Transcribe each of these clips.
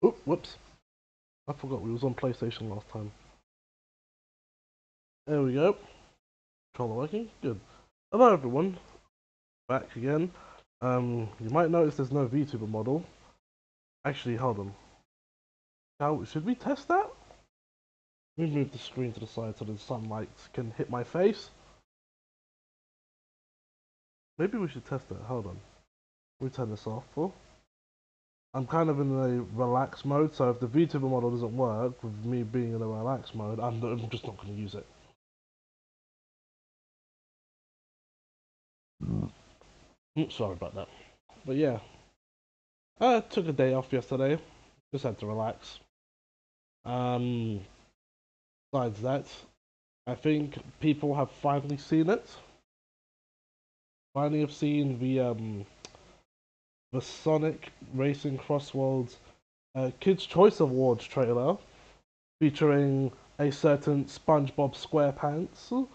Oh, whoops. I forgot we was on PlayStation last time. There we go. Controller working? Good. Hello everyone. Back again. You might notice there's no VTuber model. Actually, hold on. Now, should we test that? Let me move the screen to the side so the sunlight can hit my face. Maybe we should test it. Hold on. Let me turn this off. I'm kind of in a relaxed mode, so if the VTuber model doesn't work, with me being in a relaxed mode, I'm just not going to use it. Sorry about that. But yeah, I took a day off yesterday. Just had to relax. Besides that, I think people have finally seen it. Finally have seen the Sonic Racing Cross Worlds Kids Choice Awards trailer featuring a certain SpongeBob SquarePants.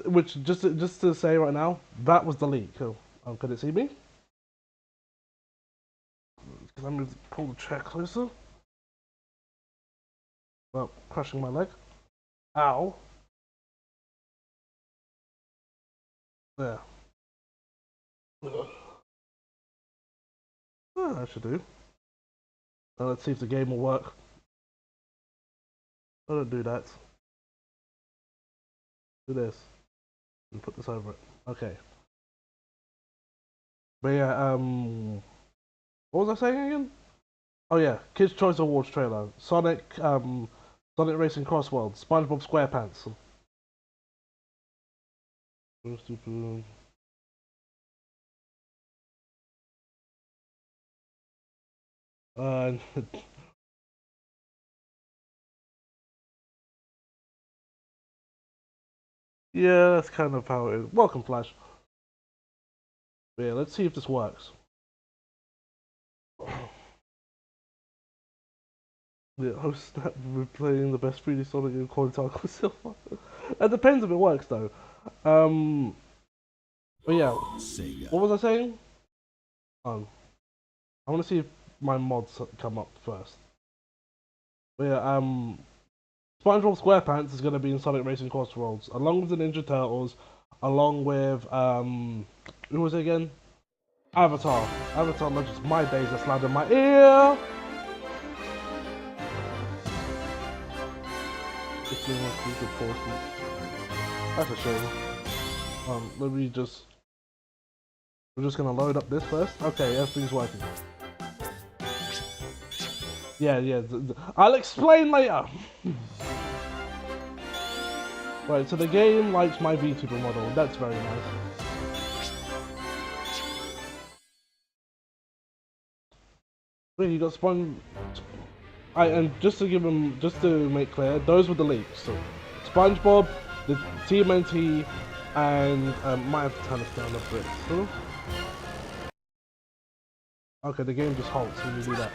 Which just to say right now, that was the leak. Could it see me? Let me pull the chair closer. Well, crushing my leg. Ow. There. That should do. Let's see if the game will work. Don't do that. Do this. And put this over it. Okay. But yeah, what was I saying again? Oh yeah, Kids Choice Awards trailer. Sonic Racing Cross Worlds. SpongeBob SquarePants. Uh, yeah, that's kind of how it is. Welcome, Flash. But yeah, let's see if this works. Yeah, host that we're playing the best 3D Sonic game called Taco Silver. It depends if it works though. But yeah, what was I saying? I want to see if my mods come up first. But yeah, SpongeBob SquarePants is going to be in Sonic Racing Cross Worlds, along with the Ninja Turtles, along with who was it again? Avatar. Avatar Legends. My days that's loud in my ear. That's a shame. Let me just. We're just gonna load up this first. Okay, everything's working. Yeah. I'll explain later. Right, so the game likes my VTuber model. That's very nice. Wait, you got Spon. And just to make clear, those were the leaks. So, SpongeBob, the TMNT, and might have to turn this down a bit. So, okay, the game just halts when you do that.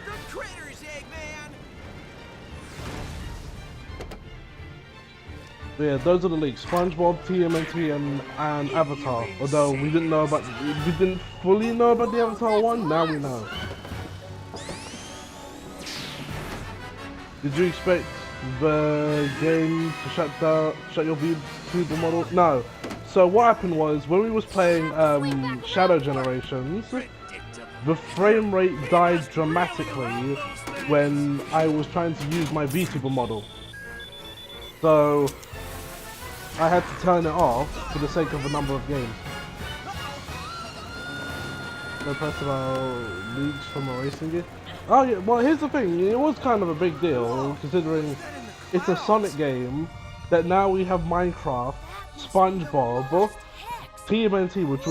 But yeah, those are the leaks. SpongeBob, TMNT, and Avatar. Although we didn't fully know about the Avatar one. Now we know. Did you expect the game to shut your VTuber model? No. So what happened was when we was playing Shadow Generations, the frame rate died dramatically when I was trying to use my VTuber model. So I had to turn it off for the sake of a number of games. No press about leaks from a racing game. Oh yeah, well here's the thing, it was kind of a big deal considering it's a Sonic game that now we have Minecraft, SpongeBob, TMNT, which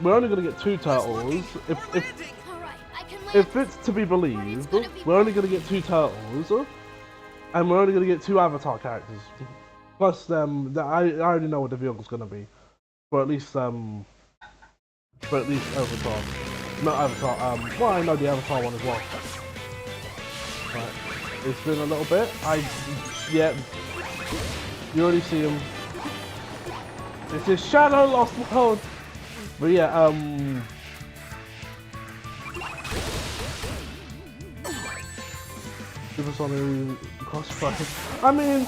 we're only going to get 2 turtles. If it's to be believed, we're only going to get 2 turtles, and we're only going to get 2 Avatar characters. Plus, I already know what the vehicle's going to be, for at least Avatar. Not Avatar, well I know the Avatar one as well. Right. It's been a little bit. Yeah, you already see him. This is Shadow Lost World. But yeah, Super Sonic Crossfire. I mean,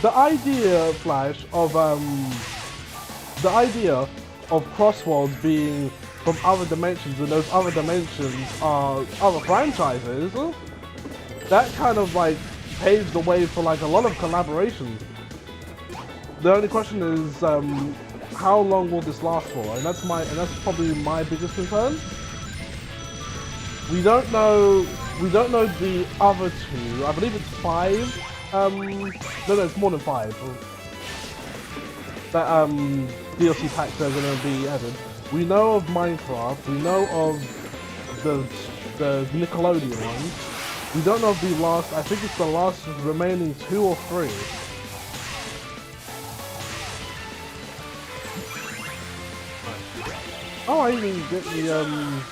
the idea, Flash, of Cross Worlds being from other dimensions, and those other dimensions are other franchises, that kind of like paves the way for like a lot of collaborations. The only question is, how long will this last for? And that's probably my biggest concern. We don't know the other two. I believe it's 5. No, it's more than 5. That DLC packs are going to be added. We know of Minecraft. We know of the Nickelodeon ones. We don't know of the last. I think it's the last remaining 2 or 3. Oh, I even get the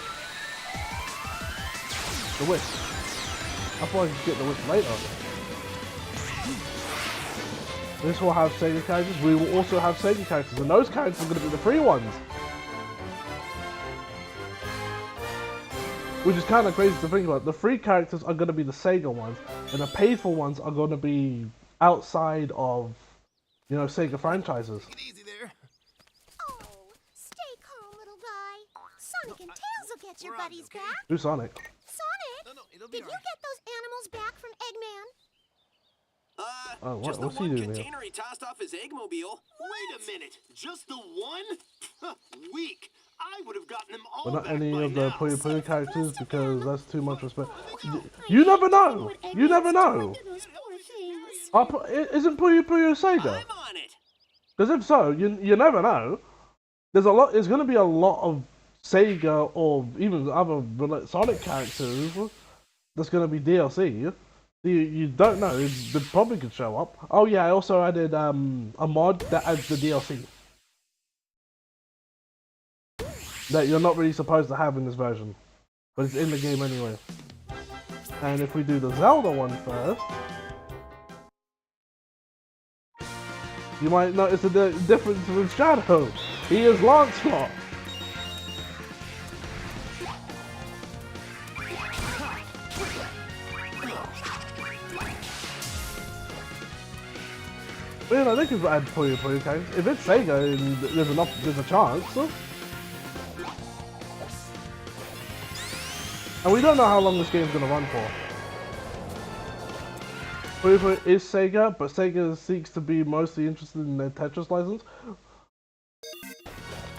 Wisp. I thought I could get the Wisp later. This will have Sega characters. We will also have Sega characters, and those characters are going to be the free ones. Which is kind of crazy to think about. The free characters are going to be the Sega ones, and the paid for ones are going to be outside of, you know, Sega franchises. Easy there. Oh, stay calm, little guy. Sonic and Tails will get your buddies okay? back. Who's Sonic? Sonic, No, it'll be did you alright. get those animals back from Eggman? Oh, Just the what's he one doing here? container he tossed off his Eggmobile. Wait a minute, just the one? Weak. I would have gotten them all But not back any by of the now. Puyo Puyo characters, because that's too much respect. You never know! You never know! Those poor things. Isn't Puyo Puyo Sega? I'm on it. Because if so, you never know. There's going to be a lot of Sega or even other Sonic characters that's going to be DLC. You don't know. They probably could show up. Oh yeah, I also added a mod that adds the DLC that you're not really supposed to have in this version, but it's in the game anyway. And if we do the Zelda one first, you might notice the difference with Shadow. He is Lancelot. Well, you know, they could add Puyo Puyo characters. If it's Sega, and there's a chance. And we don't know how long this game's gonna run for. Puyo Puyo is Sega, but Sega seeks to be mostly interested in their Tetris license.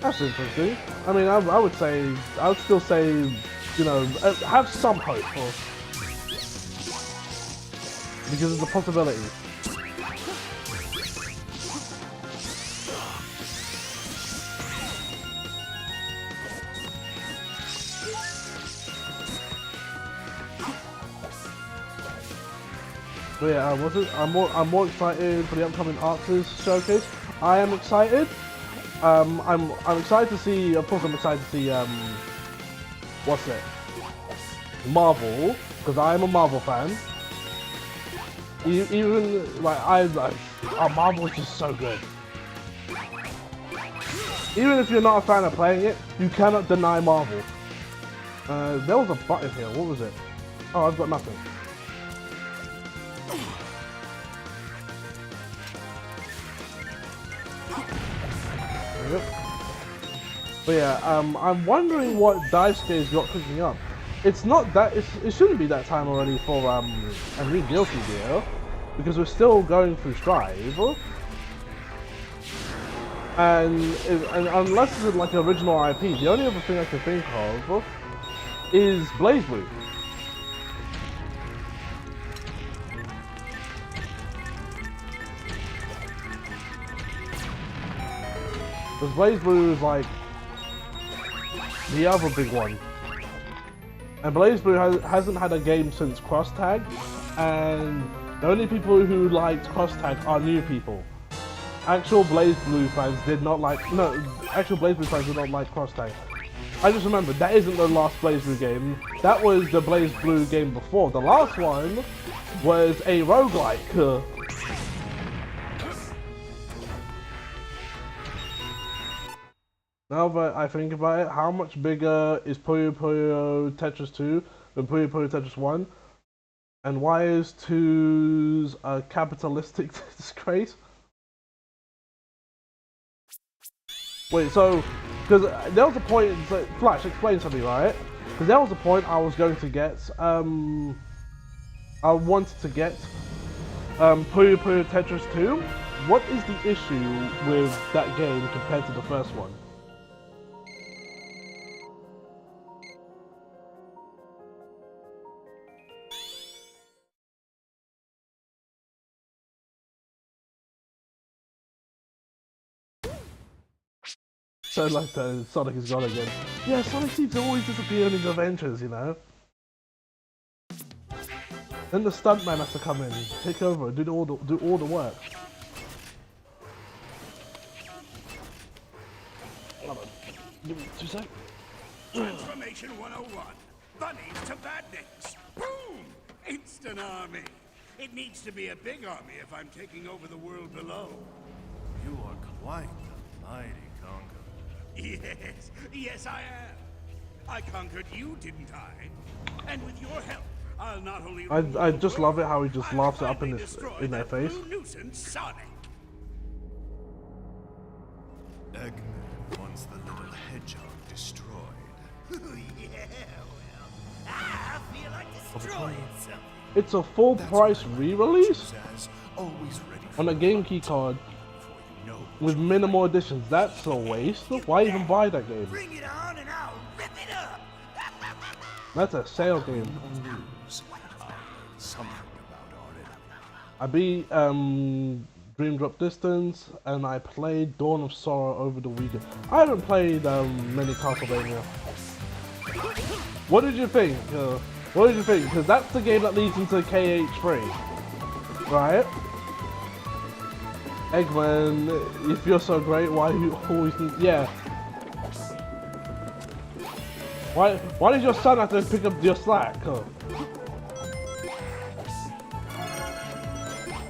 That's interesting. I mean, I would still say, you know, have some hope for, because it's a possibility. But yeah, I'm more excited for the upcoming Arxes showcase. I am excited. I'm excited to see. Of course, I'm excited to see. What's it? Marvel, because I am a Marvel fan. Even like Marvel is just so good. Even if you're not a fan of playing it, you cannot deny Marvel. There was a button here. What was it? Oh, I've got nothing. Yep. But yeah, I'm wondering what Daisuke's got cooking up. It's not that it shouldn't be that time already for a new DLC deal, because we're still going through Strive. And unless it's like an original IP, the only other thing I can think of is BlazBlue. Because BlazBlue is like the other big one. And BlazBlue hasn't had a game since Cross Tag, and the only people who liked Cross Tag are new people. Actual BlazBlue fans did not like, actual BlazBlue fans did not like Cross Tag. I just remembered, that isn't the last BlazBlue game. That was the BlazBlue game before. The last one was a roguelike. Now that I think about it, how much bigger is Puyo Puyo Tetris 2 than Puyo Puyo Tetris 1? And why is 2's a capitalistic disgrace? Wait, so, because there was a point, so, Flash, explain to me, right? Because there was a point I was going to get, I wanted to get Puyo Puyo Tetris 2. What is the issue with that game compared to the first one? So like the Sonic is gone again. Yeah, Sonic seems to always disappear in his adventures, you know? Then the stuntman has to come in, take over, do all the work. Hold on. Give me 2 seconds. Transformation 101. Bunnies to badniks. Boom! Instant army. It needs to be a big army if I'm taking over the world below. You are quite the mighty conqueror. Yes, yes I am. I conquered you, didn't I? And with your help, I'll not only I just love it how he just laughs it up in their face. Nuisance Sonic. Eggman wants the little hedgehog destroyed. Yeah, well, I feel like destroying something. It's a full price re-release Zaz, always ready for on a game key card before you know. with minimal additions. That's a waste. Why even buy that game? Bring it on and I'll rip it up. That's a sale game. Lose. Something about Orin. I beat Dream Drop Distance and I played Dawn of Sorrow over the weekend. I haven't played many Castlevania. What did you think? What did you think? Because that's the game that leads into KH3, right? Eggman, if you're so great, why do you always need... Yeah. Why did your son have to pick up your slack?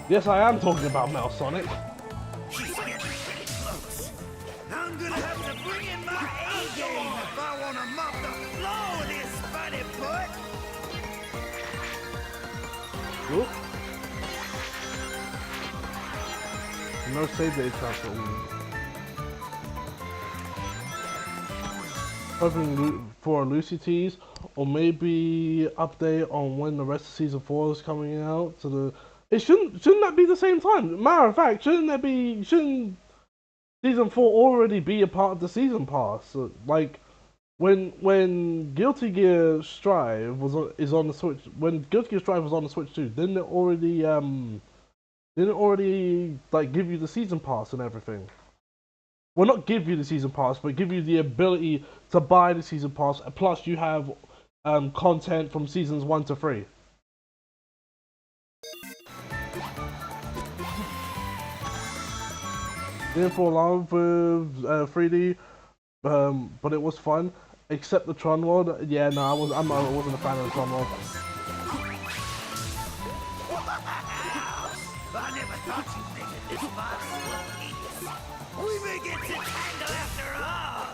Yes, I am talking about Metal Sonic. He's getting pretty close. I'm gonna have to bring in my A game if I want to mop the floor with this funny foot. Oop. No save date transfer. Hoping for a Lucy tease, or maybe update on when the rest of season 4 is coming out. So the it shouldn't that be the same time? Matter of fact, shouldn't season 4 already be a part of the season pass? So, like when Guilty Gear Strive is on the Switch, when Guilty Gear Strive was on the Switch too, didn't it already like give you the season pass and everything? Well, not give you the season pass, but give you the ability to buy the season pass. Plus, you have content from seasons 1 to 3. Didn't fall in love with 3D, but it was fun. Except the Tron world. Yeah, no, I wasn't a fan of the Tron world. I never thought you'd make it this far in one piece. We may get to tangle after all.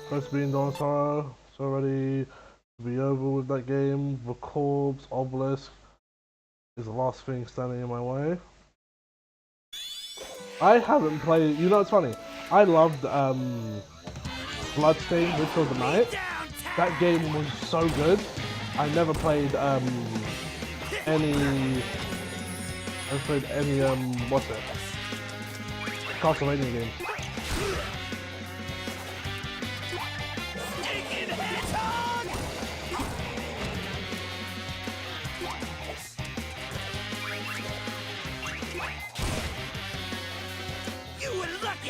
Supposed to be in Dawn of Sorrow. It's already to be over with that game. The Corpse, Obelisk is the last thing standing in my way. I haven't played. You know, it's funny. I loved Bloodstained: Ritual of the Night. That game was so good. I never played any. What's it? Castlevania games.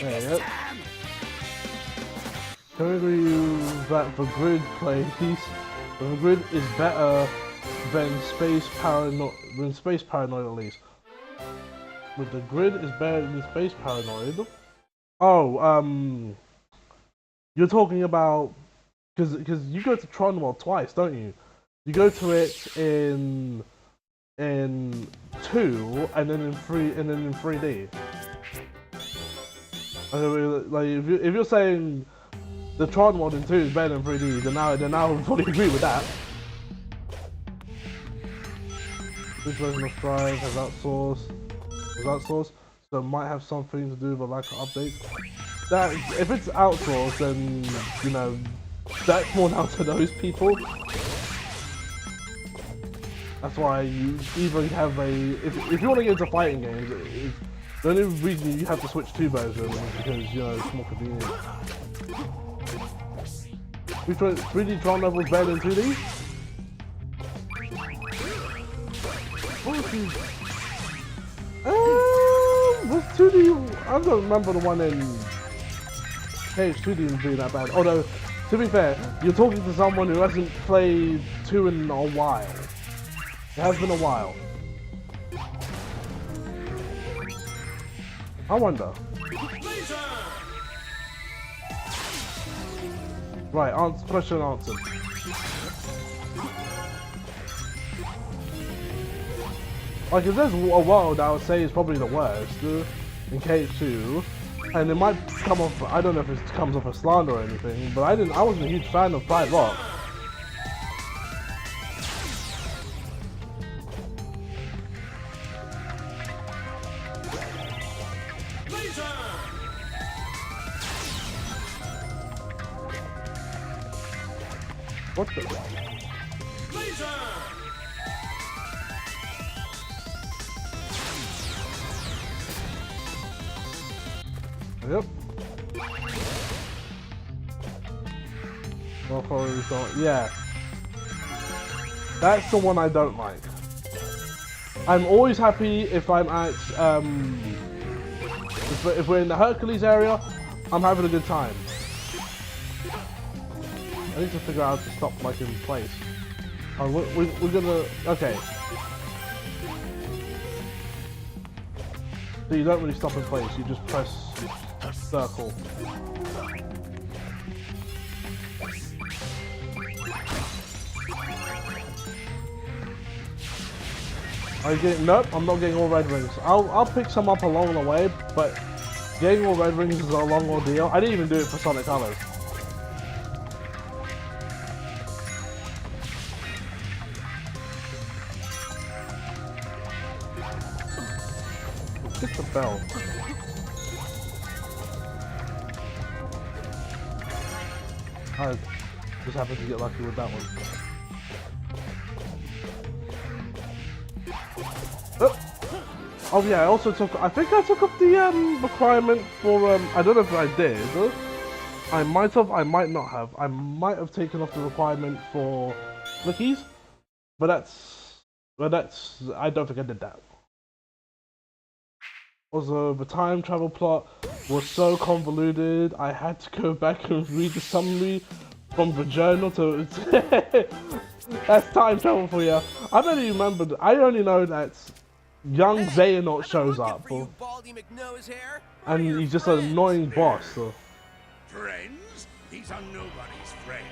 There you go. Can we agree that the Grid plays? The Grid is better than Space Paranoid. At least. But the Grid is better than Space Paranoid. Oh, you're talking about because you go to Tron World twice, don't you? You go to it in 2 and then in 3 and then in 3D. Like if you're saying the Tron mod in 2 is better than 3D, then now I fully agree with that. This version of Strive has outsourced, so it might have something to do with a lack of updates. That if it's outsourced, then you know that's more down to those people. That's why you even have a if you want to get into fighting games, the only reason you have to switch 2 versions is because you know it's more convenient. 3D Tron levels better than 2D? Was 2D? I don't remember the one in KH2D being that bad. Although, to be fair, you're talking to someone who hasn't played 2 in a while. It has been a while. I wonder. Right, question answered. Like, if there's a world I would say is probably the worst in KH2, and it might come off, I don't know if it comes off a slander or anything, but I wasn't a huge fan of Pride Rock. What the? Yep. Yeah. That's the one I don't like. I'm always happy if I'm at if we're in the Hercules area, I'm having a good time. I need to figure out how to stop like in place. Oh, we're gonna... Okay. So you don't really stop in place, you just press circle. Are you getting... Nope, I'm not getting all red rings. I'll pick some up along the way, but getting all red rings is a long ordeal. I didn't even do it for Sonic Colors. Get the bell. I just happened to get lucky with that one. Oh yeah, I also took, I think I took up the requirement for, I don't know if I did. I might have, I might not have. I might have taken off the requirement for flickies, but that's, I don't think I did that. Also, the time travel plot was so convoluted, I had to go back and read the summary from the journal to... That's time travel for you. I don't even remember, I only know that young Xehanort shows up. And he's just an annoying boss. So. Friends? These are nobody's friends.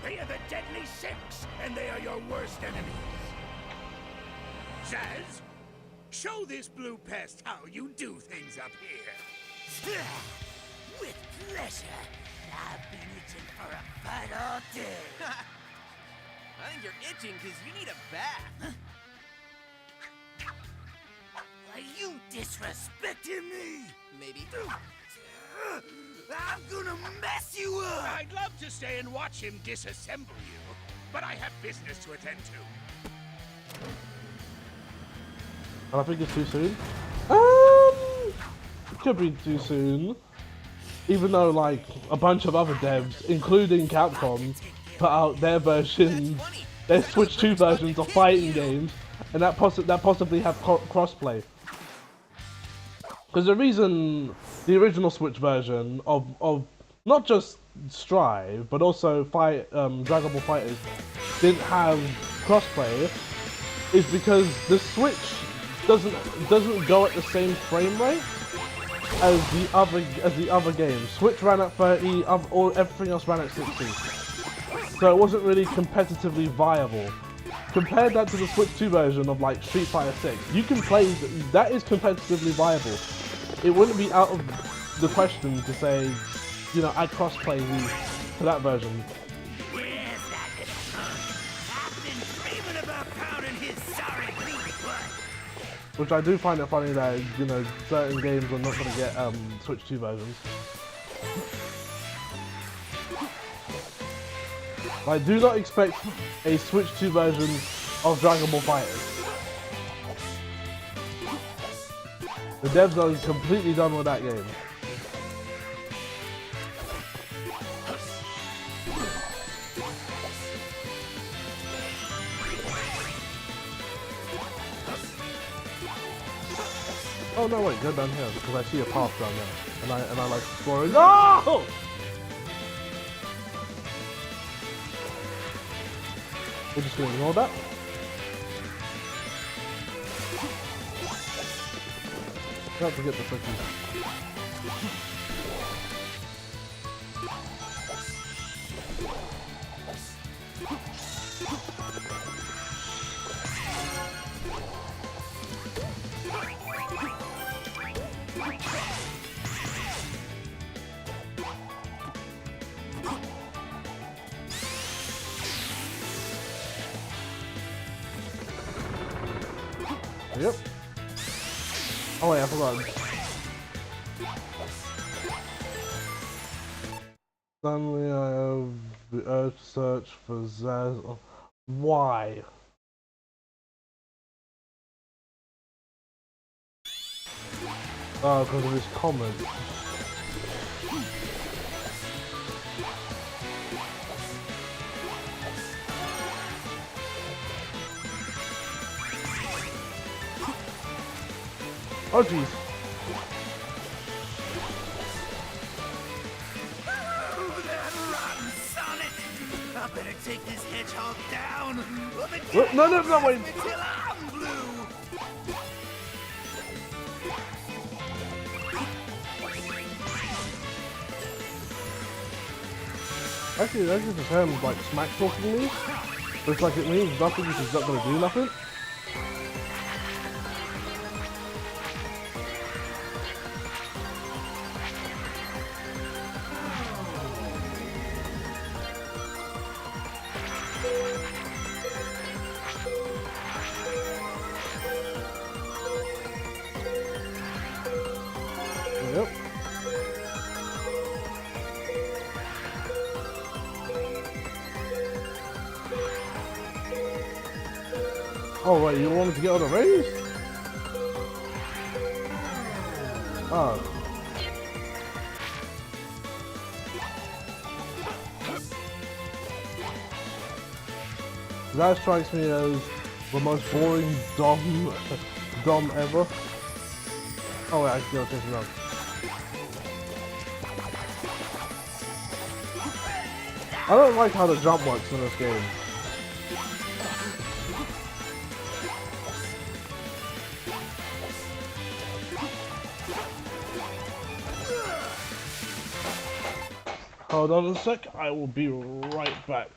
They are the Deadly Six, and they are your worst enemies. Zaz? Show this blue pest how you do things up here. With pleasure. I've been itching for a fight all day. I think you're itching because you need a bath. Are you disrespecting me? Maybe. I'm gonna mess you up! I'd love to stay and watch him disassemble you, but I have business to attend to. I think it's too soon. It could be too soon. Even though, like, a bunch of other devs, including Capcom, put out their versions, their Switch 2 versions of fighting games, and that possibly have crossplay. Because the reason the original Switch version of not just Strive, but also Dragon Ball FighterZ didn't have crossplay is because the Switch doesn't go at the same frame rate as the other games. Switch ran at 30, or everything else ran at 60. So it wasn't really competitively viable. Compare that to the Switch 2 version of like Street Fighter 6. You can play, that is competitively viable. It wouldn't be out of the question to say you know, add crossplay to that version. Where's that little punk? I've been dreaming about pounding his sorry beat butt. Which I do find it funny that, you know, certain games are not going to get Switch 2 versions. I do not expect a Switch 2 version of Dragon Ball FighterZ. The devs are completely done with that game. Oh no, wait, go down here because I see a path down there, and I like exploring. No! We're just gonna ignore that. Don't forget the cookies. Yep. Oh wait, I forgot. Suddenly I have the urge to search for Zaz. Why? Oh, because of his comment. Oh jeez. Oh, that rotten Sonic! I better take this hedgehog down. No, wait. Until I'm blue. Actually, that's just a term like smack talking me. It's like it means nothing because it's not gonna do nothing. Yep. Oh wait, you want me to get on a race? Oh. That strikes me as the most boring Dom ever. Oh wait, I can go take him out. I don't like how the jump works in this game. Hold on a sec, I will be right back.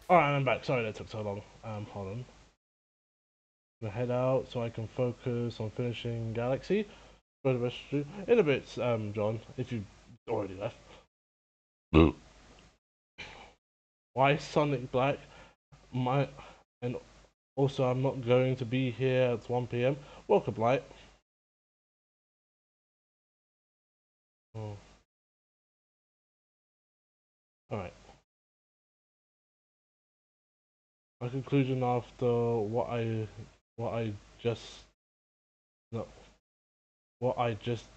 Alright, I'm back. Sorry that took so long. Hold on. I'm gonna head out so I can focus on finishing Galaxy. For the rest of you. In a bit, John, if you already left. Why Sonic Black? And also I'm not going to be here at 1 PM. Welcome, Light. Oh. Alright. My conclusion after what I just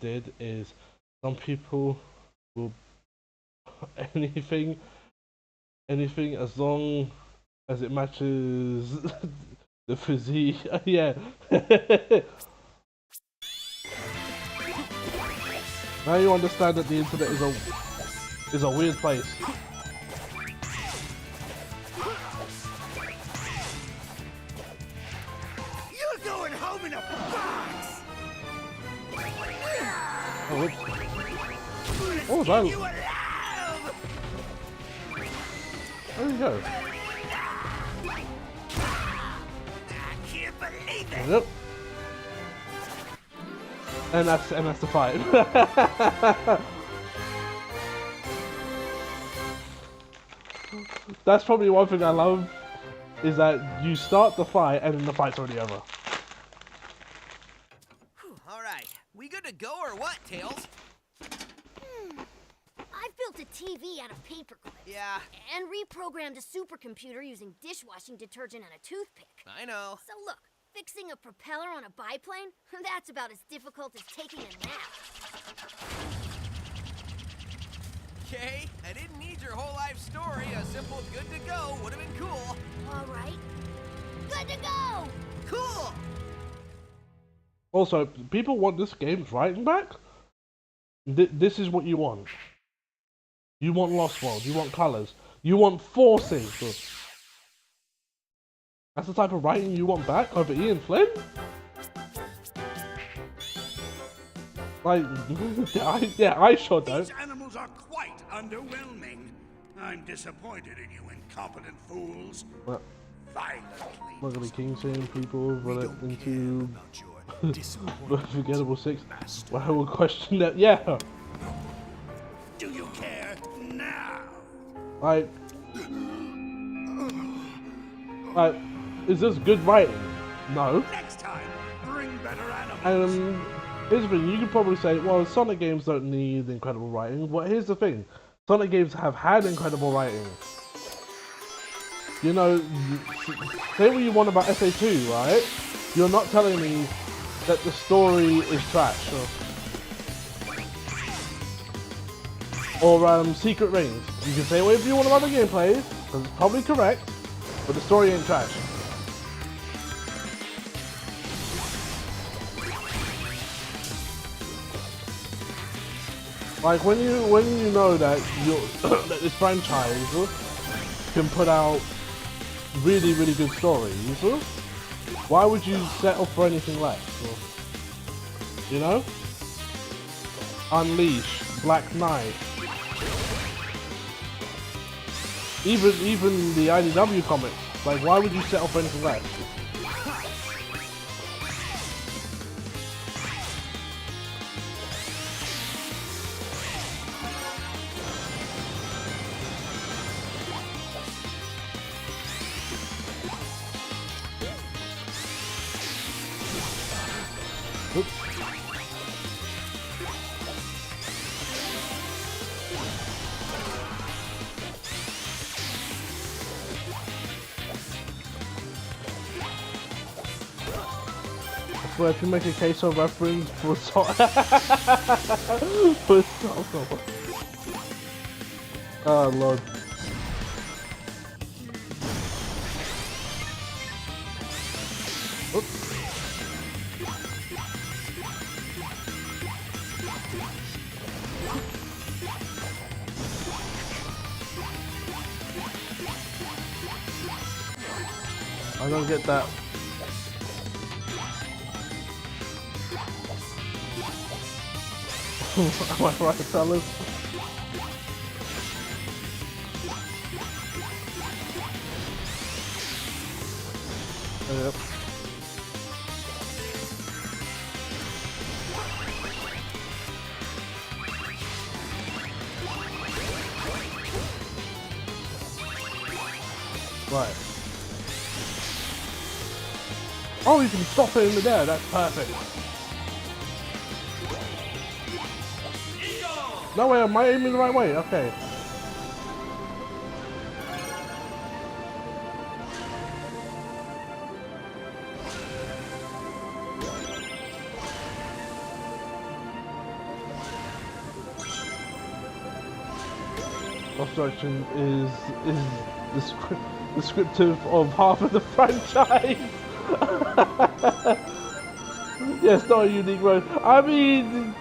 did is some people will anything as long as it matches the physique. Yeah. Now you understand that the internet is a weird place. You're going home in a box! Oh, whoops. Oh, that. You alive! There you go. I can't believe it! Yep. And that's the fight. That's probably one thing I love, is that you start the fight and then the fight's already over. All right, we good to go or what, Tails? I've built a TV out of paperclips. Yeah, And reprogrammed a supercomputer using dishwashing detergent and a toothpick. I know. So look, fixing a propeller on a biplane? That's about as difficult as taking a nap. Okay, I didn't need your whole life story. A simple good to go would have been cool. All right. Good to go! Cool! Also, people want this game's writing back? This is what you want. You want Lost World, you want Colors, you want Forcing. That's the type of writing you want back over Ian Flynn? Like, I sure don't. These animals are quite underwhelming. I'm disappointed in you incompetent fools. But Violently. not gonna be king saying people run it into About your disappointment. Forgettable 6. Well, I will question that. Yeah, Do you care now? like, is this good writing? No. Next time, bring better animals. Here's the thing, you could probably say, well, Sonic games don't need incredible writing, but here's the thing, Sonic games have had incredible writing. You know, say what you want about SA2, right? You're not telling me that the story is trash. Or Secret Rings. You can say whatever you want about the gameplay, because it's probably correct, but the story ain't trash. Like when you know that that this franchise can put out really good stories, why would you settle for anything less? You know? Unleash, Black Knight, even the IDW comics. Like, why would you settle for anything less? Oops. I swear, if you make a case of reference for oh lord. Oops. I don't get that. Am I right, fellas? Yep. Right. Oh, you can stop it in the air. That's perfect. No way, am I aiming the right way? Okay. Lost Direction is descriptive of half of the franchise. Yes, not a unique road. I mean,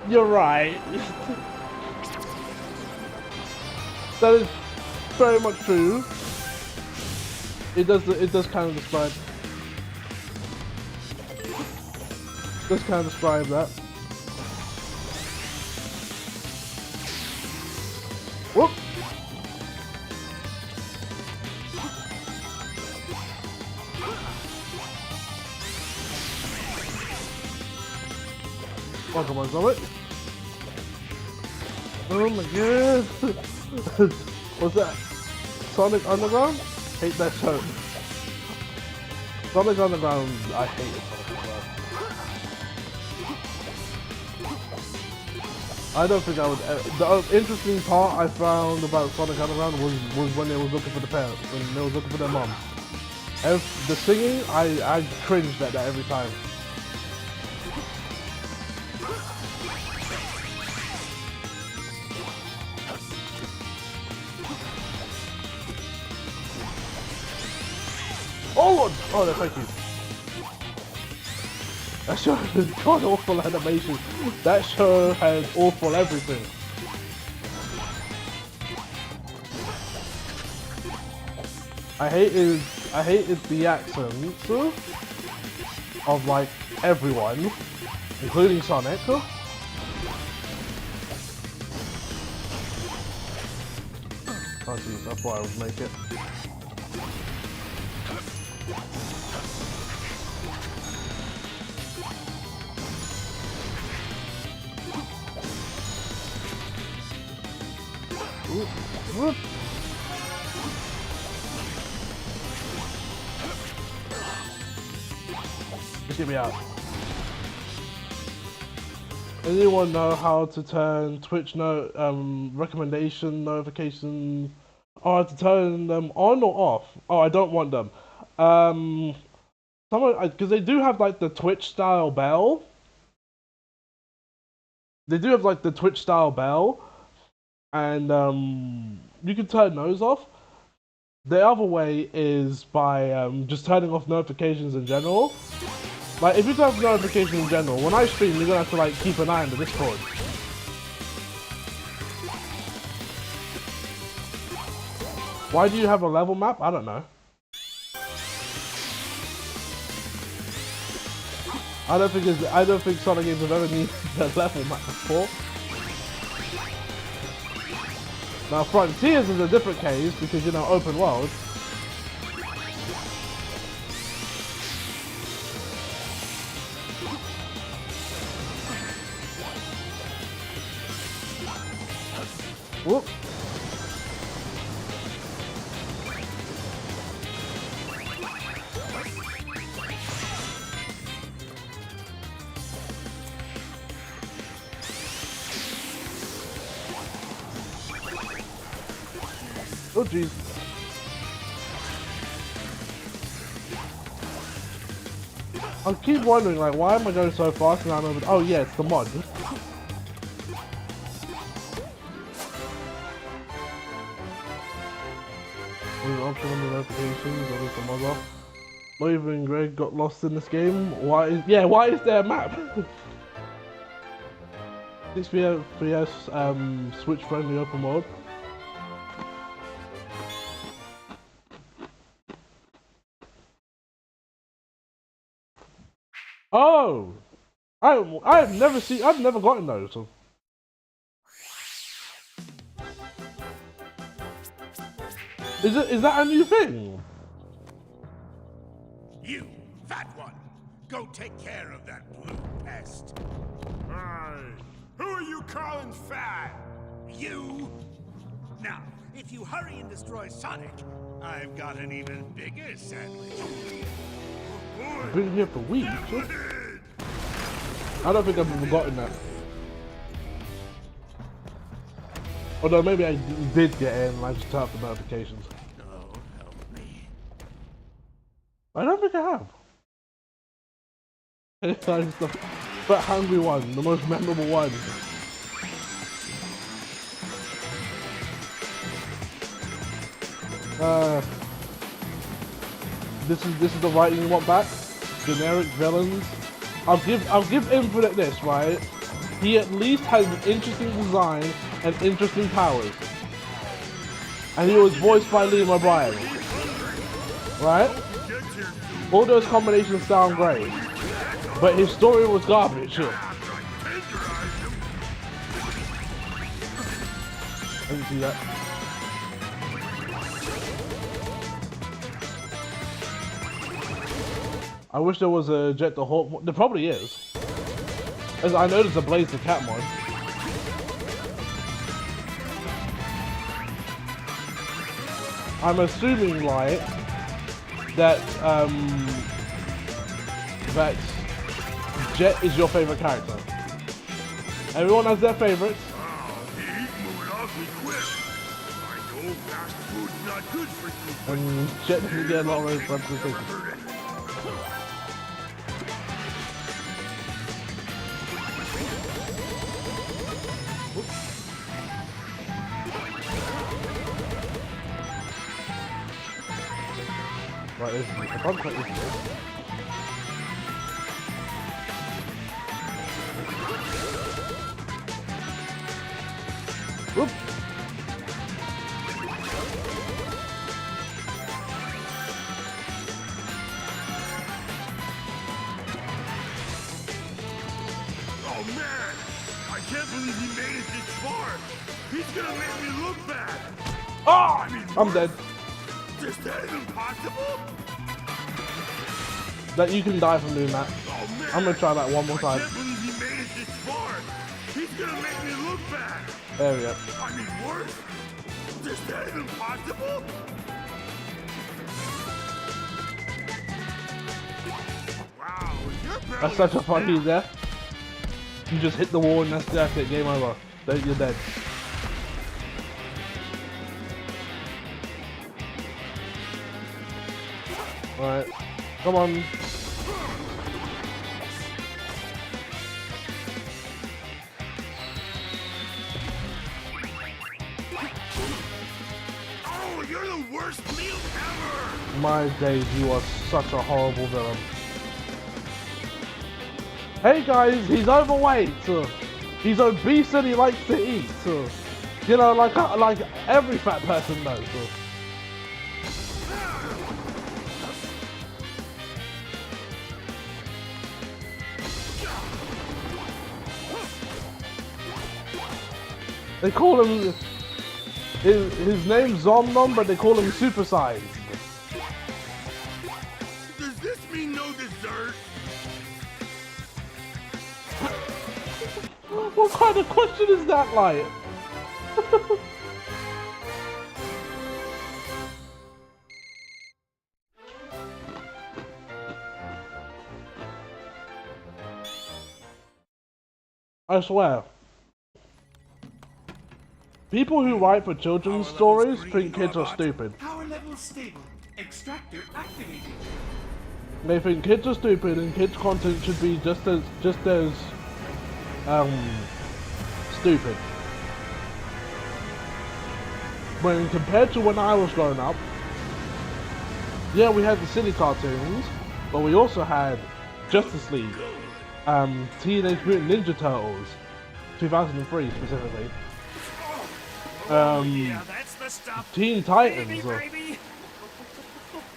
you're right. That is very much true. It does kind of describe. Does kind of describe that. Whoop. Oh, come on, Summit. Oh my god. What's that? Sonic Underground? Hate that show. Sonic Underground, I hate it. Sonic Underground. I don't think I would. The interesting part I found about Sonic Underground was when they was looking for the parents, when they was looking for their mom. The singing, I cringed at that every time. Oh Lord! Oh no, thank you. That show has got awful animation. That show has awful everything. I hated the accents of like everyone, including Sonic. Oh jeez, I thought I would make it. Whoop. Just get me out. Anyone know how to turn Twitch recommendation notifications? Oh, I have to turn them on or off? Oh, I don't want them. Because they do have like the Twitch style bell. They do have like the Twitch style bell. And you can turn those off. The other way is by just turning off notifications in general. Like if you turn off notifications in general, when I stream, you're gonna have to like keep an eye on the Discord. Why do you have a level map? I don't know. I don't think Sonic games have ever needed a level map before. Now Frontiers is a different case because, you know, open world. Whoop. Oh jeez. I keep wondering, like, why am I going so fast and I'm over? Oh yeah, it's the mod. There's an option on the notifications, or is the mod off? Not even Greg got lost in this game. Why is there a map? 6 FPS Switch friendly open mode. Oh, I've never gotten those. So. Is that a new thing? You, fat one, go take care of that blue pest. Who are you calling fat? You! Now, if you hurry and destroy Sonic, I've got an even bigger sandwich. I've been here for weeks. I don't think I've ever gotten that. Although maybe I did get it and I just turned off the notifications. Oh, help me. I don't think I have. It's the Fat Hungry one, the most memorable one. This is the writing you want back. Generic villains. I'll give Infinite this, right? He at least has an interesting design and interesting powers. And he was voiced by Liam O'Brien. Right? All those combinations sound great. But his story was garbage. I didn't see that. I wish there was a Jet the Hawk. There probably is. As I know there's a Blaze the Cat mod. I'm assuming, like, that that Jet is your favorite character. Everyone has their favorites. And Jet doesn't get a lot of representation. Right, this is the front cut this way. Whoop! Oh man! I can't believe he made it this far! He's gonna make me look bad! Oh! I mean, I'm dead. Is that even possible? That you can die from doing that. Oh man! I'm gonna try that one more I time. can't believe he made it this far! He's gonna make me look bad! There we go. I mean, worse? Is that even possible? Wow, you're barely That's such a funny death. You just hit the wall and that's it, game over. Then you're dead. Alright, come on. Oh, you're the worst meal ever! My days, you are such a horrible villain. Hey guys, he's overweight. He's obese and he likes to eat. You know, like every fat person knows. They call him, his name's Zomnom, but they call him Supersize. Does this mean no dessert? What kind of question is that, like? I swear. People who write for children's stories think kids are stupid. Power level stable. Extractor activated. They think kids are stupid and kids' content should be just as stupid. When compared to when I was growing up, yeah, we had the silly cartoons, but we also had Justice League, Teenage Mutant Ninja Turtles, 2003 specifically, Yeah, that's the stuff. Teen Titans, Baby.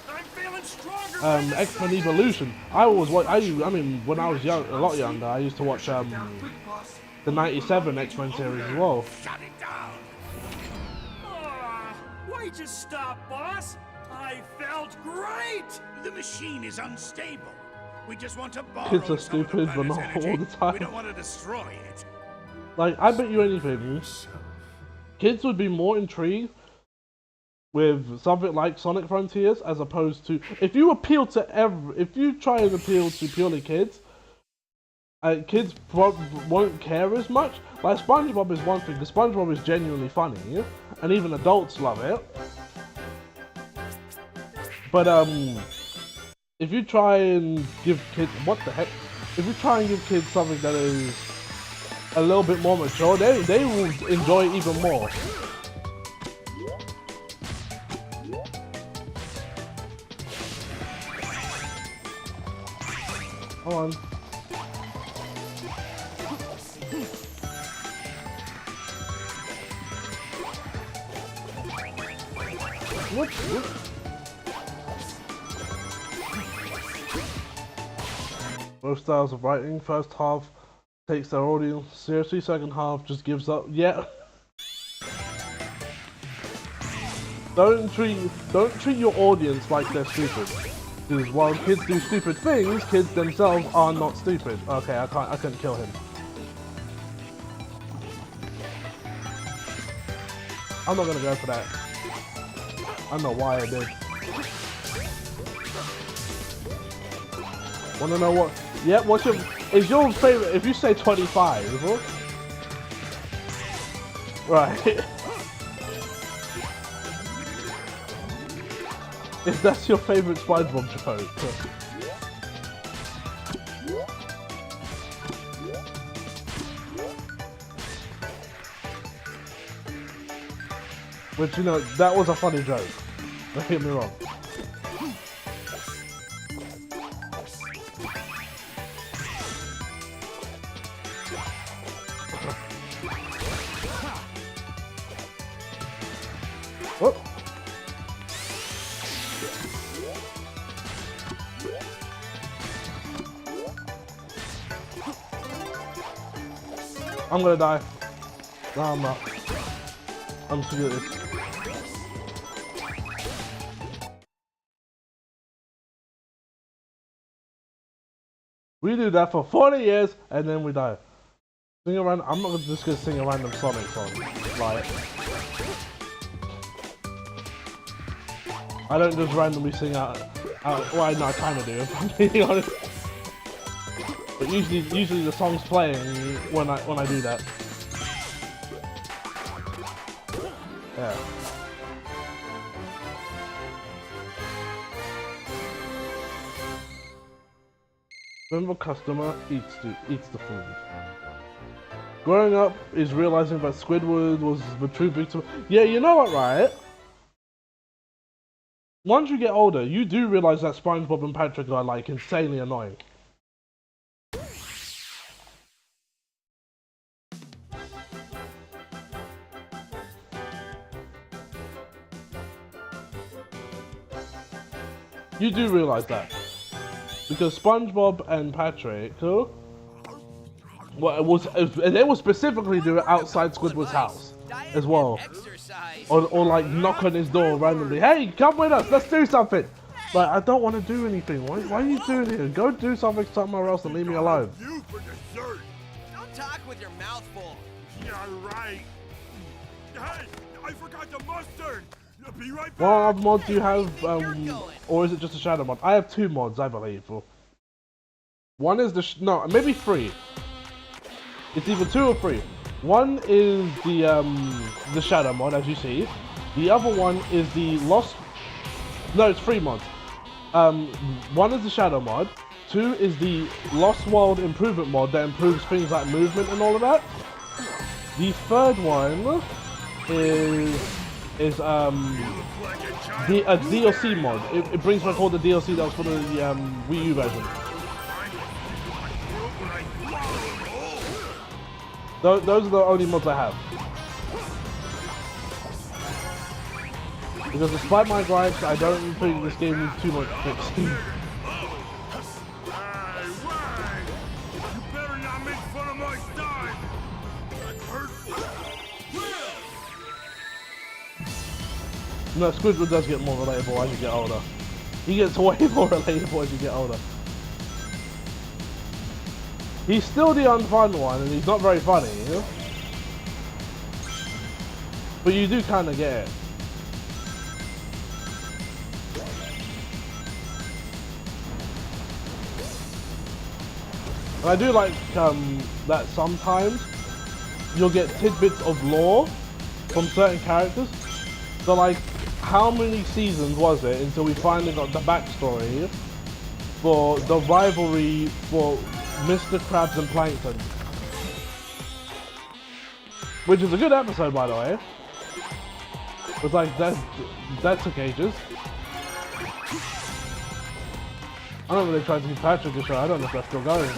I'm feeling stronger. X-Men Evolution. I mean, when I was young, a lot younger, I used to watch the '97 X-Men series as well. Shut it down. Why'd you stop, boss? I felt great! The machine is unstable. We just want to borrow Kids are some of the stupid, but planet's not energy. all the time. We don't want to destroy it. Like, I bet you anything, kids would be more intrigued with something like Sonic Frontiers as opposed to if you appeal to if you try and appeal to purely kids, kids won't care as much. Like SpongeBob is one thing, because SpongeBob is genuinely funny, and even adults love it. But if you try and give kids if you try and give kids something that is a little bit more mature, they will enjoy it even more. Hold on. Whoops. Both styles of writing. First half takes their audience seriously, second half just gives up. Yeah. Don't treat your audience like they're stupid. Because while kids do stupid things, kids themselves are not stupid. Okay, I couldn't kill him. I'm not gonna go for that. I don't know why I did. Wanna know what? Yeah, is your favorite? If you say 25, right? If that's your favorite SpongeBob joke. Which, you know, that was a funny joke. Don't get me wrong. Whoop. I'm gonna die. No, I'm not. I'm too good at this. We do that for 40 years and then we die. Sing around. I'm not just gonna sing a random Sonic song. Like, I don't just randomly sing out. Well, no, I kind of do. If I'm being honest. But usually the song's playing when I do that. Yeah. Remember, customer eats the food. Growing up is realizing that Squidward was the true victim. Yeah, you know what, right? Once you get older, you do realize that SpongeBob and Patrick are like insanely annoying. You do realize that. Because SpongeBob and Patrick, well, they will specifically do it outside Squidward's house as well. Or like knock on his door randomly. Hey, come with us, let's do something. Like, I don't want to do anything. Why are you doing here? Go do something somewhere else and leave me alone. You for dessert. Don't talk with your mouth full. Yeah, right. Hey, I forgot the mustard. Be right back. What other mods do you have? Or is it just a shadow mod? I have 2 mods, I believe. One is the no, maybe 3. It's either 2 or 3. One is the shadow mod, as you see. The other one is the lost. No, it's 3 mods. One is the shadow mod. 2 is the Lost World improvement mod that improves things like movement and all of that. The third one is a DLC mod. It brings back all the DLC that was for the Wii U version. Those are the only mods I have. Because despite my gripes, I don't think this game needs too much fixing. Hey, Wang! You better not make fun of my style. That hurts. No, Squidward does get more relatable as you get older. He gets way more relatable as you get older. He's still the unfun one, and he's not very funny, you know? But you do kind of get it. And I do like that sometimes you'll get tidbits of lore from certain characters. So like, how many seasons was it until we finally got the backstory for the rivalry for Mr. Krabs and Plankton? Which is a good episode, by the way. It's like, that took ages. I don't really try to keep Patrick a show, I don't know if that's still going.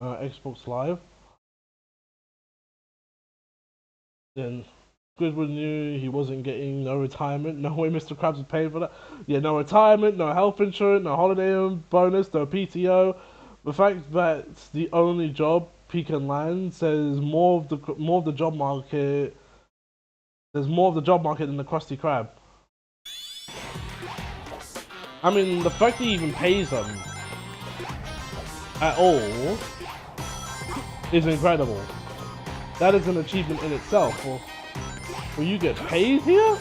Xbox Live. Then Squidward knew he wasn't getting no retirement. No way Mr. Krabs was paying for that. Yeah, no retirement, no health insurance, no holiday bonus, no PTO. The fact that it's the only job he can land says more of the job market. There's more of the job market than the Krusty Krab. I mean, the fact that he even pays them at all is incredible. That is an achievement in itself. Will you get paid here?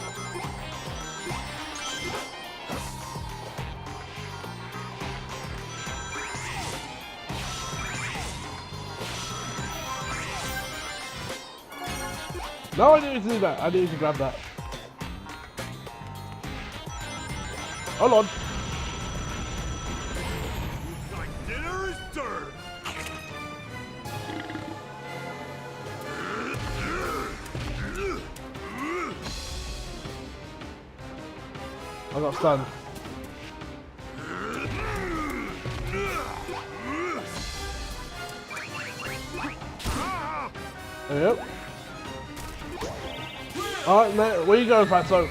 No, I didn't do that. I didn't even grab that. Hold on. Like dinner is served. I got stunned. Yep. Alright, mate, where you going, Fatso?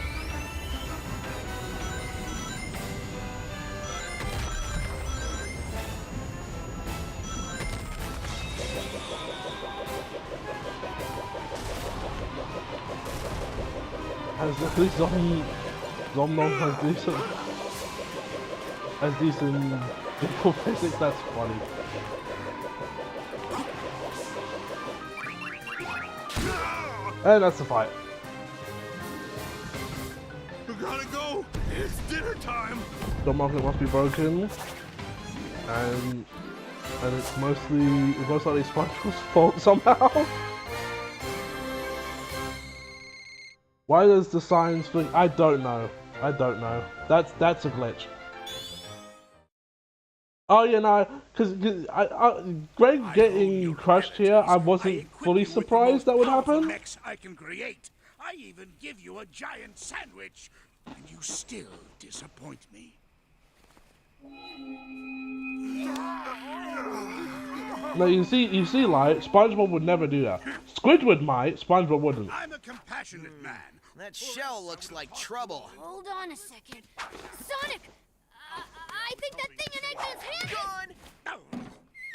At least Zomnom has decent vehicle physics, that's funny. And that's the fight. We gotta go. It's dinner time. The market must be broken, and it's most likely SpongeBob's fault somehow. Why does the signs thing? I don't know. I don't know. That's a glitch. Oh yeah, no, because Greg getting crushed here, I wasn't fully surprised that would happen. Mechs I can create. I even give you a giant sandwich, and you still disappoint me. No, you see, like SpongeBob would never do that. Squidward might, SpongeBob wouldn't. I'm a compassionate man. That shell looks like trouble. Hold on a second. Sonic! I think that thing in Eggman's hand...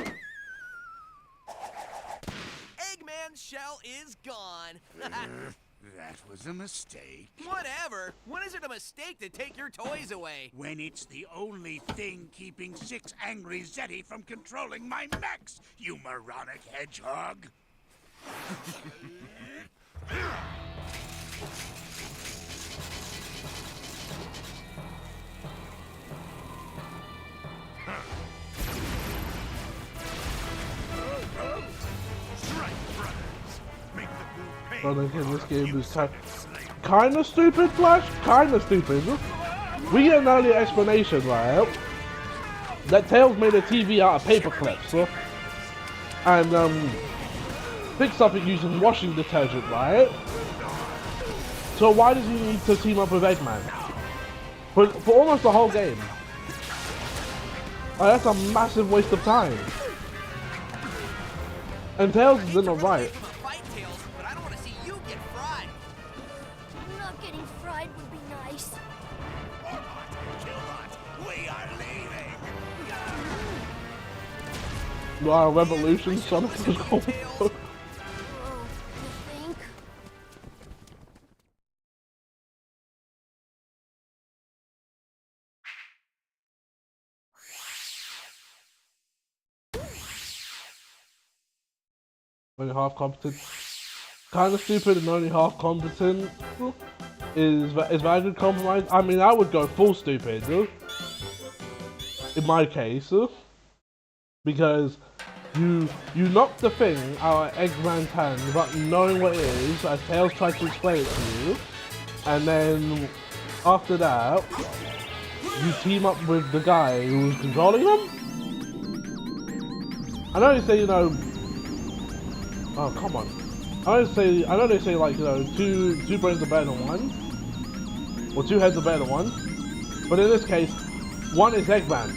Gone! Eggman's shell is gone. That was a mistake. Whatever. When is it a mistake to take your toys away? When it's the only thing keeping 6 angry Zeti from controlling my mechs, you moronic hedgehog. I think this game is kind of stupid, Flash. Kind of stupid. We get an earlier explanation, right? That Tails made a TV out of paper clips, and fixed up it using washing detergent, right? So why does he need to team up with Eggman? For almost the whole game. Oh, that's a massive waste of time. And Tails is in the right. Not getting fried would be nice. Revolution Sonic was going through. Whoa, you think? Only half competent. Kind of stupid and only half competent is that a good compromise? I mean, I would go full stupid in my case, because you knock the thing out of Eggman's hand without knowing what it is, as Tails tries to explain it to you, and then after that, you team up with the guy who's controlling them. I know you say, you know, oh come on. I know they say like, you know, two brains are better than one, or two heads are better than one, but in this case, one is Eggman.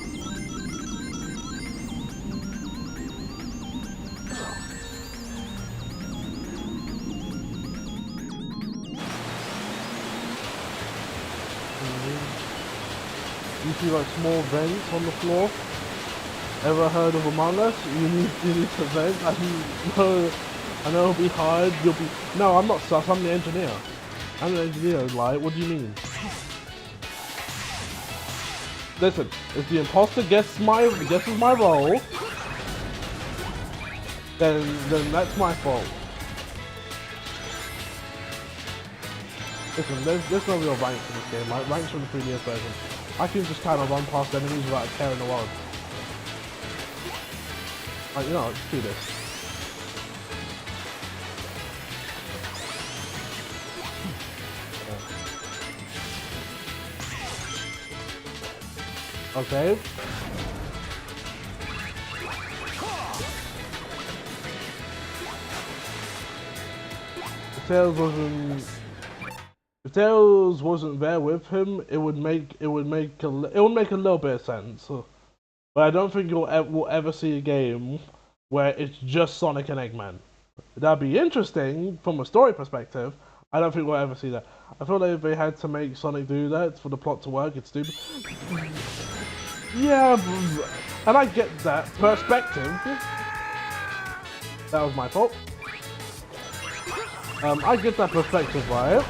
You see like small vents on the floor? Ever heard of Among Us? You need to vent. I know it'll be hard. You'll be. No, I'm not sus. I'm the engineer. I'm the engineer. Like, what do you mean? Listen, if the imposter guesses my role, then that's my fault. Listen, there's no real ranks in this game. Like ranks from the previous version. I can just kind of run past enemies without a care in the world. Like, you know, let's do this. Okay. If Tails wasn't there with him, it would make a little bit of sense. But I don't think we'll ever see a game where it's just Sonic and Eggman. That'd be interesting from a story perspective. I don't think we'll ever see that. I feel like if they had to make Sonic do that for the plot to work, it's stupid. Yeah, and I get that perspective. That was my fault. I get that perspective, right?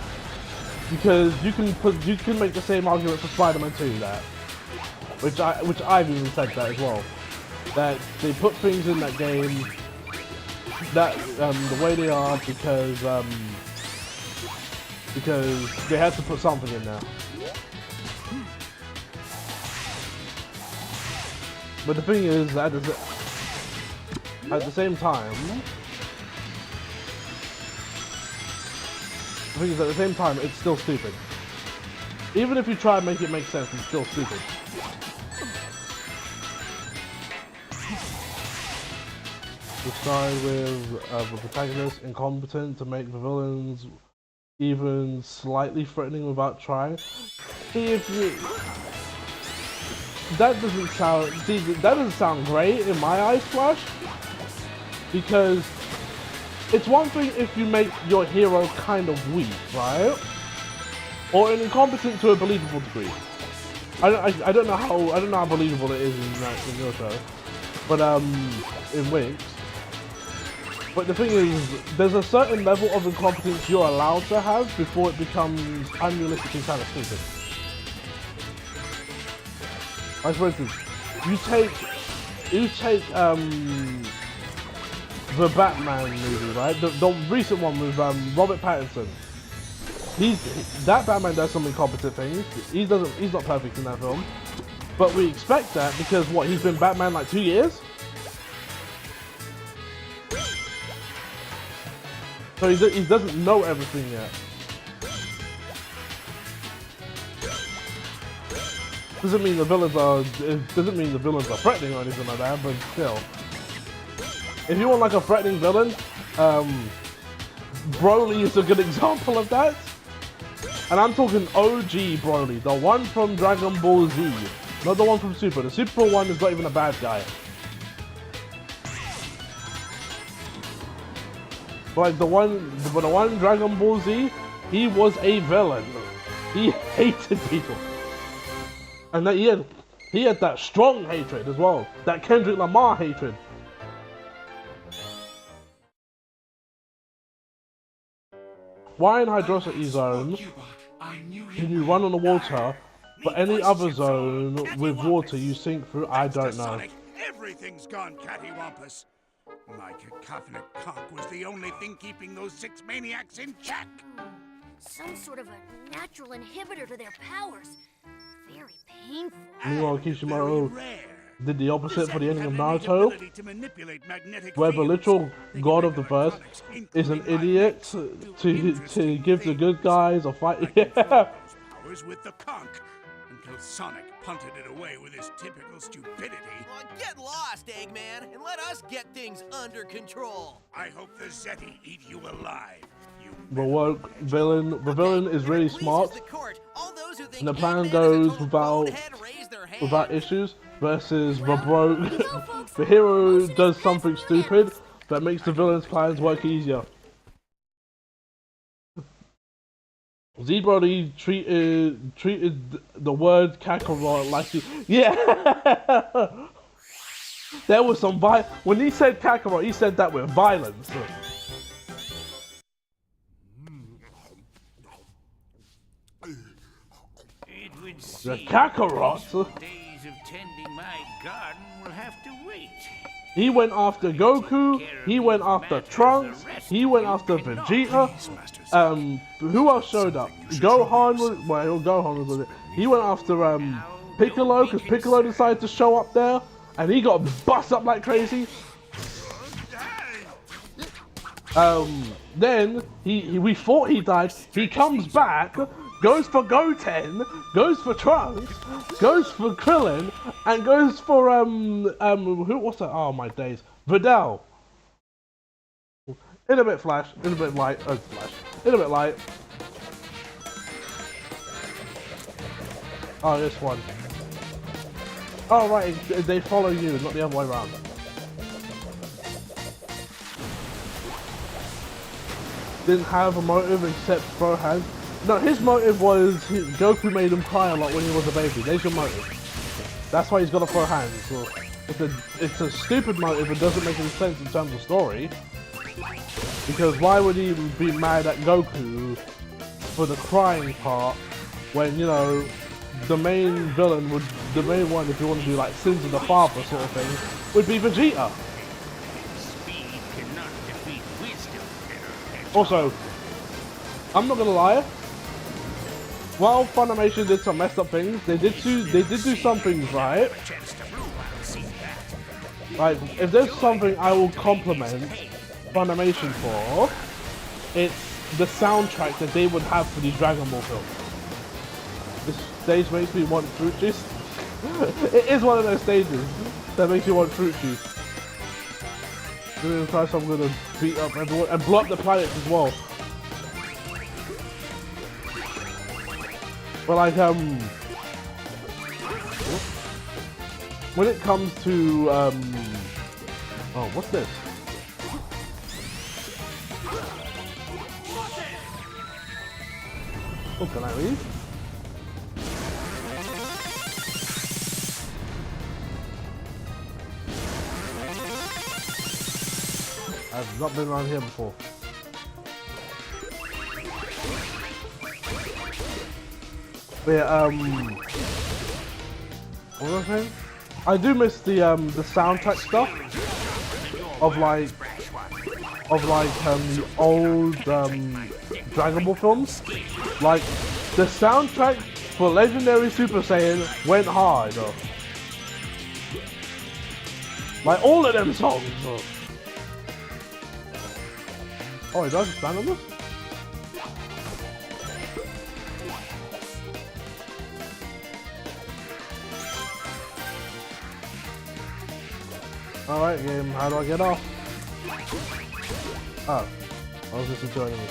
Because you can make the same argument for Spider-Man 2, that, which I've even said that as well. That they put things in that game that the way they are because they had to put something in there. But the thing is, at the same time, it's still stupid. Even if you try and make it make sense, it's still stupid. We started with the protagonist incompetent to make the villains even slightly threatening without trying. That doesn't sound great in my eyes, Flash, because it's one thing if you make your hero kind of weak, right? Or incompetent to a believable degree. I don't know how believable it is in your show, but in Winx. But the thing is, there's a certain level of incompetence you're allowed to have before it becomes unrealistically kind of stupid. Like for instance, you take the Batman movie, right? The recent one with Robert Pattinson. That Batman does some incompetent things. He's not perfect in that film, but we expect that because what, he's been Batman like 2 years. So he doesn't know everything yet. Doesn't mean the villains are threatening or anything like that, but still. If you want like a threatening villain, Broly is a good example of that. And I'm talking OG Broly, the one from Dragon Ball Z, not the one from Super. The Super one is not even a bad guy. But like the one Dragon Ball Z, he was a villain. He hated people. And that he had that strong hatred as well. That Kendrick Lamar hatred. why in Hydrosity Zone can you run on the water, but any other zone with water you sink through? I don't know. Sonic, everything's gone cattywampus. My cacophonic conch was the only thing keeping those 6 maniacs in check. Some sort of a natural inhibitor to their powers. Very painful. Meanwhile, Kishimoto Very rare. did the opposite for the ending of Does that Naruto, ability to manipulate magnetic where the fields? literal They god can of the make verse electronics, is an including idiot magnets, to give the good guys a fight. I controlled Yeah. those powers with the conch until Sonic punted it away with his typical stupidity. Well, get lost, Eggman, and let us get things under control. I hope the Zeti eat you alive. You The woke villain, the villain is really Pleases smart, the court. All those who think and the plan Eggman is a goes total without bonehead raise their hand. without issues versus the broke. The hero does something stupid that makes the villain's plans work easier. Z-Brody treated the word Kakarot like he, yeah. There was some when he said Kakarot, he said that with violence. It would The seem Kakarot. days of tending my garden will have to wait. He went after Goku, he went after Trunks, he went after Vegeta. Who else showed up? Gohan was, well, Gohan was it. He went after Piccolo, because Piccolo decided to show up there, and he got bust up like crazy. Then we thought he died. He comes back, goes for Goten, goes for Trunks, goes for Krillin, and goes for what's that? Oh my days, Videl. In a bit Flash, in a bit light, Flash, in a bit light. Oh, this one. Oh right, they follow you, not the other way around. Didn't have a motive except throw hands. No, his motive was Goku made him cry a lot when he was a baby. There's your motive. That's why he's got to throw hands. So it's a stupid motive. It doesn't make any sense in terms of story. Because why would he be mad at Goku for the crying part when, you know, the main villain would, the main one, if you want to do like Sins of the Father sort of thing, would be Vegeta. Speed cannot defeat wisdom. Also, I'm not gonna lie. While Funimation did some messed up things, they did do some things right. Like, if there's something I will compliment Funimation for, it's the soundtrack that they would have for these Dragon Ball films. This stage makes me want fruit juice. It is one of those stages that makes you want fruit juice. I'm gonna beat up everyone and blow up the planets as well. But like when it comes to oh, what's this? Oh, can I leave? I've not been around here before. But yeah, what was I saying? I do miss the soundtrack stuff of like the old Dragon Ball films. Like the soundtrack for Legendary Super Saiyan went hard. Like all of them songs. Oh, it does expand on this? Alright game, how do I get off? Oh, I was just enjoying it.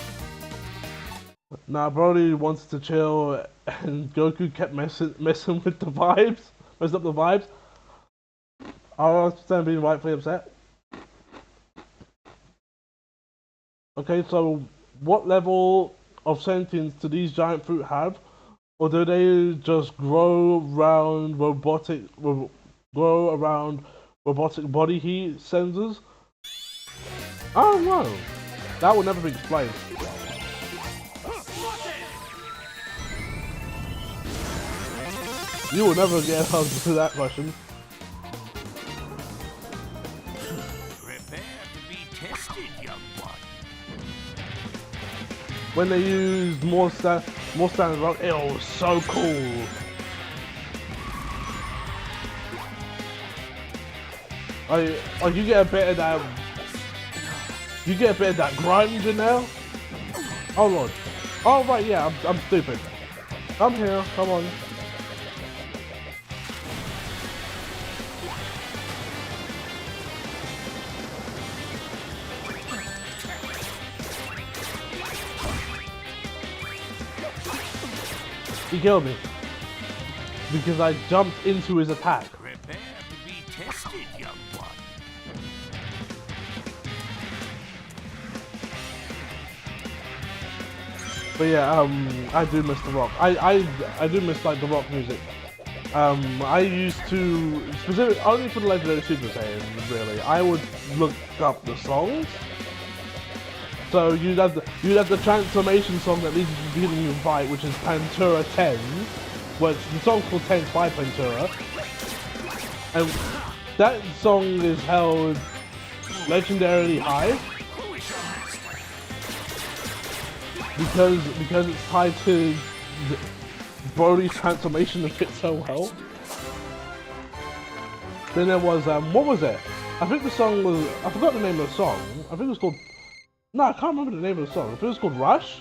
Nah, Brody wants to chill and Goku kept messing with the vibes. Messing up the vibes. I understand being rightfully upset. Okay, so what level of sentience do these giant fruit have? Or do they just grow around robotic body heat sensors? I don't know. That will never be explained. You will never get an answer to that question. Prepare to be tested, young one. When they used more standard rock, it was so cool. Like you get a bit of that. You get a bit of that grunge in there. Oh lord. Oh right, yeah, I'm stupid. I'm here. Come on. He killed me because I jumped into his attack. Prepare to be tested, young one. But yeah, I do miss the rock. I do miss like the rock music. I used to specifically only for the Legendary Super Saiyan. Really, I would look up the songs. So you'd have the transformation song that leads to the beginning of the fight, which is Pantura 10, which the song's called 10 by Pantura, and that song is held legendarily high because it's tied to Broly's transformation that fits so well. Then there was what was it? I think the song was, I forgot the name of the song. I think it was called. No, I can't remember the name of the song. I think it was called Rush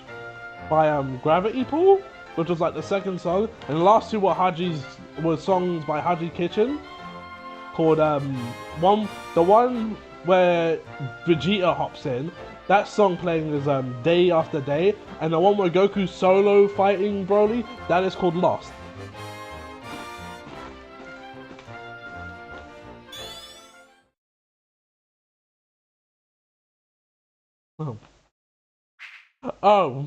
by Gravity Pool, which was like the second song, and the last two were songs by Haji Kitchen, called the one where Vegeta hops in. That song playing is Day After Day, and the one where Goku's solo fighting Broly, that is called Lost. Oh.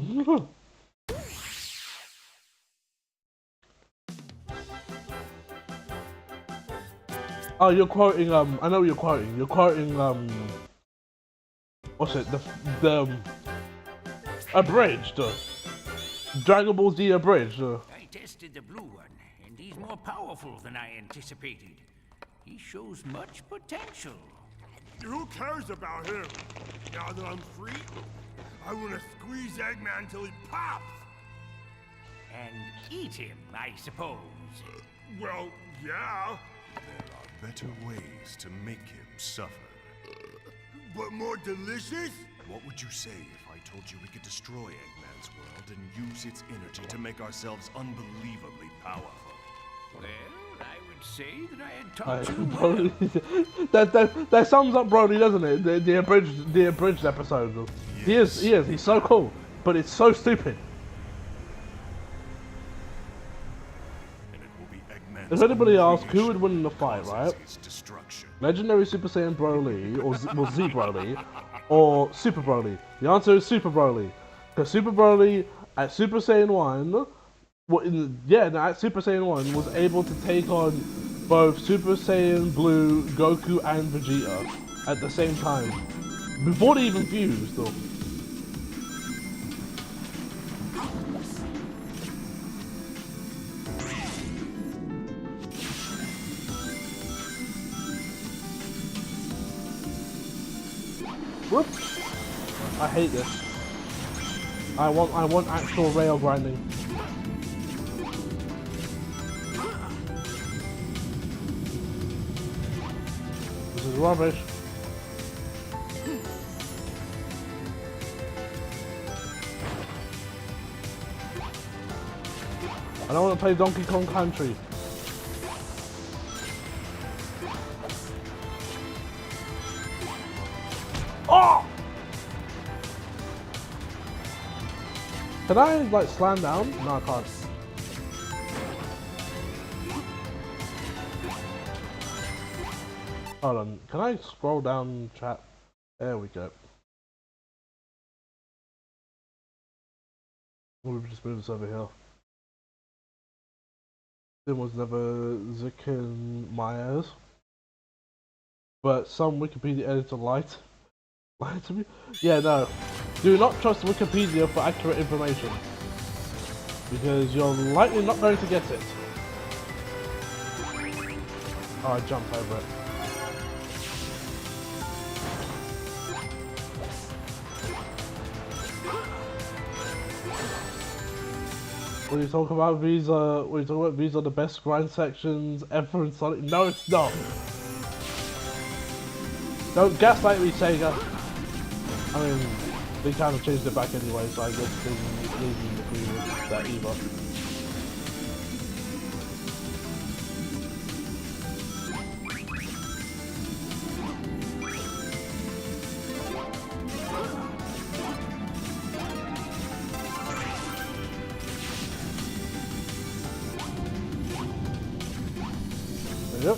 Oh, you're quoting, I know what you're quoting. You're quoting, what's it? The Abridged. Dragon Ball Z Abridged. I tested the blue one, and he's more powerful than I anticipated. He shows much potential. Who cares about him? Now that I'm free, I want to squeeze Eggman till he pops! And eat him, I suppose. Well, yeah. There are better ways to make him suffer. But more delicious? What would you say if I told you we could destroy Eggman's world and use its energy to make ourselves unbelievably powerful? Well, I would say that I had taught you well. that sums up Broly, doesn't it? The abridged episode. Yes. He is. He's so cool, but it's so stupid. And it will be Eggman's If anybody asks who creation would win in the fight, right? his destruction. Legendary Super Saiyan Broly, or Z Broly, or Super Broly. The answer is Super Broly, because Super Broly at Super Saiyan 1. At Super Saiyan 1 was able to take on both Super Saiyan Blue, Goku, and Vegeta at the same time. Before they even fused, though. Whoops. I hate this. I want actual rail grinding. This is rubbish. I don't want to play Donkey Kong Country. Oh! Can I like slam down? No, I can't. Hold on, can I scroll down chat? There we go. We'll just move this over here. There was never Zikin Myers. But some Wikipedia editor lied to me. Yeah, no. Do not trust Wikipedia for accurate information. Because you're likely not going to get it. Oh, I jumped over it. What are you talking about? These are the best grind sections ever in Sonic. No, it's not. Don't gaslight me, Sega. I mean, they kind of changed it back anyway, so I guess they didn't agree with that either. Yep.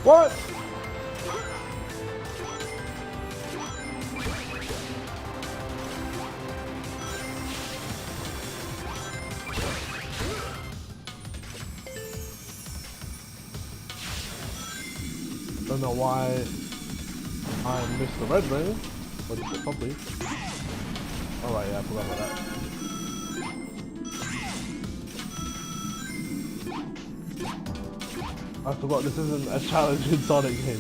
What? Don't know why I missed the red ring, but probably. Alright, yeah, I forgot about that. I forgot this isn't a challenging Sonic game.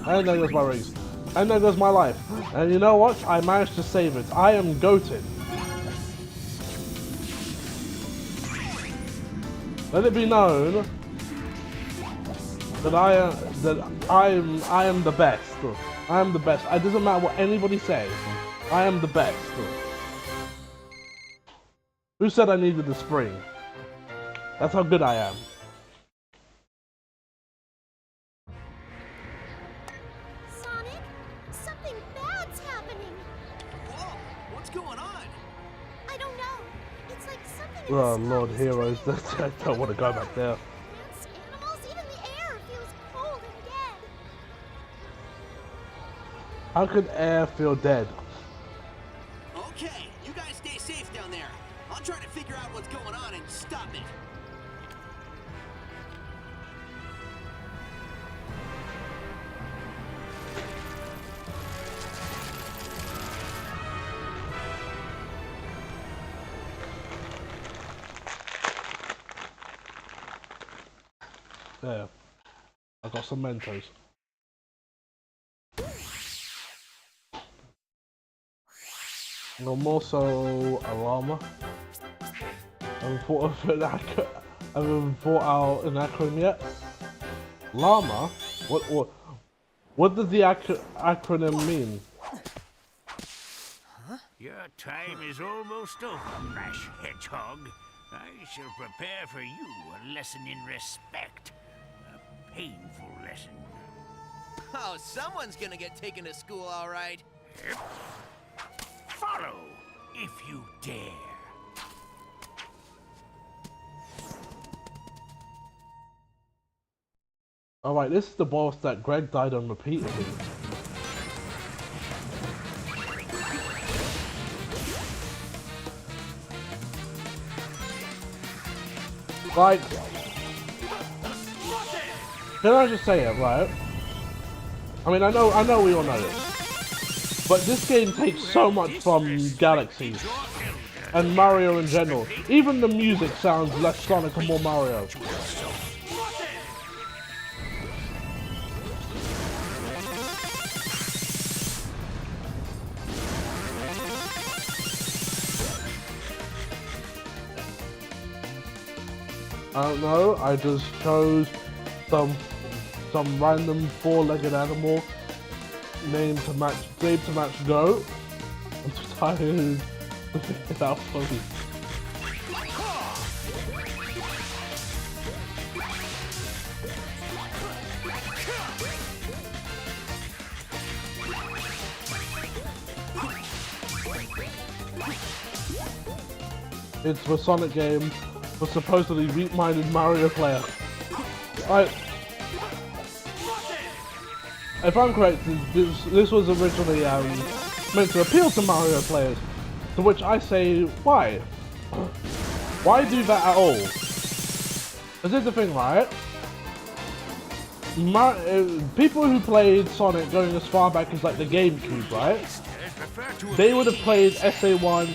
And there goes my rings. And there goes my life. And you know what? I managed to save it. I am goated. Let it be known that I am the best. I am the best. It doesn't matter what anybody says. I am the best. Who said I needed the spring? That's how good I am. Sonic, something bad's happening. Whoa, what's going on? I don't know. It's like something in Oh the Lord, sky is heroes, turning I don't want to go back there. plants, animals, even the air feels cold and dead. How could air feel dead? Okay, you guys stay safe down there. I'll try to figure out what's going on and stop it. There. I got some Mentos. I'm also a llama. I haven't thought out an acronym yet. Llama? What does the acronym mean? Your time is almost over, rash hedgehog. I shall prepare for you a lesson in respect. A painful lesson. Oh, someone's gonna get taken to school, all right. Follow, if you dare. Alright, this is the boss that Greg died on repeatedly. Like, can I just say it, right? I mean, I know we all know this, but this game takes so much from Galaxy and Mario in general. Even the music sounds less Sonic and more Mario. I don't know, I just chose some random four-legged animal named to match Goat. I'm too tired to figure it out fully. It's the Sonic game for supposedly weak-minded Mario player. If I'm correct, this was originally meant to appeal to Mario players. To which I say, why? Why do that at all? Because here's the thing, right? People who played Sonic going as far back as like the GameCube, right? They would have played SA1,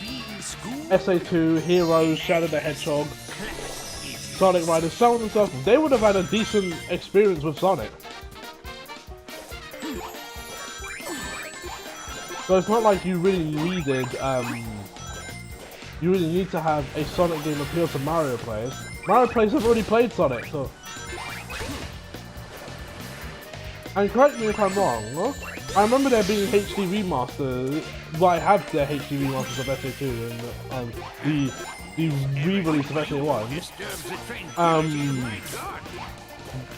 SA2, Heroes, Shadow the Hedgehog, Sonic Riders, so on and so forth. They would have had a decent experience with Sonic. So it's not like you really needed, you really need to have a Sonic game appeal to Mario players. Mario players have already played Sonic, so... And correct me if I'm wrong, no? I remember there being HD remasters, well I have the HD remasters of SA2 and the re-release of SA1.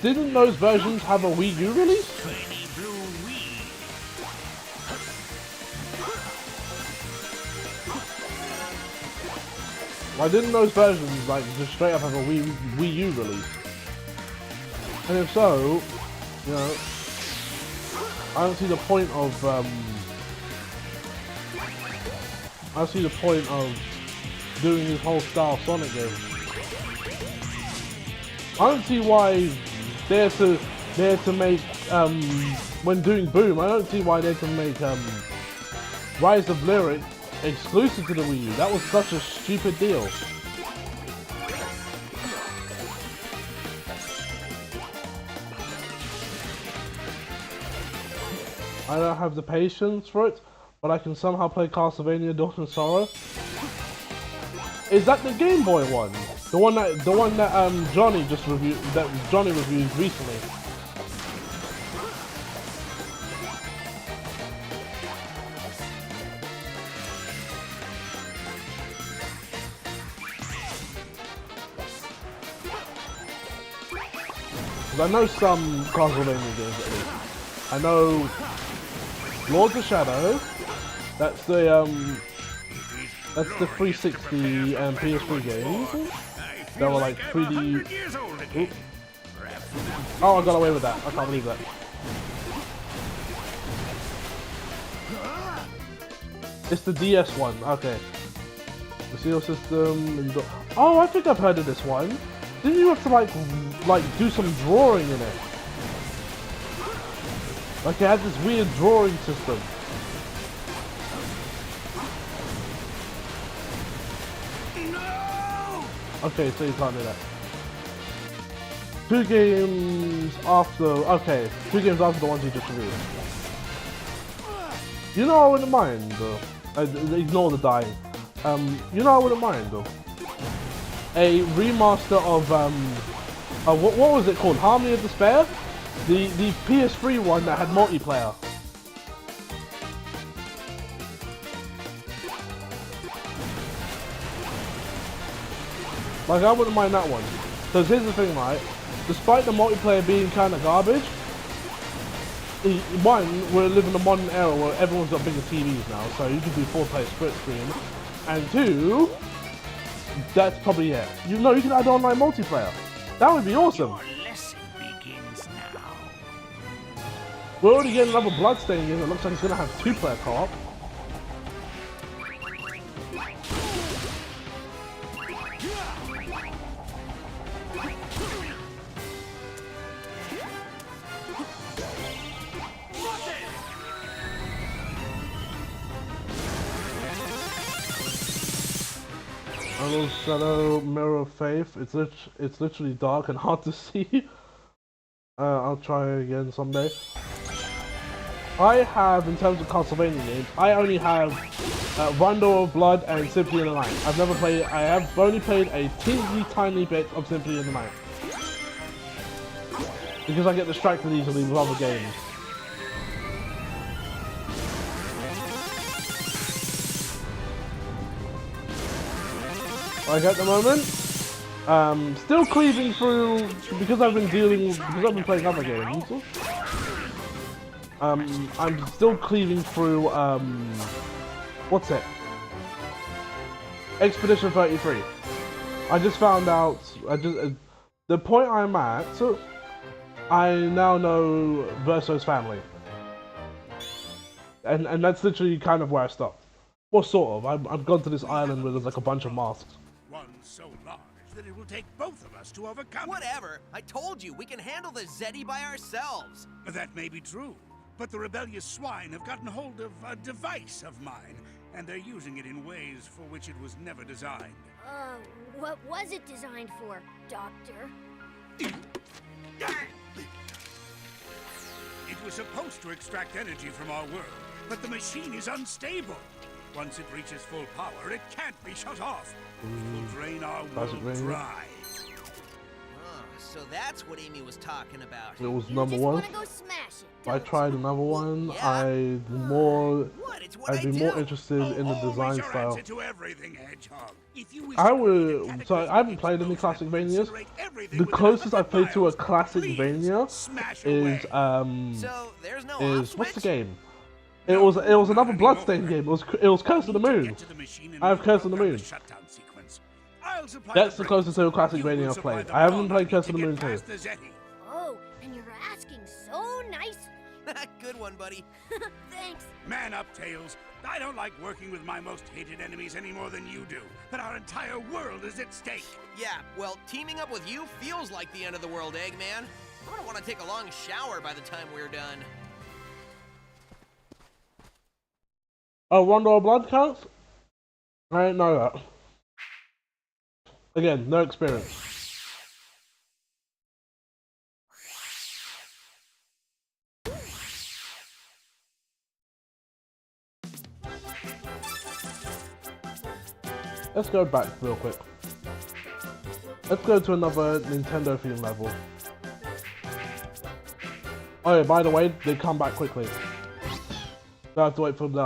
Didn't those versions have a Wii U release? Why didn't those versions like just straight up have a Wii U release? And if so, you know, I don't see the point of doing this whole style Sonic game. I don't see why they're to make when doing Boom, I don't see why they're to make Rise of Lyric exclusive to the Wii U. That was such a stupid deal. I don't have the patience for it, but I can somehow play Castlevania Dawn of Sorrow. Is that the Game Boy one? The one that Johnny just reviewed, that Johnny reviewed recently. I know some Castlevania games at least. I know Lords of Shadow. That's the 360 and PS3 games. They were like 3D. Oop. Oh, I got away with that. I can't believe that. It's the DS one. Okay. The Seal System. Oh, I think I've heard of this one. Didn't you have to like do some drawing in it? Like it had this weird drawing system. No! Okay, so you can't do that. 2 games after. Okay, 2 games after the ones you just reviewed. You know, I wouldn't mind though. Ignore the dying. You know, I wouldn't mind though. A remaster of what was it called? Harmony of Despair? The PS3 one that had multiplayer. Like I wouldn't mind that one. Because here's the thing, right? Despite the multiplayer being kind of garbage, one, we're living in a modern era where everyone's got bigger TVs now, so you can do 4-player split screen. And 2, that's probably it. You know, you can add online multiplayer. That would be awesome. Your lesson begins now. We're already getting another Bloodstain game. It looks like it's gonna have 2-player co-op. A little Shadow Mirror of Faith. It's literally dark and hard to see. I'll try again someday. I have, in terms of Castlevania games, I only have Rondo of Blood and Symphony of the Night. I've never played. I have only played a teeny tiny bit of Symphony of the Night because I get distracted easily with other games. Like at the moment, still cleaving through because I've been playing other games. I'm still cleaving through what's it? Expedition 33. I just found out. The point I'm at. So I now know Verso's family, and that's literally kind of where I stopped. Well, sort of. I've gone to this island where there's like a bunch of masks. One so large that it will take both of us to overcome it. Whatever. I told you, we can handle the Zeddy by ourselves. That may be true, but the rebellious swine have gotten hold of a device of mine, and they're using it in ways for which it was never designed. What was it designed for, Doctor? It was supposed to extract energy from our world, but the machine is unstable. Once it reaches full power, it can't be shut off. It will drain our world dry. So that's what Amy was talking about. It was You number just one. wanna go smash it, If I don't tried you? another one, Yeah. I'd be more interested in the design Always your style. answer to everything, Hedgehog. If you wish I to would. create a So I haven't played any cataclysmic Classic explosion Vanias. that will incinerate everything The within closest 100 I've played to a miles, Classic please Vania smash is away. So there's no is off what's the switch? game? It was another Bloodstained game. It was Curse of the Moon. I have Curse of the Moon. That's the closest to a Classic Vania I've played. I haven't played Curse of the Moon 2. Oh, and you're asking so nicely. Good one, buddy. Thanks. Man up, Tails. I don't like working with my most hated enemies any more than you do, but our entire world is at stake. Yeah, well, teaming up with you feels like the end of the world, Eggman. I'm gonna want to take a long shower by the time we're done. Oh, Rondo of Blood counts? I didn't know that. Again, no experience. Let's go back real quick. Let's go to another Nintendo themed level. Oh yeah, by the way, they come back quickly. Don't have to wait for the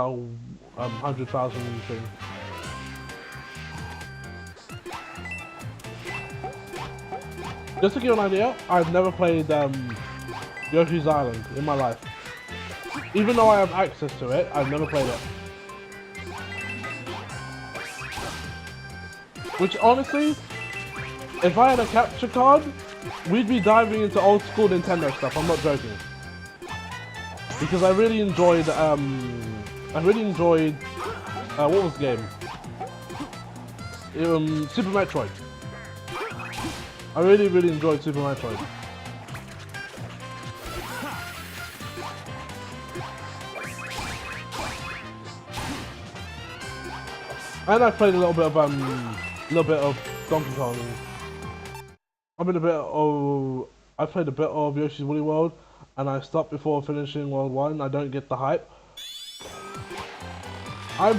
100,000 thing. Just to give you an idea, I've never played Yoshi's Island in my life. Even though I have access to it, I've never played it. Which honestly, if I had a capture card, we'd be diving into old school Nintendo stuff, I'm not joking. Because I really enjoyed, what was the game? Super Metroid. I really enjoyed Super Metroid. And I played a little bit of Donkey Kong. I played a bit of Yoshi's Woolly World, and I stopped before finishing World 1. I don't get the hype. I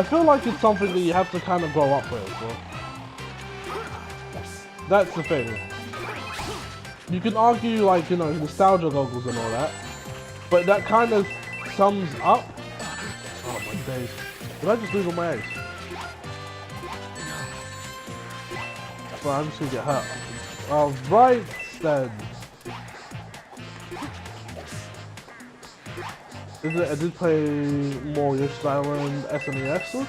feel like it's something that you have to kind of grow up with. So. That's the thing. You can argue, like, you know, nostalgia goggles and all that, but that kind of sums up. Oh my days! Did I just lose all my eggs? Well, I'm just gonna get hurt. Alright then. I did play more Yoshi's Island SNES.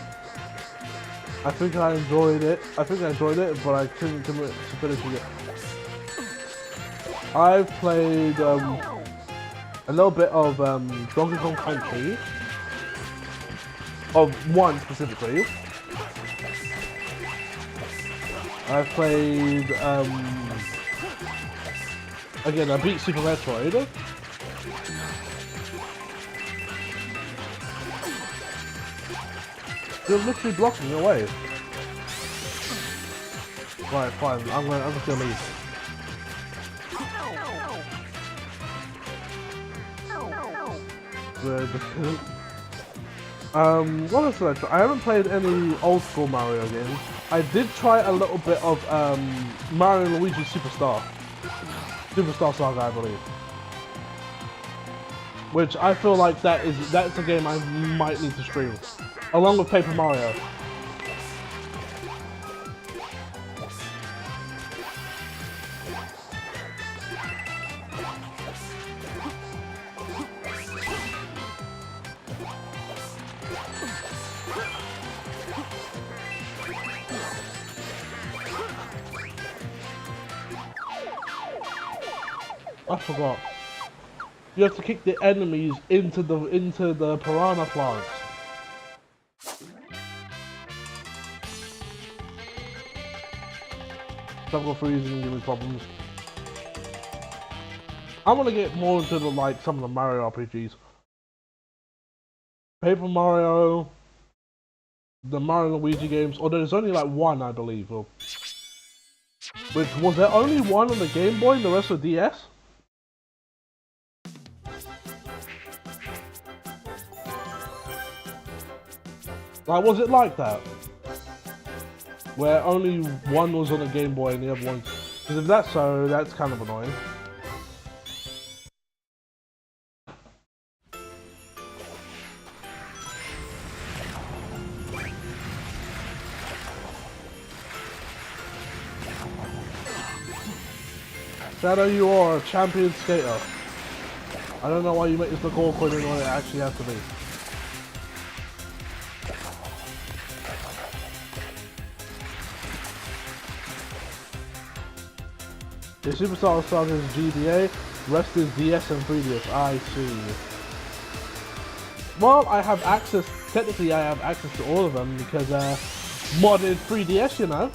I think I enjoyed it. But I couldn't commit to finishing it. I've played a little bit of Donkey Kong Country. Of one specifically. I've played, again, I beat Super Metroid. You're literally blocking your way. Right, fine, I'm just gonna leave. What else did I try? I haven't played any old school Mario games. I did try a little bit of Mario and Luigi Superstar Saga, I believe. Which I feel like that's a game I might need to stream, along with Paper Mario. I forgot. You have to kick the enemies into the piranha plants. Jungle freezing giving me problems. I want to get more into the some of the Mario RPGs. Paper Mario, the Mario and Luigi games, or there's only like one, I believe. Which was there only one on the Game Boy and the rest were DS? Like, was it like that? Where only one was on the Game Boy and the other one... Because if that's so, that's kind of annoying. Shadow, you are a champion skater. I don't know why you make this look awkward and what it actually has to be. The Superstar Saga is GBA, rest is DS and 3DS. I see. Well, I have access, technically I have access to all of them because modded 3DS, you know.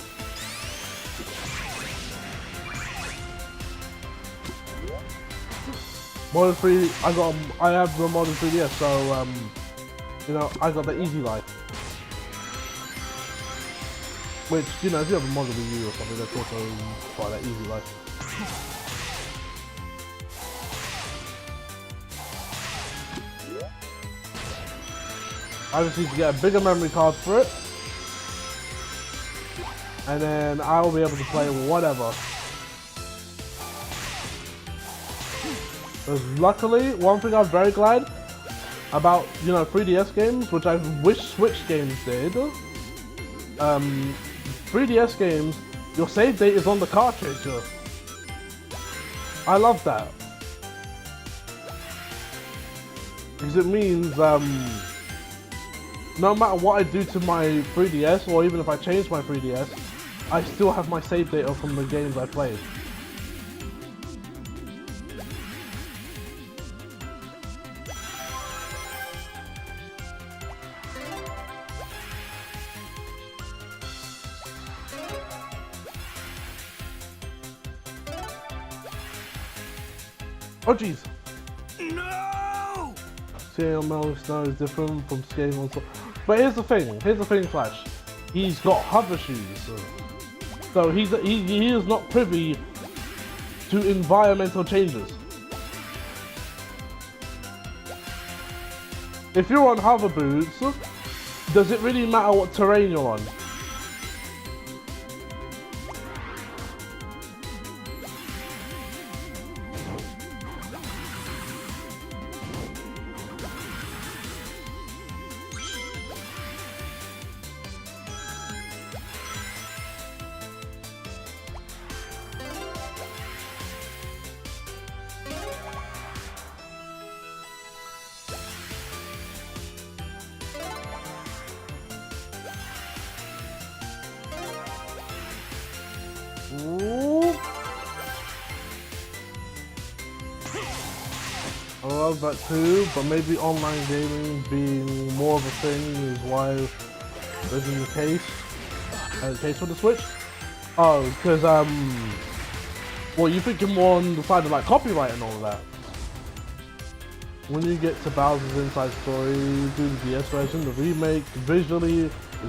Modern 3, I have the modern 3DS, so you know, I got the easy life. Which, you know, if you have a modern Wii U or something, that's also quite that easy life. I just need to get a bigger memory card for it, and then I will be able to play whatever. Because luckily, one thing I'm very glad about, you know, 3DS games, which I wish Switch games did, 3DS games, your save date is on the cartridge. I love that. Because it means, no matter what I do to my 3DS, or even if I change my 3DS, I still have my save data from the games I played. Oh jeez. No! CML Snow is different from skating on top. But here's the thing, Flash. He's got hover shoes. So he is not privy to environmental changes. If you're on hover boots, does it really matter what terrain you're on? Ooh. I love that too, but maybe online gaming being more of a thing is why this is the case. The case for the Switch. Oh, because well, you're thinking more on the side of like copyright and all of that. When you get to Bowser's Inside Story, do the DS version, the remake is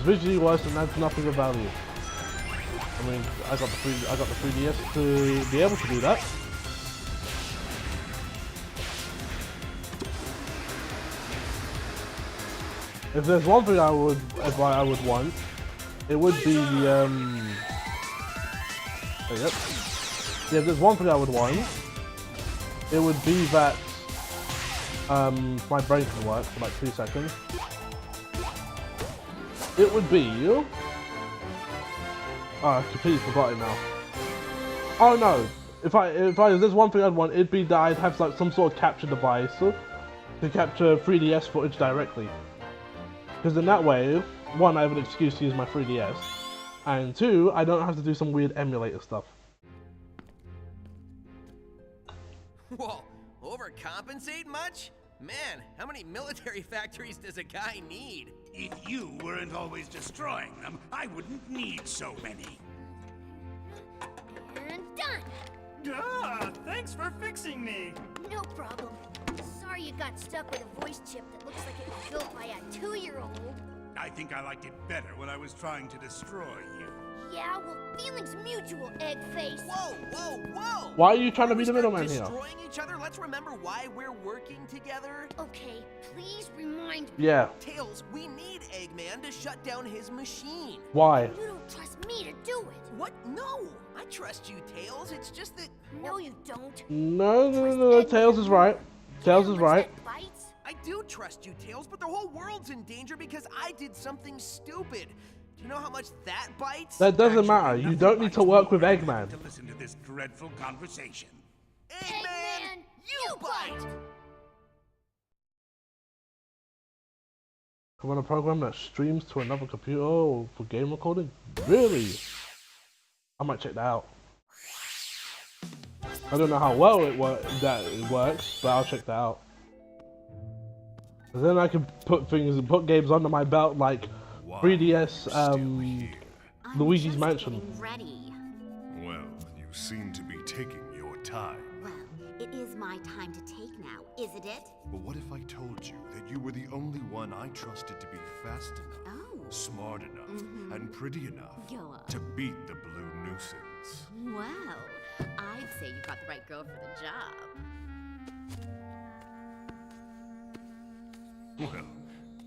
visually worse and adds nothing of value. I mean, I got the 3DS to be able to do that. If there's one thing I would want, it would be the yeah, if there's one thing I would want, it would be that my brain can work for like 2 seconds. It would be. Oh, I completely forgot it now. Oh no! If there's one thing I'd want, it'd be that I'd have like some sort of capture device to capture 3DS footage directly. Because in that way, one, I have an excuse to use my 3DS, and two, I don't have to do some weird emulator stuff. Whoa, overcompensate much? Man, how many military factories does a guy need? If you weren't always destroying them, I wouldn't need so many. And done! Ah, thanks for fixing me. No problem. Sorry you got stuck with a voice chip that looks like it was built by a 2-year-old. I think I liked it better when I was trying to destroy you. Yeah, well, feelings mutual, Eggface. Whoa, whoa, whoa! Why are you trying to be Before the we middleman start here? destroying each other, let's remember why we're working together. Okay, please remind me. Yeah. Tails, we need Eggman to shut down his machine. Why? You don't trust me to do it. What? No! I trust you, Tails. It's just that... No, you don't. No. Tails is right. Tails is right. Bites? I do trust you, Tails, but the whole world's in danger because I did something stupid. Do you know how much that bites? That doesn't matter. Actually, You nothing don't need bites to work me with better Eggman. than to listen to this dreadful conversation. Eggman, you bite! I want a program that streams to another computer for game recording? Really? I might check that out. I don't know how well it works, but I'll check that out. And then I can put games under my belt like 3DS, Luigi's Mansion. Ready. Well, you seem to be taking your time. Well, it is my time to take now, isn't it? But what if I told you that you were the only one I trusted to be fast enough, Oh. smart enough, and pretty enough Go on. to beat the blue nuisance? Well, I'd say you got the right girl for the job. Well,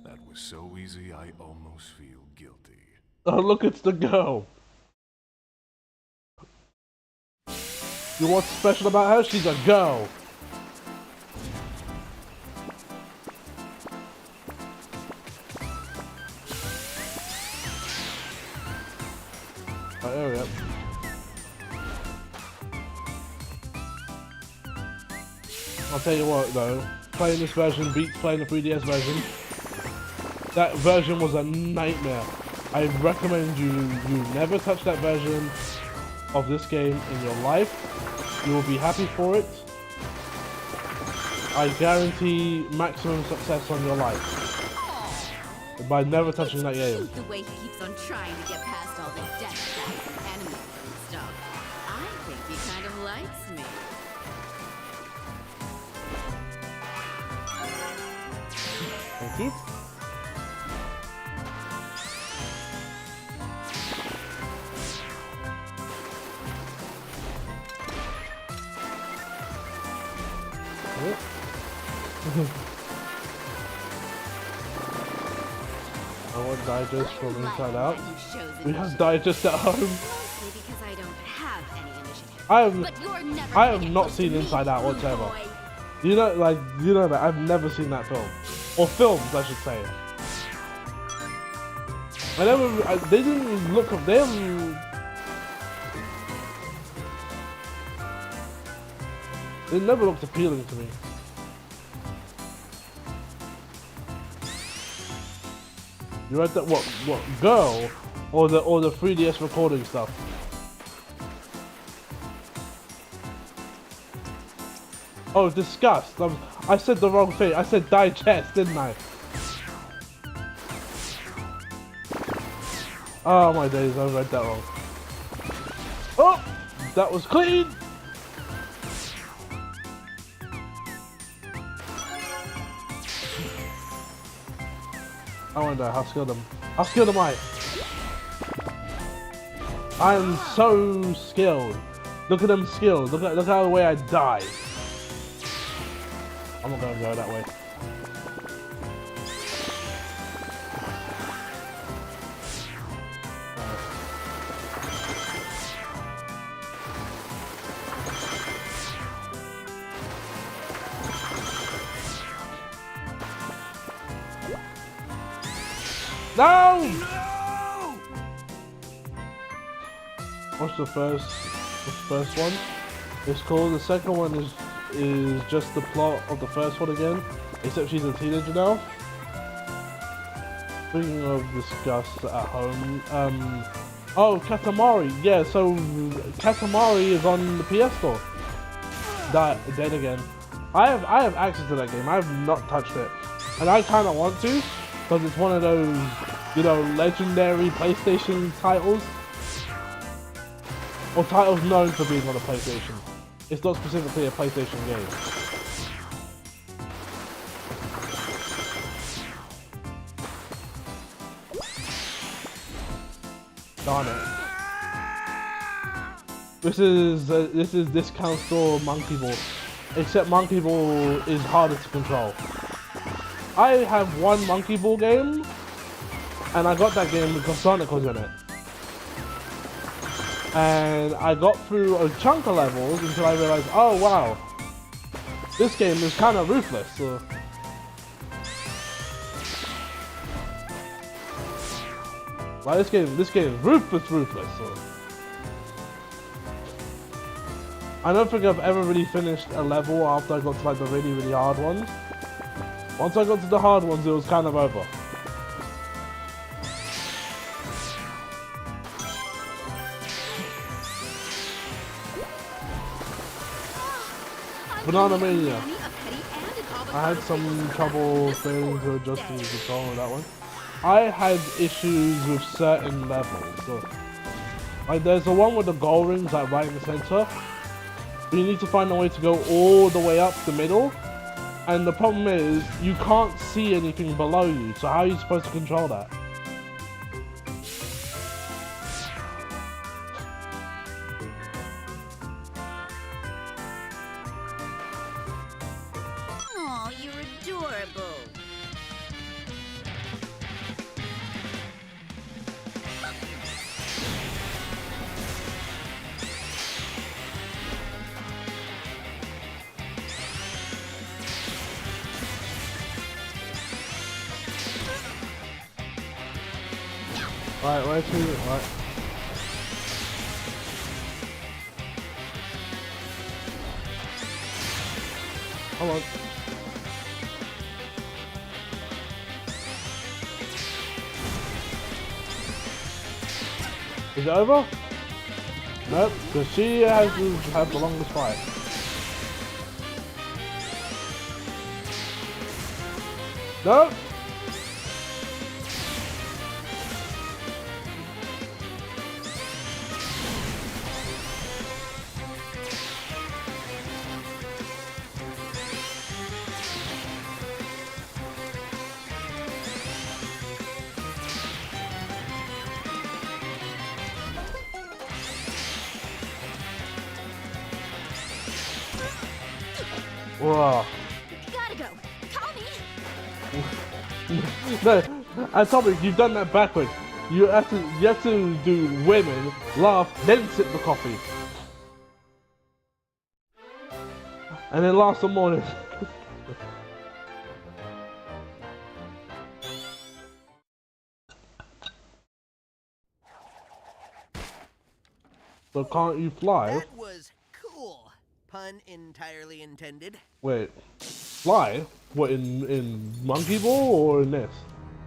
that was so easy I almost feel guilty. Oh, look, it's the girl. You know what's special about her? She's a girl. Oh, there we go. I'll tell you what though, playing this version beats playing the 3DS version. That version was a nightmare. I recommend you never touch that version of this game in your life. You will be happy for it. I guarantee maximum success on your life by never touching that game. The way he keeps on trying to get past all the death traps and enemies and stuff. I think he kind of likes me. Thank you. I want digest from Inside Out. We have digest at home. Mostly because I don't have any initiative. But you're never I gonna have get not close seen to me, Inside Out rude whatsoever. boy. You know that I've never seen that film, or films, I should say. They didn't look up. They never looked appealing to me. You read that? What girl, or the 3DS recording stuff? Oh, disgust. I said the wrong thing. I said digest, didn't I? Oh my days, I read that wrong. Oh, that was clean. I wonder how skilled am. How skilled am I? I am so skilled. Look at them skills. Look how the way I die. I'm not gonna go that way. No! What's the first one? It's called. The second one is just the plot of the first one again, except she's a teenager now. Speaking of disgust at home, oh, Katamari. Yeah, so Katamari is on the PS Store. dead again. I have access to that game. I have not touched it, and I kind of want to, because it's one of those, you know, legendary PlayStation titles, or titles known for being on a PlayStation. It's not specifically a PlayStation game. Darn it. This is Discount Store Monkey Ball, except Monkey Ball is harder to control. I have one Monkey Ball game, and I got that game because Sonic was in it. And I got through a chunk of levels until I realized, oh wow, this game is kind of ruthless. So. Like this game is ruthless. So. I don't think I've ever really finished a level after I got to like the really hard ones. Once I got to the hard ones, it was kind of over. Banana Mania. I had some trouble failing to adjust to the control on that one. I had issues with certain levels. So, like there's the one with the gold rings like right in the center. But you need to find a way to go all the way up the middle. And the problem is, you can't see anything below you. So how are you supposed to control that? Oh, you're adorable. Right, where's he? Right. Hold on. Is it over? Nope, because she has had the longest fight. Nope. Whoa. Gotta go. Call me. No, Atomic, you've done that backwards. You have to do women, laugh, then sip the coffee. And then laugh some more. So can't you fly? That was cool. Pun entirely intended. Wait, fly? What, in Monkey Ball or in this?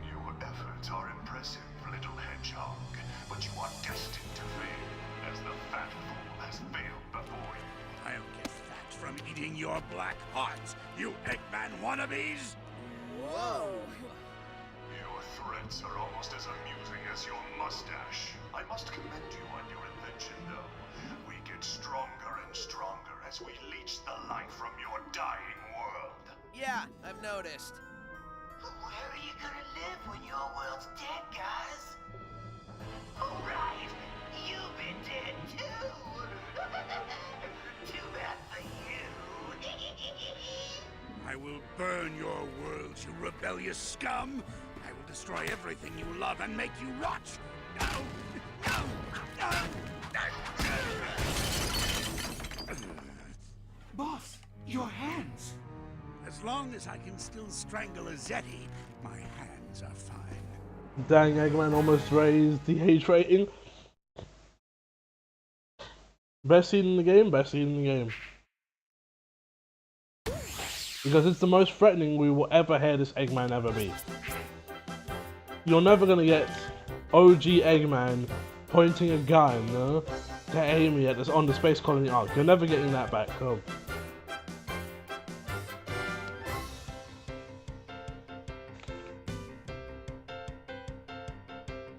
Your efforts are impressive, little hedgehog, but you are destined to fail, as the fat fool has failed before you. I'll get fat from eating your black hearts, you Eggman wannabes! Whoa. Your threats are almost as amusing as your mustache. I must commend you on your invention, though. We get stronger and stronger as we leech the life from your dying world. Yeah, I've noticed. Where are you gonna live when your world's dead, guys? Oh, right. You've been dead, too. Too bad for you. I will burn your world, you rebellious scum! I will destroy everything you love and make you rot! No! No! No! Boss, your hands. As long as I can still strangle a Zeti, my hands are fine. Dang, Eggman almost raised the age rating. Best scene in the game, best scene in the game. Because it's the most threatening we will ever hear this Eggman ever be. You're never gonna get OG Eggman pointing a gun to Amy at this on the Space Colony arc. You're never getting that back. So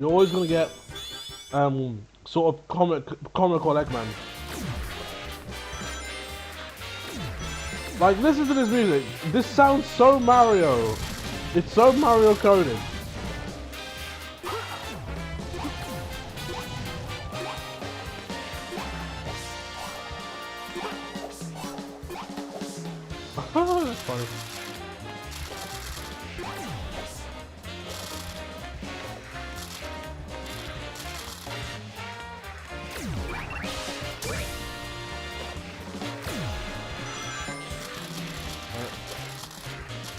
You're always gonna get sort of comical Eggman. Like, listen to this music. This sounds so Mario. It's so Mario coded. That's funny.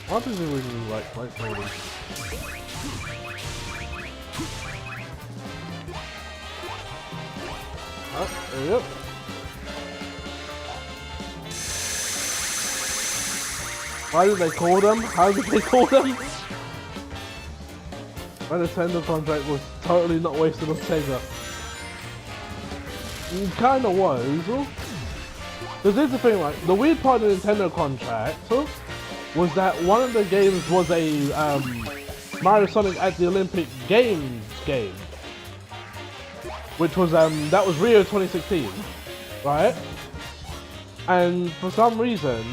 I don't think they really like playing. Yep. Why did they call them? How did they call them? My Nintendo contract was totally not wasted on Sega. It kinda was. Because here's the thing, like, the weird part of the Nintendo contract was that one of the games was a Mario Sonic at the Olympic Games game. Which was, that was Rio 2016, right? And for some reason,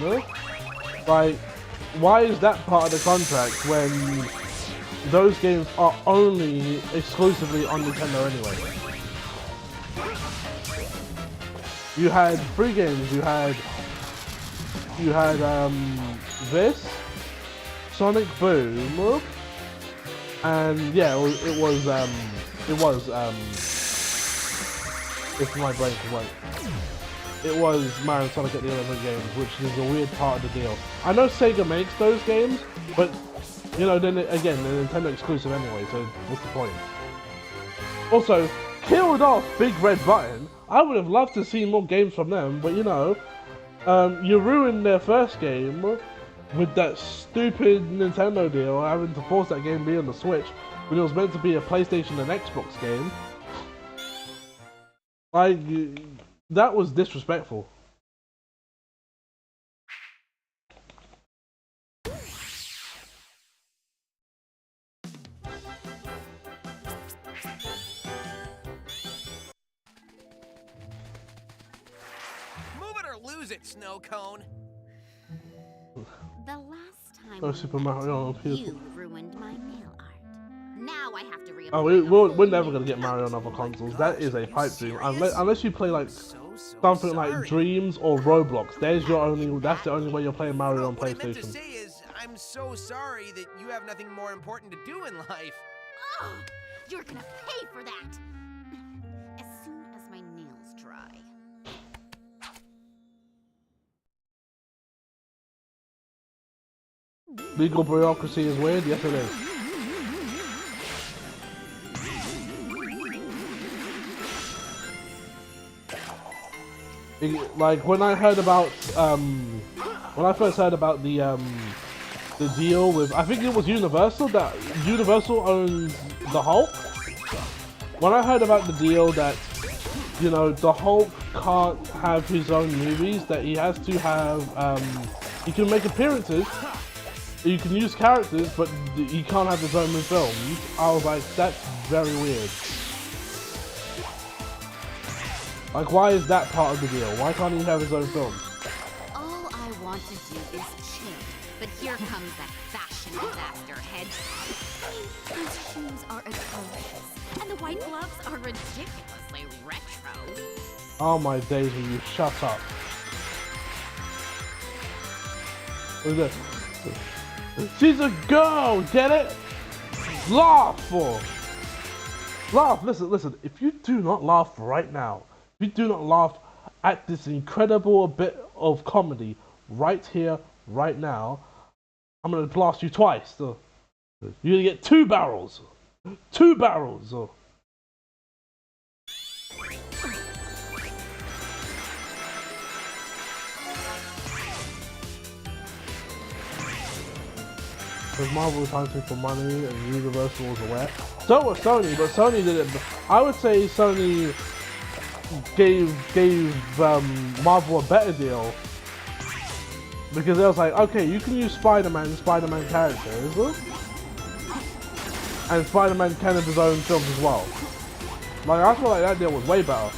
like, why is that part of the contract when those games are only exclusively on Nintendo anyway? You had 3 games. You had this, Sonic Boom, and yeah, it was if my brain can work. It was Mario Sonic at the Olympic Games, which is a weird part of the deal. I know Sega makes those games, but you know, then again, they're Nintendo exclusive anyway, so what's the point? Also, killed off Big Red Button. I would have loved to see more games from them, but you know, you ruined their first game with that stupid Nintendo deal, having to force that game to be on the Switch when it was meant to be a PlayStation and Xbox game. Like, that was disrespectful. Lose it, Snow Cone. The last time Oh, Super Mario on PS4. you ruined my nail art. Now I have to reapply. Oh, we're never gonna get Mario on other consoles. That is a pipe dream. Unless you play like something like Dreams or Roblox. That's the only way you're playing Mario on What I meant to PlayStation. say is, I'm so sorry that you have nothing more important to do in life. Oh, you're gonna pay for that. As soon as my nails dry. Legal bureaucracy is weird. Yes, it is. Like when I heard about when I first heard about the deal with, I think it was Universal, that Universal owns the Hulk. When I heard about the deal that, you know, the Hulk can't have his own movies, that he has to have he can make appearances, you can use characters, but he can't have his own films. I was like, that's very weird. Like, why is that part of the deal? Why can't he have his own films? All I want to do is chill, but here comes that fashion disaster head. These shoes are atrocious, and the white gloves are ridiculously retro. Oh my days, will you shut up? Look at this. She's a girl, get it? Laugh! Laugh, listen, if you do not laugh right now, if you do not laugh at this incredible bit of comedy right here, right now, I'm gonna blast you twice. You're gonna get 2 barrels. 2 barrels. Because Marvel was hunting for money and Universal was aware. So was Sony, but Sony did it. I would say Sony gave Marvel a better deal. Because they was like, okay, you can use Spider-Man characters. and Spider-Man can have his own films as well. Like, I feel like that deal was way better.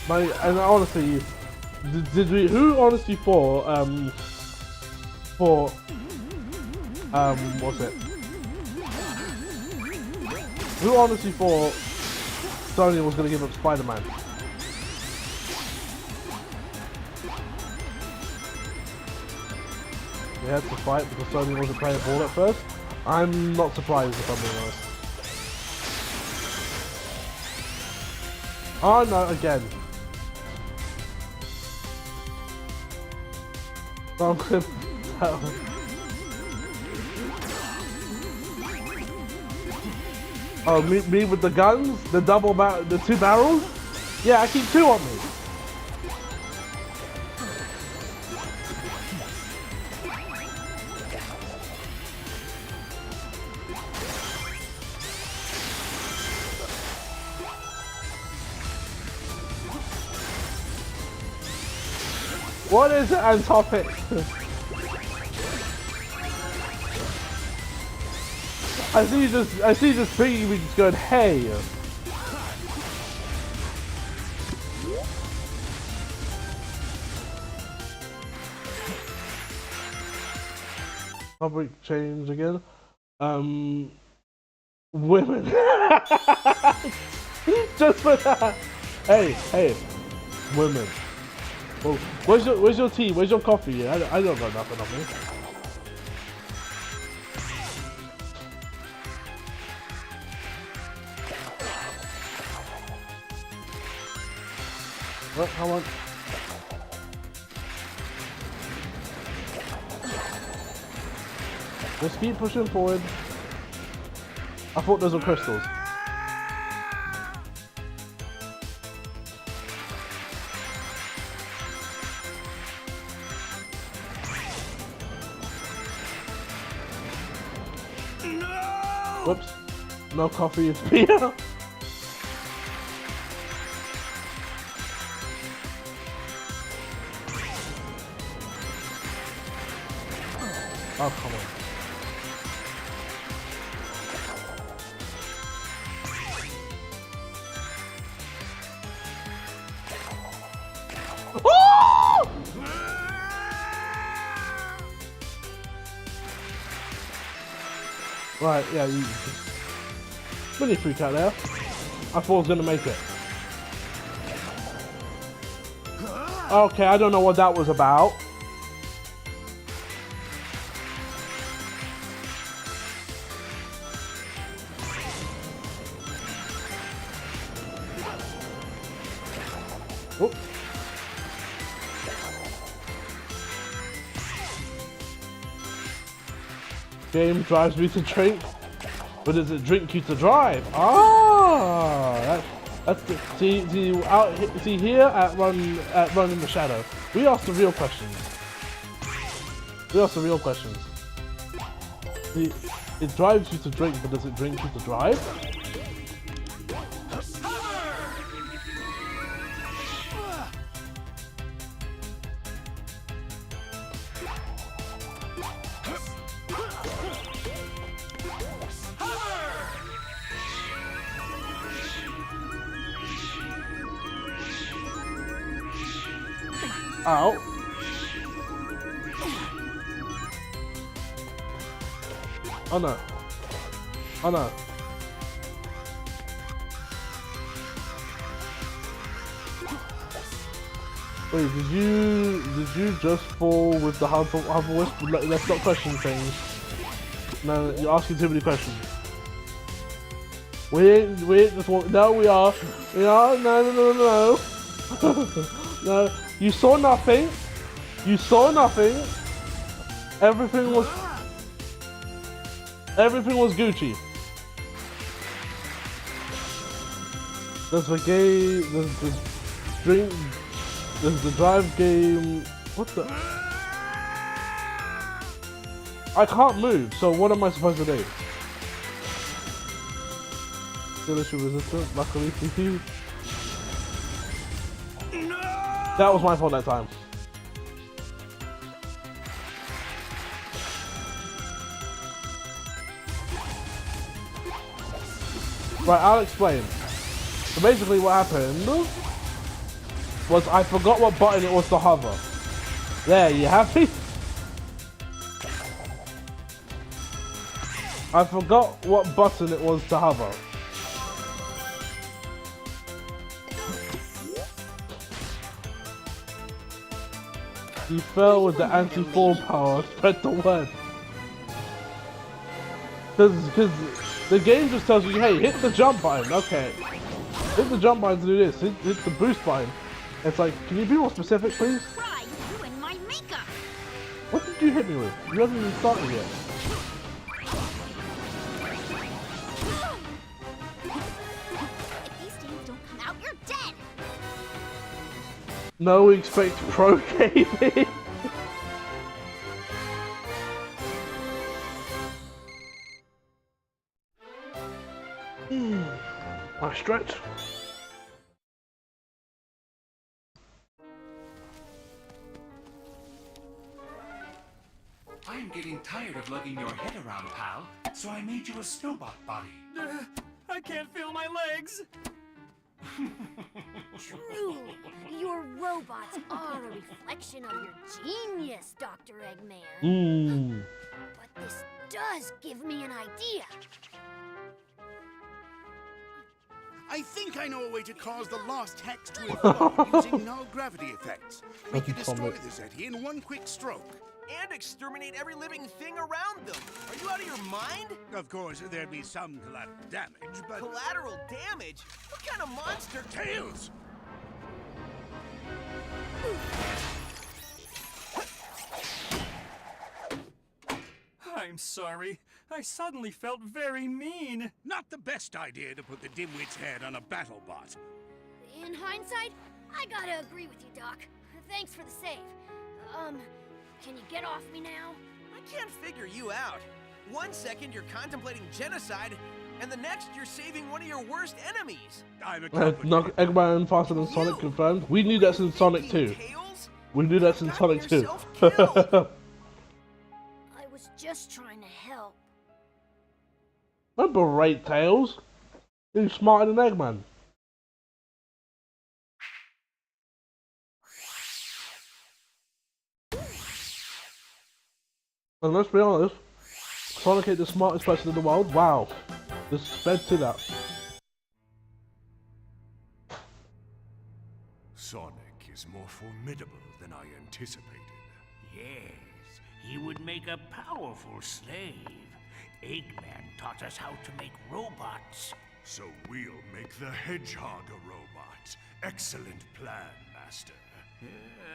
Like, and honestly, who honestly what's it? Who honestly thought Sony was gonna give up Spider-Man? They had to fight because Sony wasn't playing ball at first. I'm not surprised if I'm being honest. Oh no, again. Oh, me with the guns? The the 2 barrels? Yeah, I keep 2 on me. What is it on topic? I see you just thinking we just going, hey. Topic change again. Women. Just for that. Hey, women. Well, where's your tea? Where's your coffee? I don't got nothing on me. What? How on? Just keep pushing forward. I thought those were crystals. Whoops. No coffee is beer. Oh, come on. Oh! Right, yeah, you really freak out there. I thought I was gonna make it. Okay, I don't know what that was about. Whoop. Game drives me to drink, but does it drink you to drive? Ah, that's the, see here at Run in the Shadow. We ask the real questions. It drives you to drink, but does it drink you to drive? Ow. Oh no. Oh no. Wait, did you just fall with the Hover Wisp? Let's not question things. No, you're asking too many questions. We ain't just walk. No, we are. No. No. You saw nothing. Everything was Gucci. There's the game. There's the drink. There's the drive game. What the? I can't move. So what am I supposed to do? Still issue resistant. Luckily for you. That was my fault that time. Right, I'll explain. So basically what happened was I forgot what button it was to hover. There, you happy? I forgot what button it was to hover. You fell with the anti-fall power, spread the word. Because the game just tells you, hey, hit the jump button, okay. Hit the jump button to do this, hit the boost button. It's like, can you be more specific, please? Try ruin my makeup. What did you hit me with? You haven't even started yet. If these stains don't come out, you're dead. No, we expect pro gaming. Nice stretch. I am getting tired of lugging your head around, pal, so I made you a Snowbot body. I can't feel my legs. Truly, your robots are a reflection of your genius, Dr. Eggman. But this does give me an idea. I think I know a way to cause the lost hex to implode using null gravity effects. We can destroy the Zeti in one quick stroke. And exterminate every living thing around them. Are you out of your mind? Of course, there'd be some collateral damage, but... Collateral damage? What kind of monster? Tails! I'm sorry. I suddenly felt very mean. Not the best idea to put the dimwit's head on a battle bot. In hindsight, I gotta agree with you, Doc. Thanks for the save. Can you get off me now? I can't figure you out. 1 second you're contemplating genocide, and the next you're saving one of your worst enemies. I'm a Eggman faster than Sonic confirmed. We knew that since Sonic 2. We knew that since Sonic 2. I was just trying to help. Don't berate Tails. He's smarter than Eggman. And let's be honest, Sonic ain't the smartest person in the world. Wow. Just sped to that. Sonic is more formidable than I anticipated. Yes, he would make a powerful slave. Eggman taught us how to make robots. So we'll make the Hedgehog a robot. Excellent plan, Master.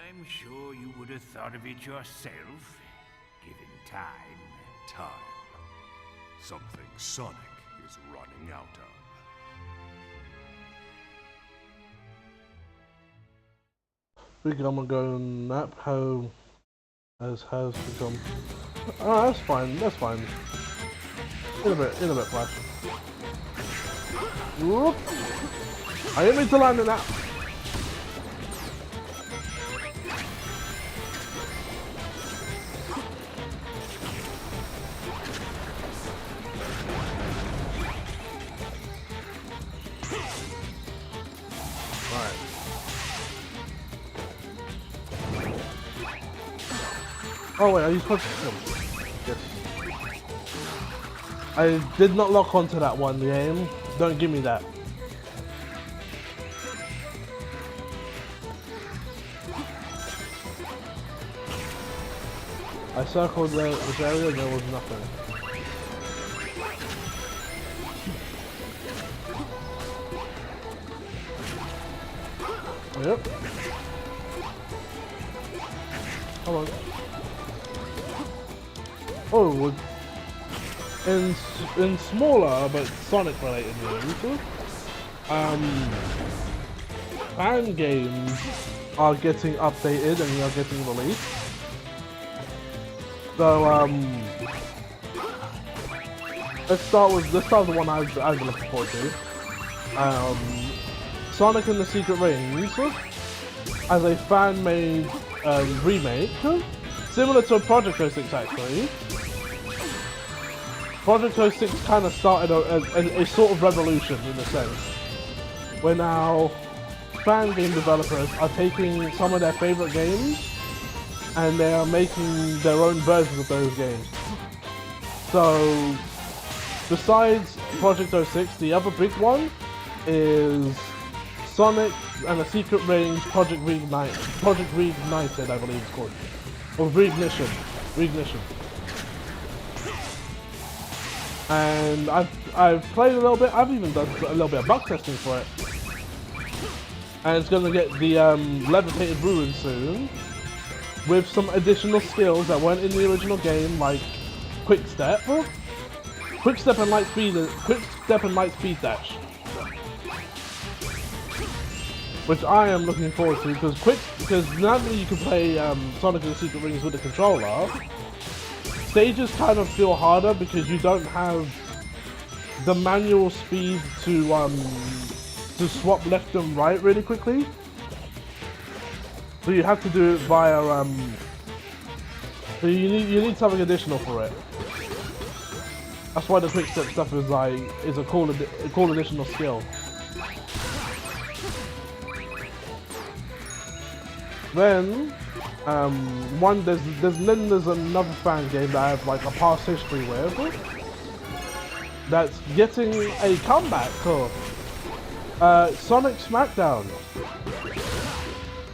I'm sure you would have thought of it yourself, given time. Time. Something Sonic is running out of. Think I'm gonna go nap. How has become. Oh, that's fine. That's fine. In a bit, Flash. Whoop. I didn't mean to land in that. Oh wait, are you supposed to? Yes. I did not lock onto that one game. Don't give me that. I circled this area and there was nothing. Yep. Come on. Oh, in smaller but Sonic related news, fan games are getting updated and are getting released. So let's start with the one I've been looking forward to. Sonic and the Secret Rings as a fan-made remake, similar to Project 06 actually. Project 06 kind of started a sort of revolution in a sense, where now fan game developers are taking some of their favorite games and they are making their own versions of those games. So, besides Project 06, the other big one is Sonic and the Secret Rings Project Reignited, I believe it's called. Or Reignition. And I've played a little bit, I've even done a little bit of bug testing for it. And it's gonna get the Levitated Ruin soon, with some additional skills that weren't in the original game, like Quick Step and Light Speed Dash. Which I am looking forward to, because now that you can play Sonic and the Secret Rings with the controller, stages kind of feel harder because you don't have the manual speed to swap left and right really quickly. So you have to do it via so you need something additional for it. That's why the quick step stuff is a cool additional skill. Then there's another fan game that I have like a past history with that's getting a comeback. Sonic Smackdown.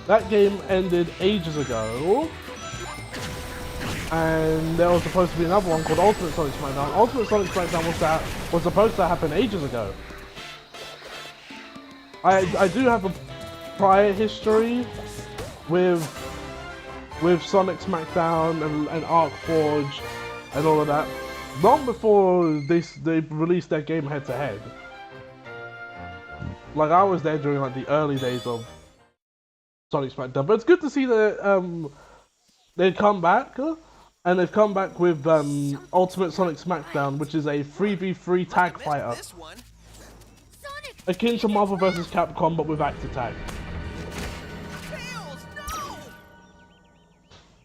That game ended ages ago, and there was supposed to be another one called Ultimate Sonic Smackdown. Ultimate Sonic Smackdown was supposed to happen ages ago. I do have a prior history with Sonic Smackdown and Arc Forge and all of that, long before they released their game head to head. Like I was there during like the early days of Sonic Smackdown, but it's good to see that they've come back, and they've come back with Ultimate Sonic Smackdown, which is a 3v3 tag fighter, akin to Marvel vs. Capcom but with actor tag. Tails, no!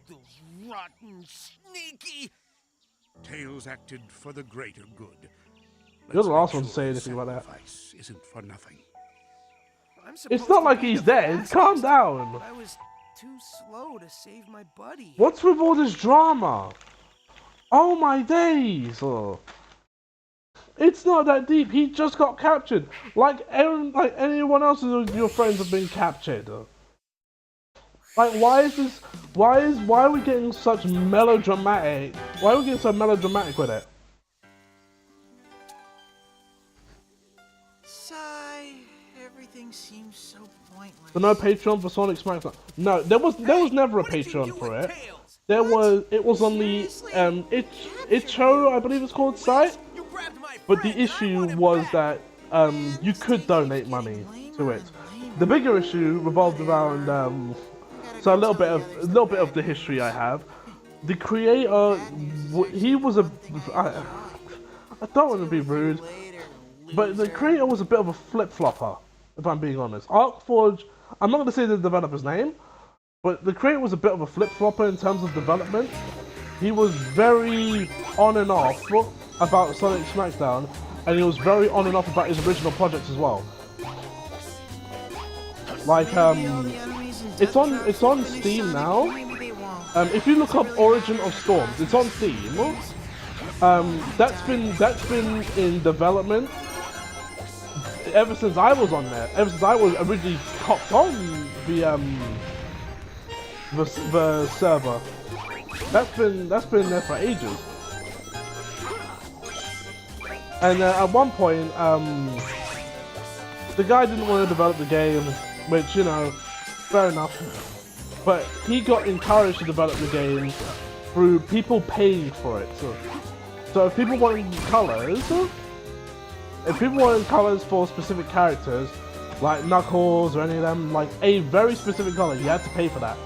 Those rotten, sneaky. Tails acted for the greater good. You're the last one to say anything about that. Isn't for nothing. It's not like he's dead. Calm down. I was too slow to save my buddy. What's with all this drama? Oh my days! It's not that deep. He just got captured. Like anyone else of your friends have been captured. Like why are we getting such melodramatic? Why are we getting so melodramatic with it? Everything seems so pointless. So no Patreon for Sonic Smackdown. No, there was never a Patreon for it. It was on the Itch.io, I believe it's called, site. But the issue was that you could donate money to it. The bigger issue revolved around so a little bit of the history I have. The creator, he was I don't want to be rude, but the creator was a bit of a flip-flopper, if I'm being honest. ArcForge, I'm not going to say the developer's name, but the creator was a bit of a flip-flopper in terms of development. He was very on and off about Sonic Smackdown, and he was very on and off about his original projects as well. Like, it's on Steam now. If you look up Origin of Storms, it's on Steam. That's been in development ever since I was on there. Ever since I was originally hopped on the server. That's been there for ages. And at one point, the guy didn't want to develop the game, which, you know, fair enough. But he got encouraged to develop the game through people paying for it. So if people wanted colors, for specific characters, like Knuckles or any of them, like a very specific color, you had to pay for that.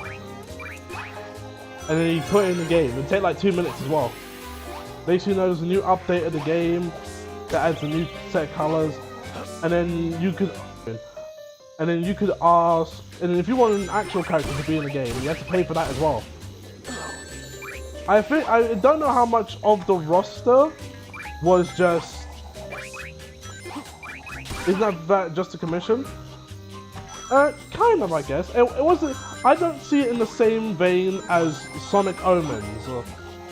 And then you put it in the game. It'd take like 2 minutes as well. Next thing you know, there's a new update of the game that adds a new set of colors, and then you could. and then you could ask, and then if you want an actual character to be in the game, you have to pay for that as well. I don't know how much of the roster was just, isn't that just a commission? Kind of, I guess. It wasn't, I don't see it in the same vein as Sonic Omens,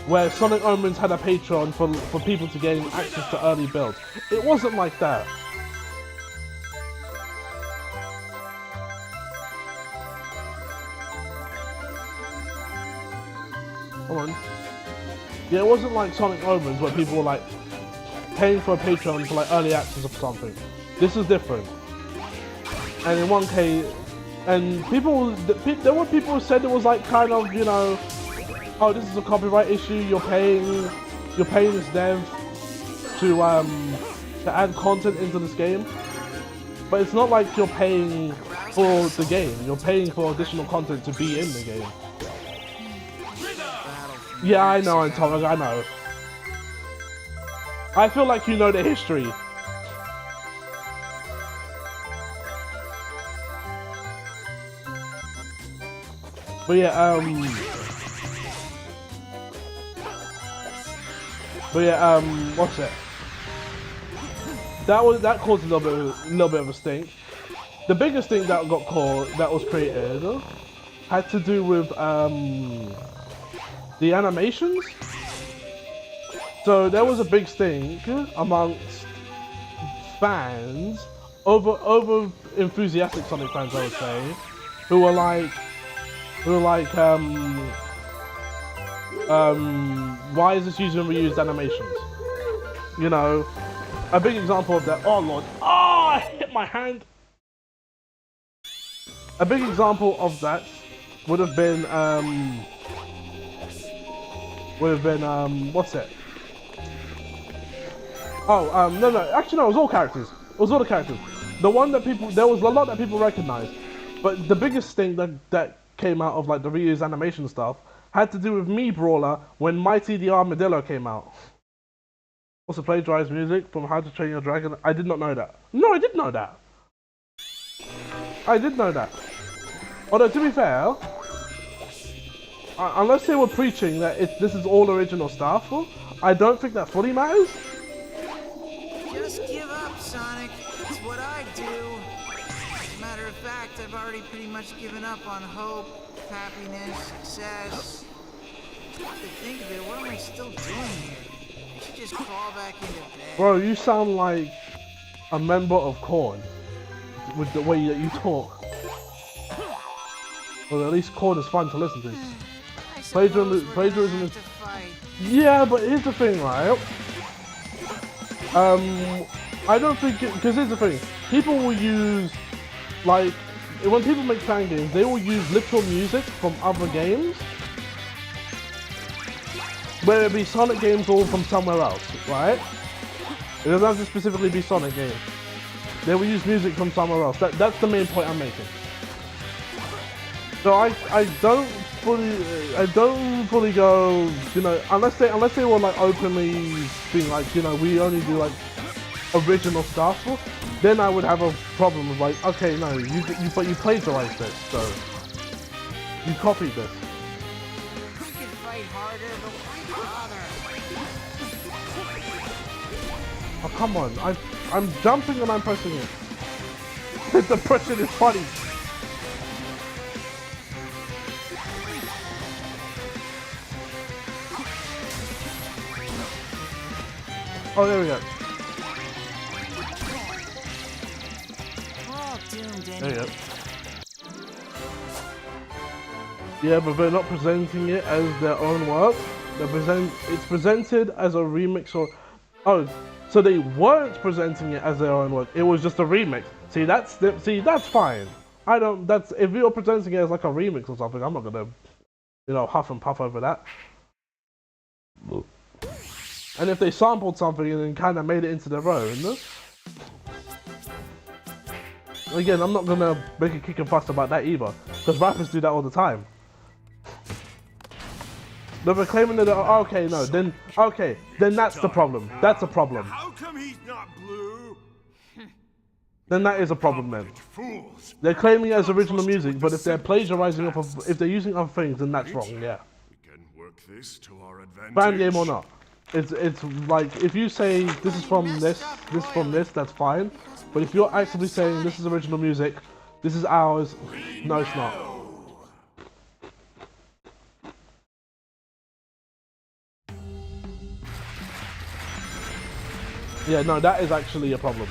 where Sonic Omens had a Patreon for people to gain access to early builds. It wasn't like that. Hold on. Yeah, it wasn't like Sonic Omens where people were like paying for a Patreon for like early access of something. This is different. And in 1K, and there were people who said it was like kind of, you know, oh, this is a copyright issue. You're paying this dev to add content into this game, but it's not like you're paying for the game. You're paying for additional content to be in the game. Yeah, I know, Atomic, I know. I feel like you know the history. But yeah, what's it? That caused a little bit of a stink. The biggest thing that was created had to do with the animations. So there was a big stink amongst fans, over enthusiastic Sonic fans, I would say, who were like, why is this using reused animations? You know, a big example of that. Oh lord, I hit my hand. A big example of that would have been what's it? Oh, no, actually no, it was all characters. It was all the characters. The one that there was a lot that people recognized, but the biggest thing that came out of like the reused animation stuff had to do with Mii Brawler when Mighty the Armadillo came out. Also plagiarized music from How to Train Your Dragon. I did not know that. No, I did know that. I did know that. Although to be fair, unless they were preaching that this is all original stuff, I don't think that fully matters. Just give up, Sonic. It's what I do. As a matter of fact, I've already pretty much given up on hope, happiness, success. To think of it, what am I still doing here? I should just crawl back into bed. Bro, you sound like a member of Korn with the way that you talk. Well, at least Korn is fun to listen to. Plagiarism is... Yeah, but here's the thing, right? I don't think... Because here's the thing. People will use... Like, when people make fan games, they will use literal music from other games. Whether it be Sonic games or from somewhere else, right? It doesn't have to specifically be Sonic games. They will use music from somewhere else. That's the main point I'm making. So I don't fully go, you know, unless they were like openly being like, you know, we only do like original stuff, then I would have a problem with like, okay, no, but you plagiarized this, so you copied this. We can fight harder, but why bother? Oh come on, I'm jumping and I'm pressing it. The pressure is funny. Oh, there we go. There you go. Yeah, but they're not presenting it as their own work. It's presented as a remix or... Oh, so they weren't presenting it as their own work. It was just a remix. See, that's fine. If you're presenting it as like a remix or something, I'm not gonna, you know, huff and puff over that. And if they sampled something and then kind of made it into their own, again, I'm not gonna make a kick and fuss about that either, because rappers do that all the time. They're claiming that, okay, no, then that's the problem. That's a problem. How come he's not blue? then that is a problem then. Fools. They're claiming it as original music, but if they're plagiarizing off of, if they're using other things, then that's wrong, yeah. We can work this to our advantage. Band game or not. It's like, if you say this is from this from this, that's fine. But if you're actively saying this is original music, this is ours, no it's not. Yeah, no, that is actually a problem.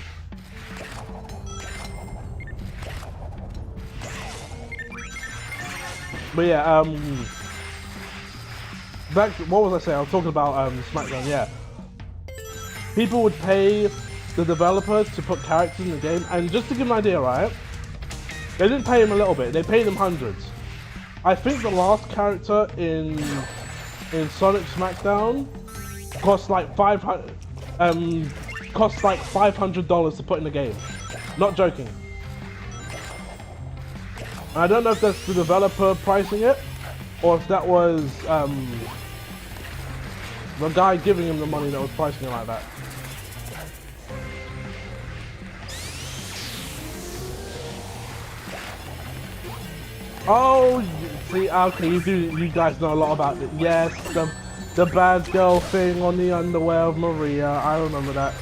But yeah, back, what was I saying? I was talking about SmackDown, yeah. People would pay the developers to put characters in the game, and just to give an idea, right? They didn't pay him a little bit, they paid him hundreds. I think the last character in Sonic SmackDown cost like $500 to put in the game. Not joking. I don't know if that's the developer pricing it, or if that was the guy giving him the money that was pricing it like that. Oh, see, okay, you guys know a lot about it. Yes, the bad girl thing on the underwear of Maria, I remember that.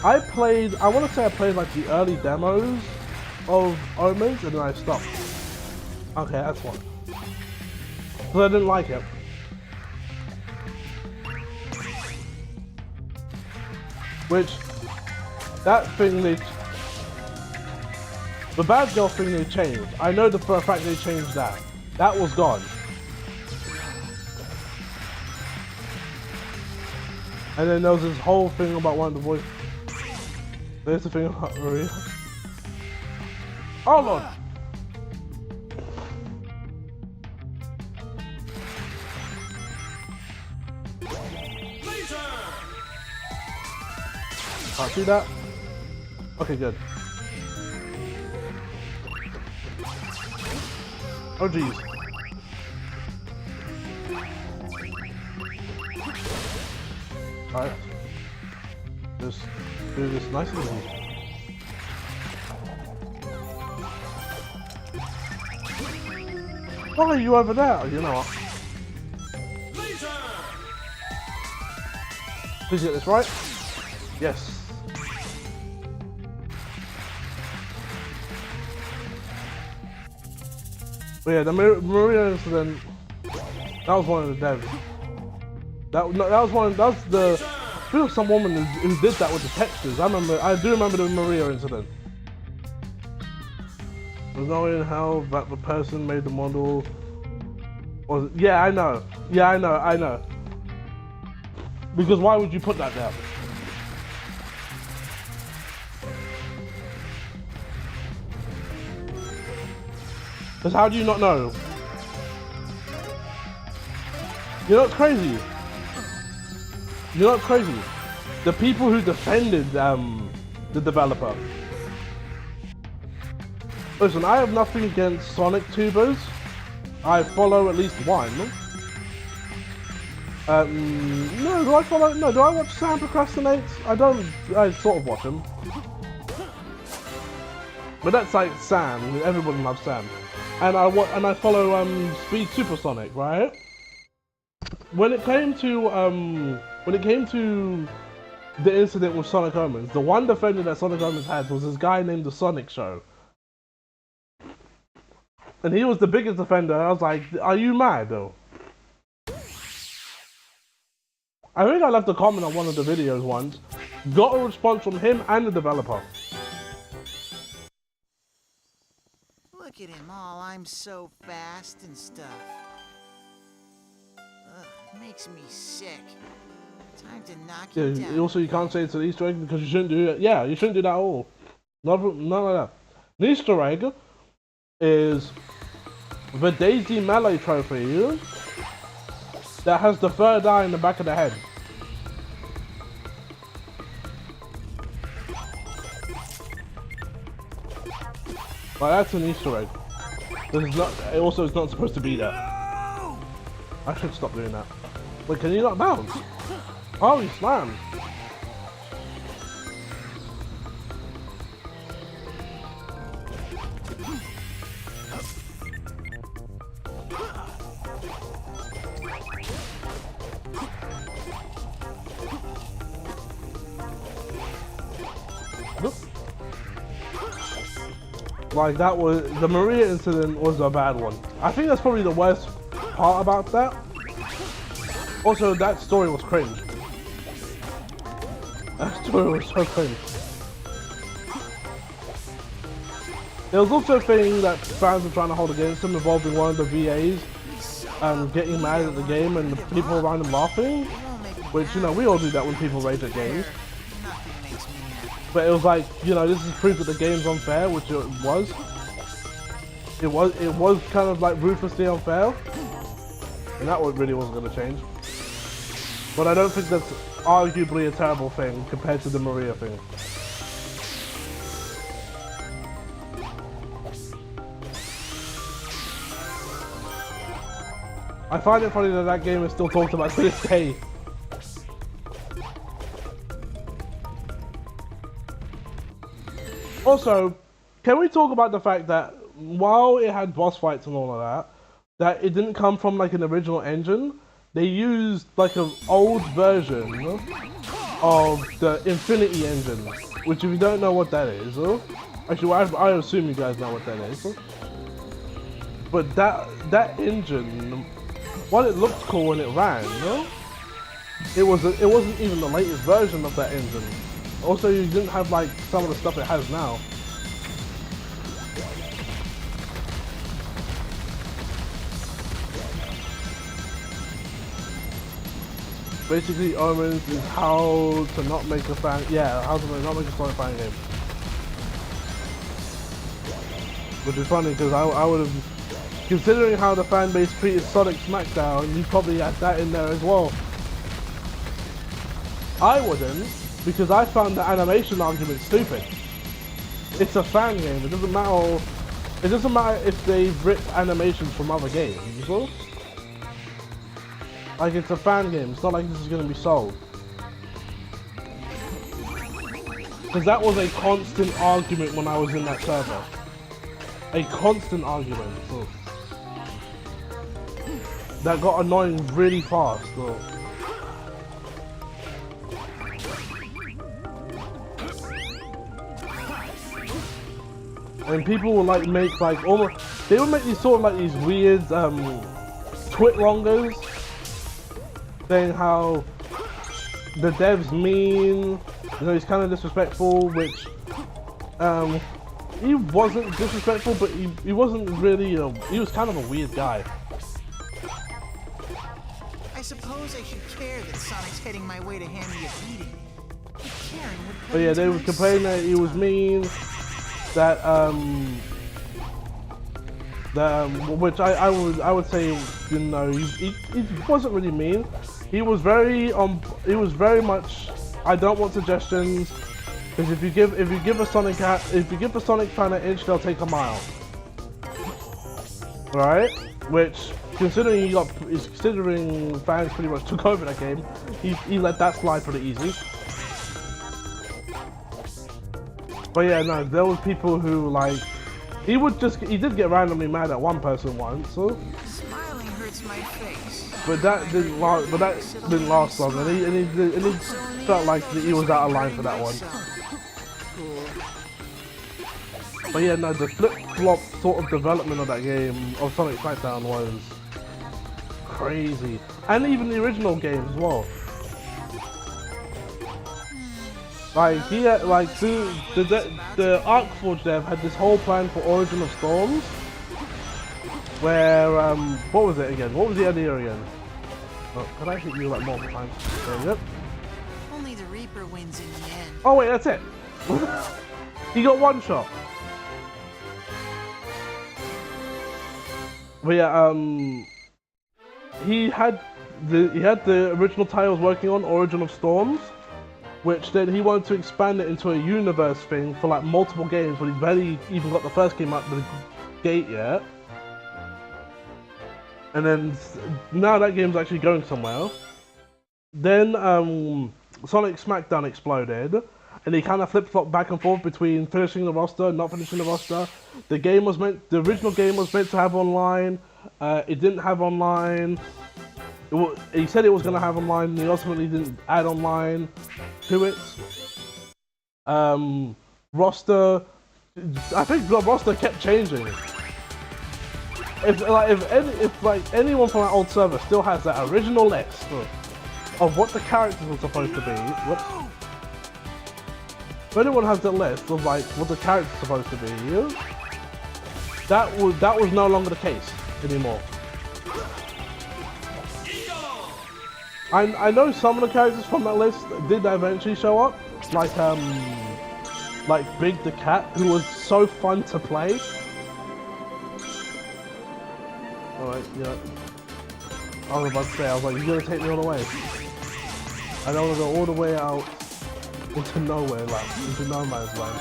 I want to say I played like the early demos of Omens, and then I stopped. Okay, that's one. Because I didn't like it. Which, that thing the bad girl thing they changed. I know for a fact they changed that. That was gone. And then there was this whole thing about one of the voice. There's the thing about Maria. Oh lord! Can't see that? Okay, good. Oh jeez. Alright. Just do this nice and easy. Why are you over there? You know what? Please get this right. Yes. But yeah, the Maria incident, that was one of the devs. That was the, I feel like some woman who did that with the textures. I do remember the Maria incident. There's no way in hell that the person made the model was, yeah, I know. Yeah, I know. Because why would you put that there? Because how do you not know? You're not crazy. You're not crazy. The people who defended the developer. Listen, I have nothing against Sonic tubers. I follow at least one. No, do I follow? No, do I watch Sam Procrastinates? I don't. I sort of watch him. But that's like Sam. Everyone loves Sam. And I follow Speed Supersonic, right? When it came to the incident with Sonic Omens, the one defender that Sonic Omens had was this guy named The Sonic Show. And he was the biggest defender. I was like, are you mad though? I think I left a comment on one of the videos once. Got a response from him and the developer. Look at him all, I'm so fast and stuff. Ugh, it makes me sick. Time to knock him down. Also, you can't say it's an Easter egg because you shouldn't do it. Yeah, you shouldn't do that at all. None like that. An Easter egg is the Daisy Melee trophy that has the third eye in the back of the head. Like, that's an Easter egg. It's not, it also is not supposed to be there. I should stop doing that. Wait, can you not bounce? Oh, he slammed. Like that was, the Maria incident was a bad one. I think that's probably the worst part about that. Also, that story was cringe. That story was so cringe. There was also a thing that fans were trying to hold against him involving one of the VAs getting mad at the game and the people around him laughing. Which, you know, we all do that when people rage at games. But it was like, you know, this is proof that the game's unfair, which it was. It was kind of like ruthlessly unfair. And that really wasn't going to change. But I don't think that's arguably a terrible thing compared to the Maria thing. I find it funny that that game is still talked about to this day. Also, can we talk about the fact that while it had boss fights and all of that, that it didn't come from like an original engine? They used like an old version of the Infinity engine, which if you don't know what that is, actually I assume you guys know what that is. But that engine, while it looked cool when it ran, it wasn't even the latest version of that engine. Also, you didn't have like some of the stuff it has now. Basically, Omens is how to not make a fan. Yeah, how to not make a Sonic fan game. Which is funny because I would have, considering how the fan base treated Sonic Smackdown, you probably had that in there as well. I wouldn't, because I found the animation argument stupid. It's a fan game. It doesn't matter. It doesn't matter if they've ripped animations from other games. You know? Like, it's a fan game. It's not like this is going to be sold. Because that was a constant argument when I was in that server. A constant argument. So. That got annoying really fast. So. And people would like make like almost, they would make these sort of like these weird twit-longers saying how the dev's mean, you know, he's kind of disrespectful, which he wasn't disrespectful, but he wasn't really, he was kind of a weird guy. I suppose I should care that Sonic's heading my way to hand me a beating. But yeah, they would complain that he was mean, that which I would say, you know, he wasn't really mean. He was very much, I don't want suggestions, because if you give a Sonic fan an inch, they'll take a mile. Right? Which, considering fans pretty much took over that game, he let that slide pretty easy. But yeah, no, there was people who like, he did get randomly mad at one person once, so. Smiling hurts my face. But that didn't last long, and he felt like he was out of line for that one. But yeah, no, the flip-flop sort of development of that game, of Sonic Smackdown, was crazy. And even the original game as well. Like, he had, like, the ArcForge dev had this whole plan for Origin of Storms, where, what was it again? What was the idea again? Oh, can I hit you like multiple times? There you go. Only the Reaper wins in the end. Oh wait, that's it. He got one shot. But yeah, he had the original titles working on Origin of Storms, which then he wanted to expand it into a universe thing for like multiple games, but he barely even got the first game out the gate yet. And then now that game's actually going somewhere. Then Sonic Smackdown exploded, and he kind of flip-flopped back and forth between finishing the roster and not finishing the roster. The original game was meant to have online. It didn't have online. He said it was going to have online, and he ultimately didn't add online to it. Roster I think the roster kept changing. If anyone from that old server still has that original list of what the characters were supposed to be, if anyone has the list of like what the characters are supposed to be, that was no longer the case anymore. I know some of the characters from that list did eventually show up, like Big the Cat, who was so fun to play. Alright, yeah. I was about to say, I was like, you're gonna take me all the way. I don't want to go all the way out into nowhere, like, into no man's land.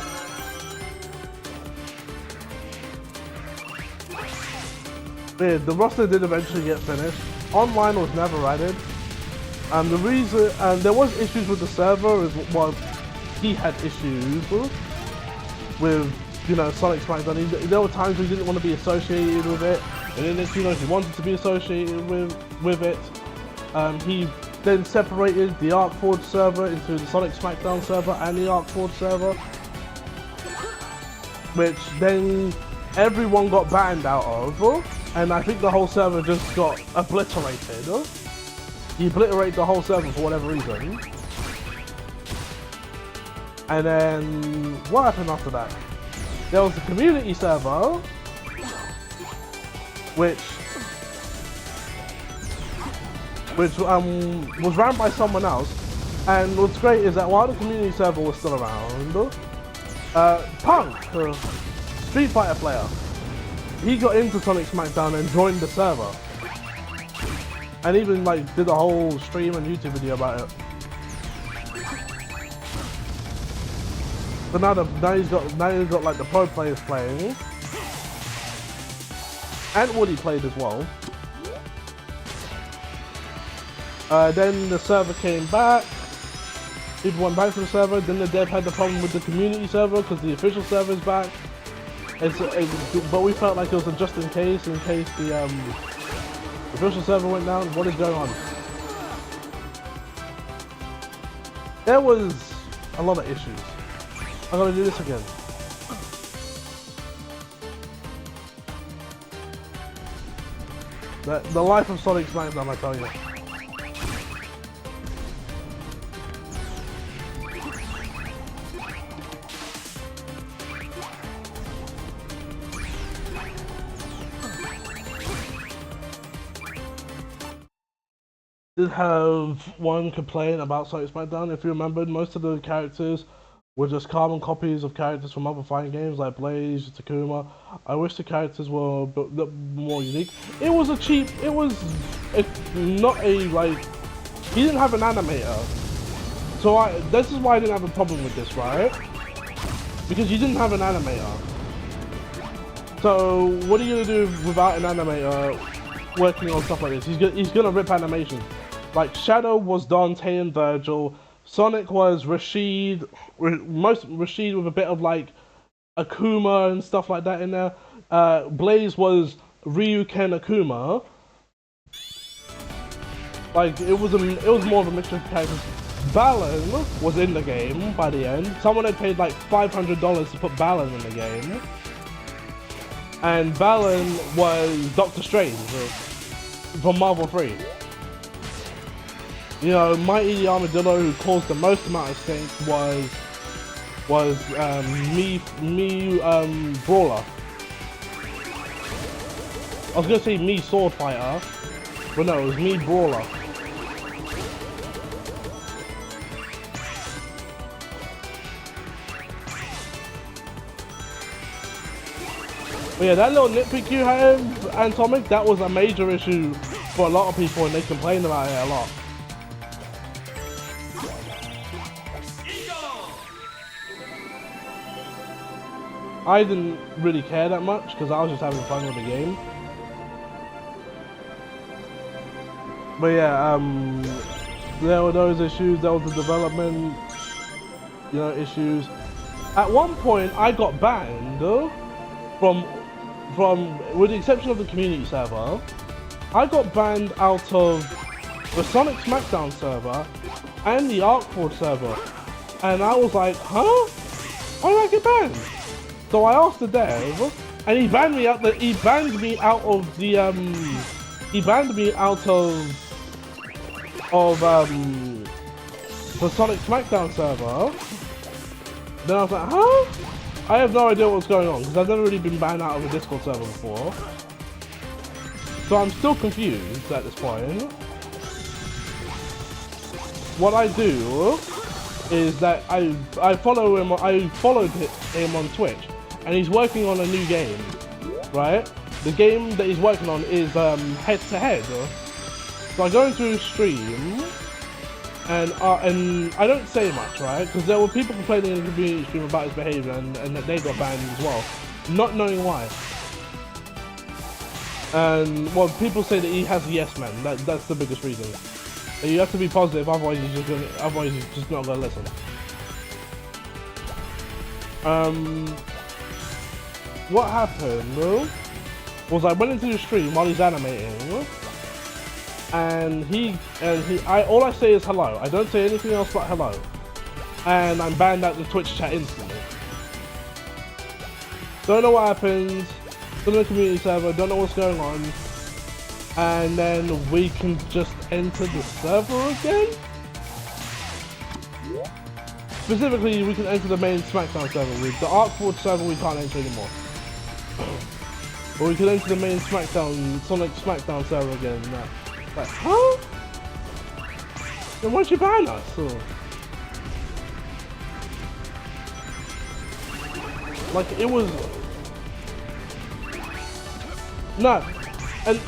But yeah, the roster did eventually get finished. Online was never added. The reason, there was issues with the server, well, he had issues with, you know, Sonic SmackDown. There were times we didn't want to be associated with it, and then if, you know, he wanted to be associated with it. He then separated the Arc Forge server into the Sonic SmackDown server and the Arc Forge server, which then everyone got banned out of, and I think the whole server just got obliterated. He obliterated the whole server for whatever reason. And then, what happened after that? There was the community server, which was ran by someone else. And what's great is that while the community server was still around, Punk, Street Fighter player, he got into Sonic SmackDown and joined the server. And even like did a whole stream and YouTube video about it. But now he's got like the pro players playing. And Woody played as well. Then the server came back. People went back to the server. Then the dev had the problem with the community server because the official server is back. But we felt like it was a just in case the official server went down. What is going on? There was a lot of issues. I'm gonna do this again. The life of Sonic SmackDown, I tell you. Did have one complaint about Sonic SmackDown. If you remembered, most of the characters were just carbon copies of characters from other fighting games like Blaze, Takuma. I wish the characters were more unique. It was not a, like, he didn't have an animator. So this is why I didn't have a problem with this, right? Because you didn't have an animator. So what are you gonna do without an animator working on stuff like this? He's gonna rip animations. Like Shadow was Dante and Virgil. Sonic was Rashid, Rashid with a bit of like Akuma and stuff like that in there. Blaze was Ryu, Ken, Akuma. Like it was more of a mixture of characters. Balan was in the game by the end. Someone had paid like $500 to put Balan in the game. And Balan was Doctor Strange from Marvel 3. You know, Mighty the Armadillo, who caused the most amount of stink, was Brawler. I was gonna say me Sword Fighter, but no, it was me Brawler. But yeah, that little nitpick you had, Antomic, that was a major issue for a lot of people, and they complained about it a lot. I didn't really care that much because I was just having fun with the game. But yeah, there were those issues. There was the development, you know, issues. At one point, I got banned from, with the exception of the community server, I got banned out of the Sonic SmackDown server and the Arc Forge server, and I was like, huh? Why did I get banned? So I asked the dev, and he banned me out. He banned me out of the the Sonic Smackdown server. Then I was like, huh? I have no idea what's going on because I've never really been banned out of a Discord server before. So I'm still confused at this point. What I do is that I follow him. I followed him on Twitch, and he's working on a new game, right? The game that he's working on is head to head. So I go into his stream, and I don't say much, right? Because there were people complaining in the community stream about his behavior, and that they got banned as well, not knowing why. And well, people say that he has a yes man. That's the biggest reason. You have to be positive, otherwise you're just not gonna listen. What happened was I went into the stream while he's animating, and all I say is hello. I don't say anything else but hello, and I'm banned out the Twitch chat instantly. Don't know what happened. Still in the community server. Don't know what's going on. And then we can just enter the server again? Specifically, we can enter the main SmackDown server. With the Arc Forge server, we can't enter anymore. But we can enter the main SmackDown, Sonic SmackDown server again. Like, huh? Then why'd you ban us? Or? Like, it was... No. And...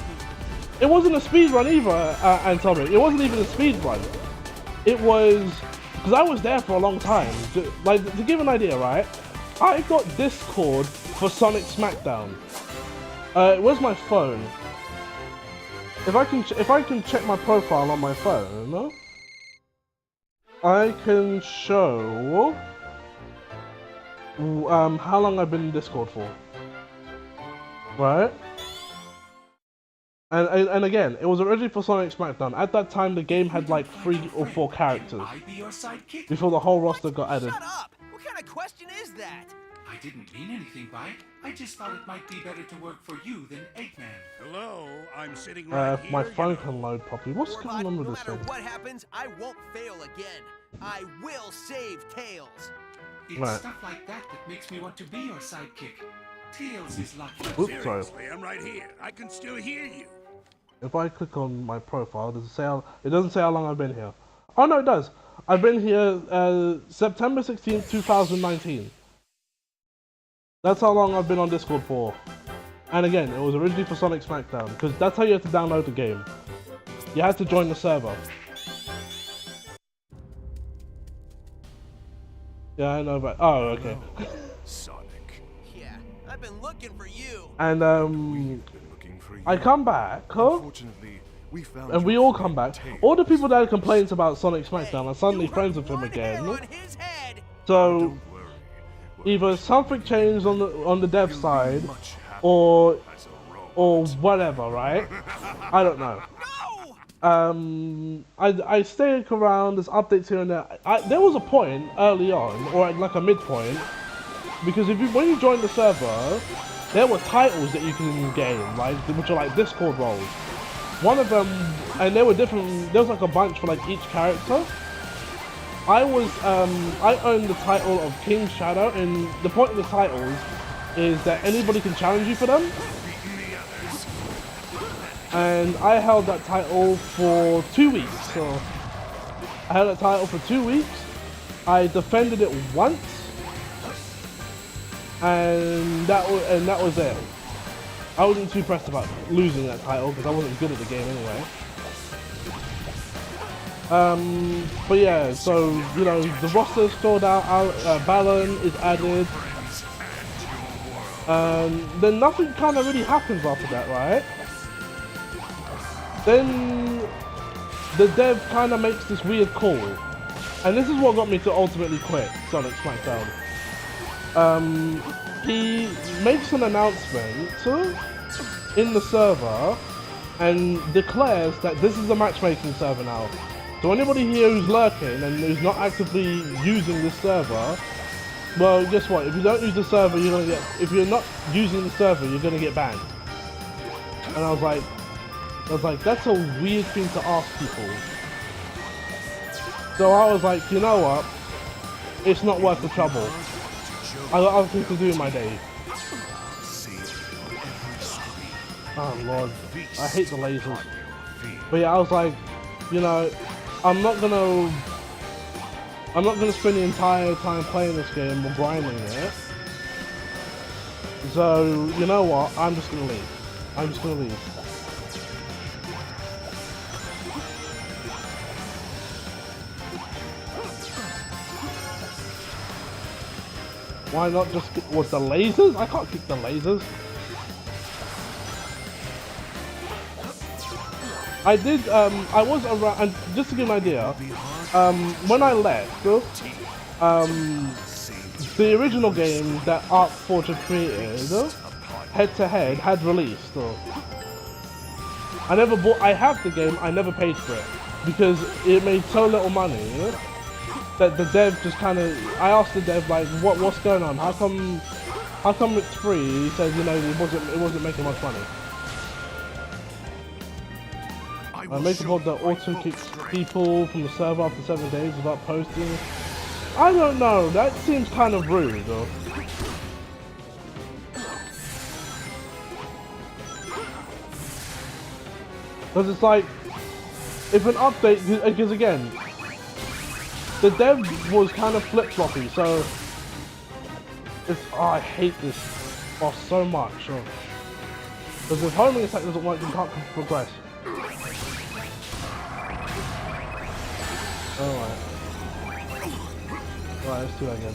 it wasn't a speed run either, Antomic. It wasn't even a speed run. It was because I was there for a long time. To give an idea, right? I got Discord for Sonic Smackdown. Where's my phone? If I can check my profile on my phone, I can show how long I've been in Discord for. Right? And again, it was originally for Sonic Smackdown. At that time, the game had like 3 or 4 characters before the whole roster got added. Shut up! What kind of question is that? I didn't mean anything by it. I just thought it might be better to work for you than Eggman. Hello, I'm sitting right If my phone can load properly. What's going on with this thing? No matter what happens, I won't fail again. I will save Tails. It's stuff like that that makes me want to be your sidekick. Tails is lucky. Oops, sorry. Seriously, I'm right here. I can still hear you. If I click on my profile, does it say it doesn't say how long I've been here. Oh no, it does. I've been here September 16th, 2019. That's how long I've been on Discord for. And again, it was originally for Sonic Smackdown, because that's how you have to download the game. You had to join the server. Yeah, I know, but oh, okay. Sonic. Yeah, I've been looking for you. And I come back, and we all come back. All the people that had complaints about Sonic Smackdown are suddenly friends with him again. So either something changed on the dev side, or whatever, right? I don't know. I stayed around. There's updates here and there. There was a point early on, or at like a midpoint, because when you join the server, there were titles that you can gain, right? Which are like Discord roles. One of them, and they were different. There was like a bunch for like each character. I owned the title of King Shadow, and the point of the titles is that anybody can challenge you for them. And I held that title for 2 weeks. So I held that title for 2 weeks. I defended it once, and that was it. I wasn't too pressed about losing that title because I wasn't good at the game anyway. But yeah, so you know the roster's filled out. Balan is added. Then nothing kind of really happens after that, right? Then the dev kind of makes this weird call, and this is what got me to ultimately quit Sonic Smackdown. He makes an announcement in the server and declares that this is a matchmaking server now. So anybody here who's lurking and who's not actively using this server, well, guess what? If you don't use the server, you're gonna get. If you're not using the server, you're gonna get banned. And I was like, that's a weird thing to ask people. So I was like, you know what? It's not worth the trouble. I got other things to do in my day. Oh lord, I hate the lasers. But yeah, I was like, you know, I'm not gonna spend the entire time playing this game or grinding it. So you know what? I'm just gonna leave. I'm just gonna leave. Why not just get with the lasers? I can't kick the lasers. I did, I was around, and just to give an idea, when I left, the original game that Arc Forge had created, Head to Head, had released. I never bought, I have the game, I never paid for it, because it made so little money, that the dev just kind of, I asked the dev like, what's going on? How come it's free? He said, you know, it wasn't making much money. Make a pod that auto kicks people from the server after 7 days without posting. I don't know, that seems kind of rude though. Because it's like, if an update, because again, the dev was kind of flip-floppy, so it's, oh, I hate this boss so much. Because if homing attack doesn't work, you can't progress. Alright. Alright, let's do that again.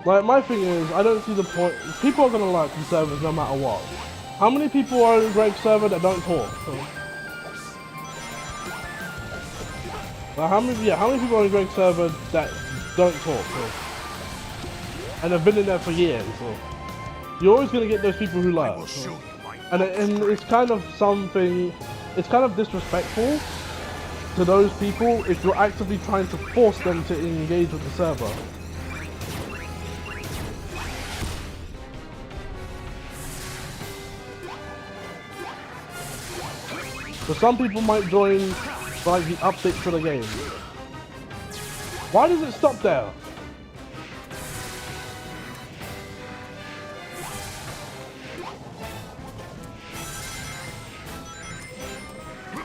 Like, my thing is, I don't see the point. People are gonna like the servers no matter what. How many people are in Greg's server that don't talk? Like, how many people are in Greg's server that don't talk? And have been in there for years. You're always gonna get those people who lurk. And it's kind of something. It's kind of disrespectful to those people if you're actively trying to force them to engage with the server. So some people might join for like the update to the game. Why does it stop there?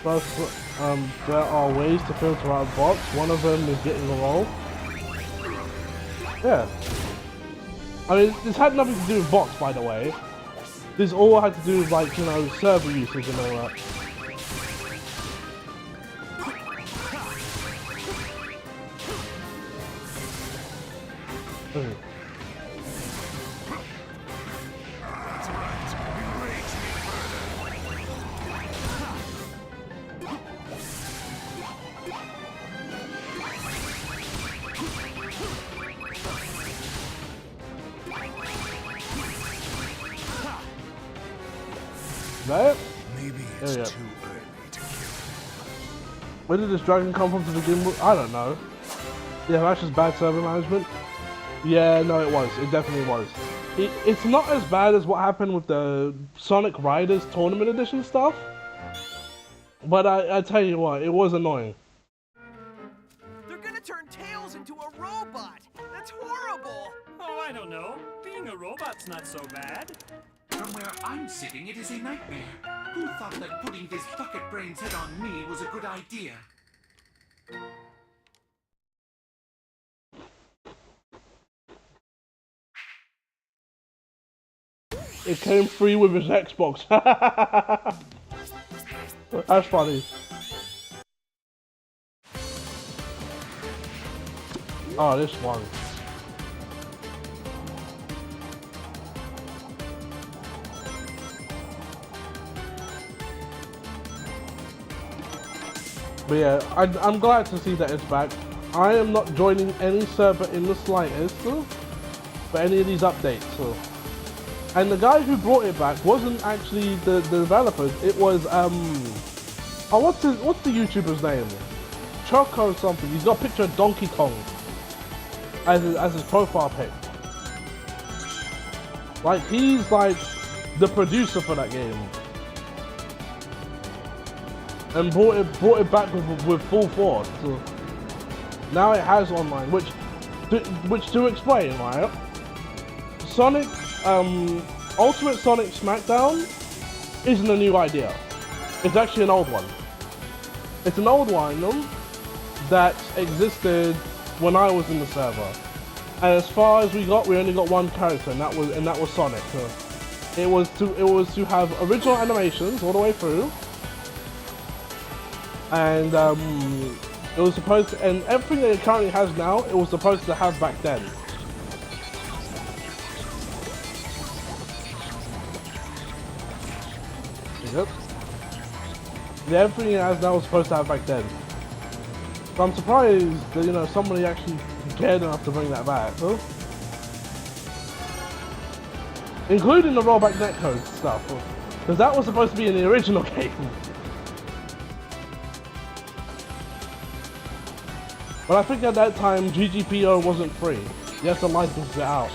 Plus, there are ways to filter out bots. One of them is getting a roll. Yeah. I mean, this had nothing to do with bots, by the way. This all had to do with, like, you know, server usage and all that. Okay. That? Maybe it's too early to kill. Where did this dragon come from to begin with? I don't know. Yeah, that's just bad server management. Yeah, no, it was. It definitely was. It's not as bad as what happened with the Sonic Riders Tournament Edition stuff. But I tell you what, it was annoying. They're gonna turn Tails into a robot! That's horrible! Oh, I don't know. Being a robot's not so bad. From where I'm sitting, it is a nightmare. Who thought that putting this bucket brain's head on me was a good idea? It came free with his Xbox. That's funny. Oh, this one. But yeah, I'm glad to see that it's back. I am not joining any server in the slightest for any of these updates. And the guy who brought it back wasn't actually the developers. It was oh, what's the YouTuber's name? Choco something. He's got a picture of Donkey Kong as his profile pic. Like, he's like the producer for that game, and brought it back with full force. So now it has online, which to explain, right? Sonic, Ultimate Sonic Smackdown isn't a new idea. It's actually an old one. It's an old one that existed when I was in the server. And as far as we only got one character, and that was Sonic. So it was to have original animations all the way through, and it was supposed to, and everything that it currently has now, it was supposed to have back then. Yep. Yeah, everything it has now was supposed to have back then. So I'm surprised that, you know, somebody actually cared enough to bring that back, huh? Including the rollback netcode stuff, because that was supposed to be in the original game. But I think at that time GGPO wasn't free. You had to license it out.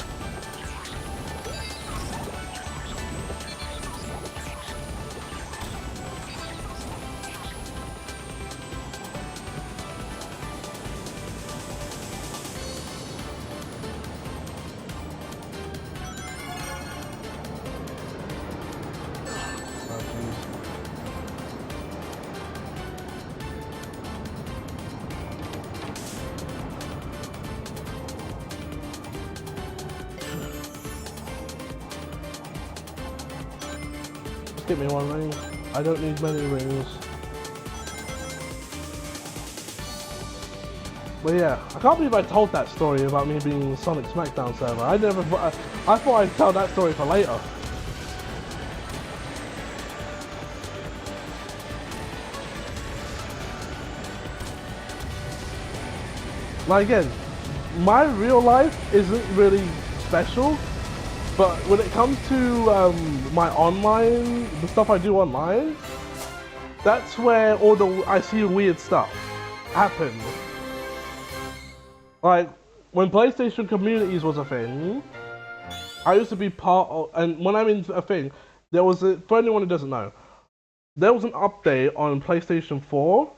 Give me one ring. I don't need many rings. But yeah, I can't believe I told that story about me being in the Sonic Smackdown server. I thought I'd tell that story for later. Like, again, my real life isn't really special. But when it comes to my online, the stuff I do online, that's where I see weird stuff happen. Like, when PlayStation Communities was a thing, I used to be part of, and when I'm in a thing, there was for anyone who doesn't know, there was an update on PlayStation 4,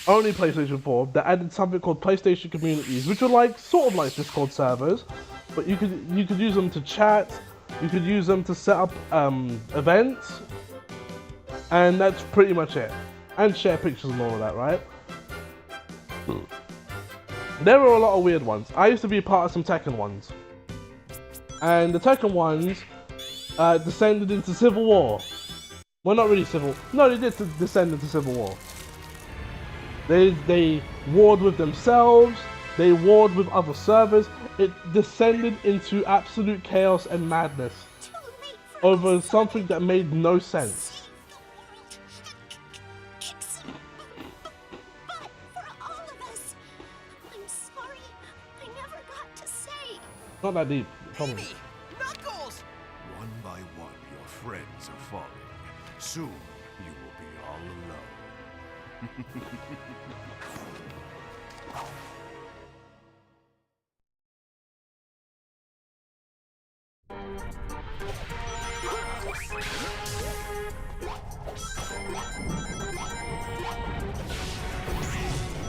only PlayStation 4, that added something called PlayStation Communities, which were like, sort of like Discord servers. But you could use them to chat, you could use them to set up events, and that's pretty much it. And share pictures and all of that, right? There were a lot of weird ones. I used to be a part of some Tekken ones. And the Tekken ones descended into Civil War. Well, not really civil. No, they did descend into Civil War. They warred with themselves, they warred with other servers. It descended into absolute chaos and madness over something that made no sense. But for all of us, I'm sorry I never got to say. Not that deep, promise. Knuckles! One by one, your friends are falling. Soon, you will be all alone.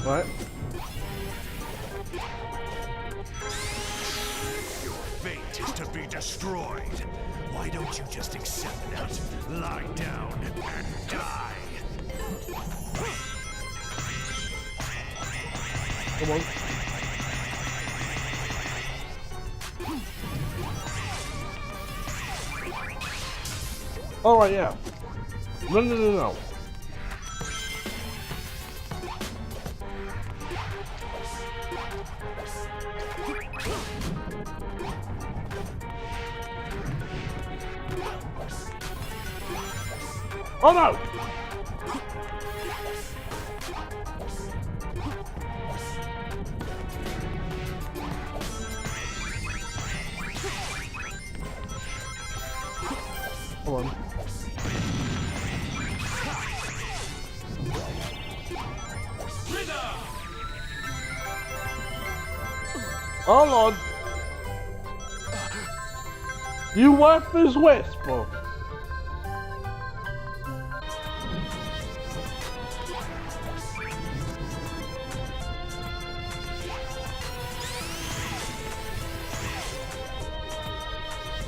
Right. Your fate is to be destroyed. Why don't you just accept that? Lie down and die. Come on. Alright, yeah. No. Oh no! Come on. Oh Lord. You worthless wisp, bro.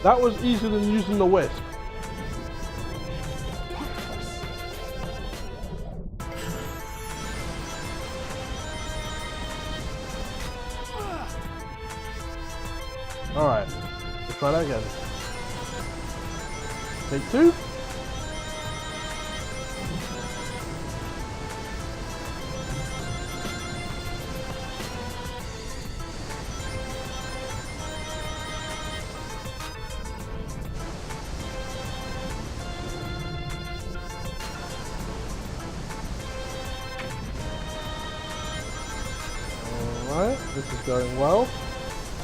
That was easier than using the wisp. Alright, let's try that again. Take two. Alright, this is going well.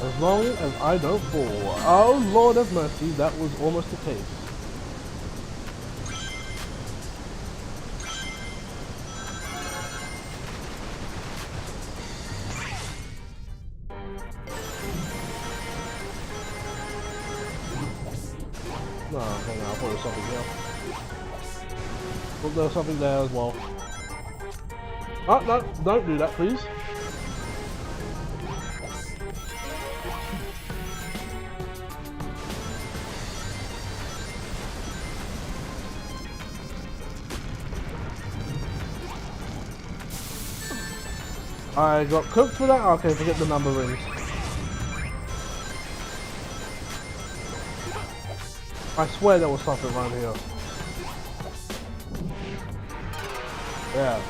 As long as I don't fall. Oh Lord have mercy, that was almost the case. No, hang on, I thought there was something here. Thought there was something there as well. Oh, no, don't do that, please. I got cooked for that? Okay, forget the number rings. I swear there was something around here. Yeah.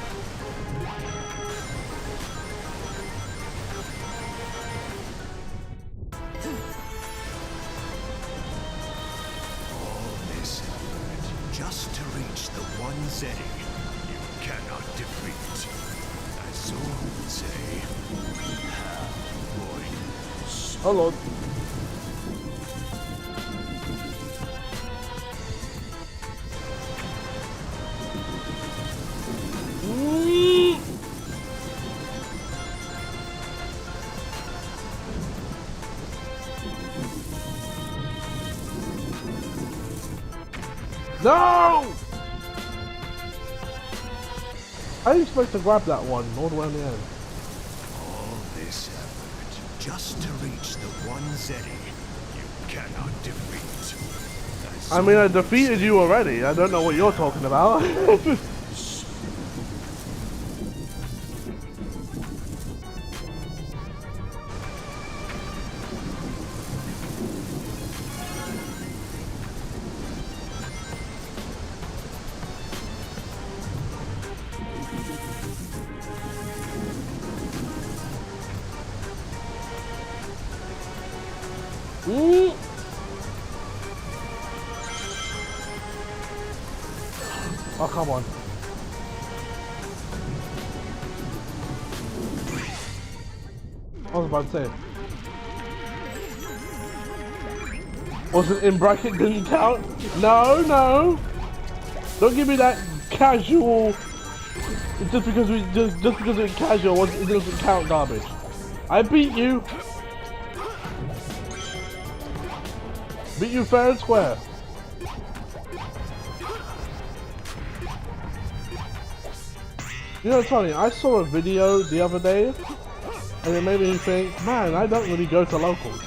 All this effort just to reach the one setting you cannot defeat. As some would say, voidness. Oh Lord. No! I didn't expect to grab that one all the way in the end. All this effort just to reach the one setting you cannot defeat. As I mean, I some would defeated say, you already. I don't know what you're talking about. Oh, come on. I was about to say. Was it in bracket didn't count? No, no. Don't give me that casual. Just because it's casual, it doesn't count garbage. I beat you. Beat you fair and square. You know, Tony, I saw a video the other day, and it made me think, man, I don't really go to locals.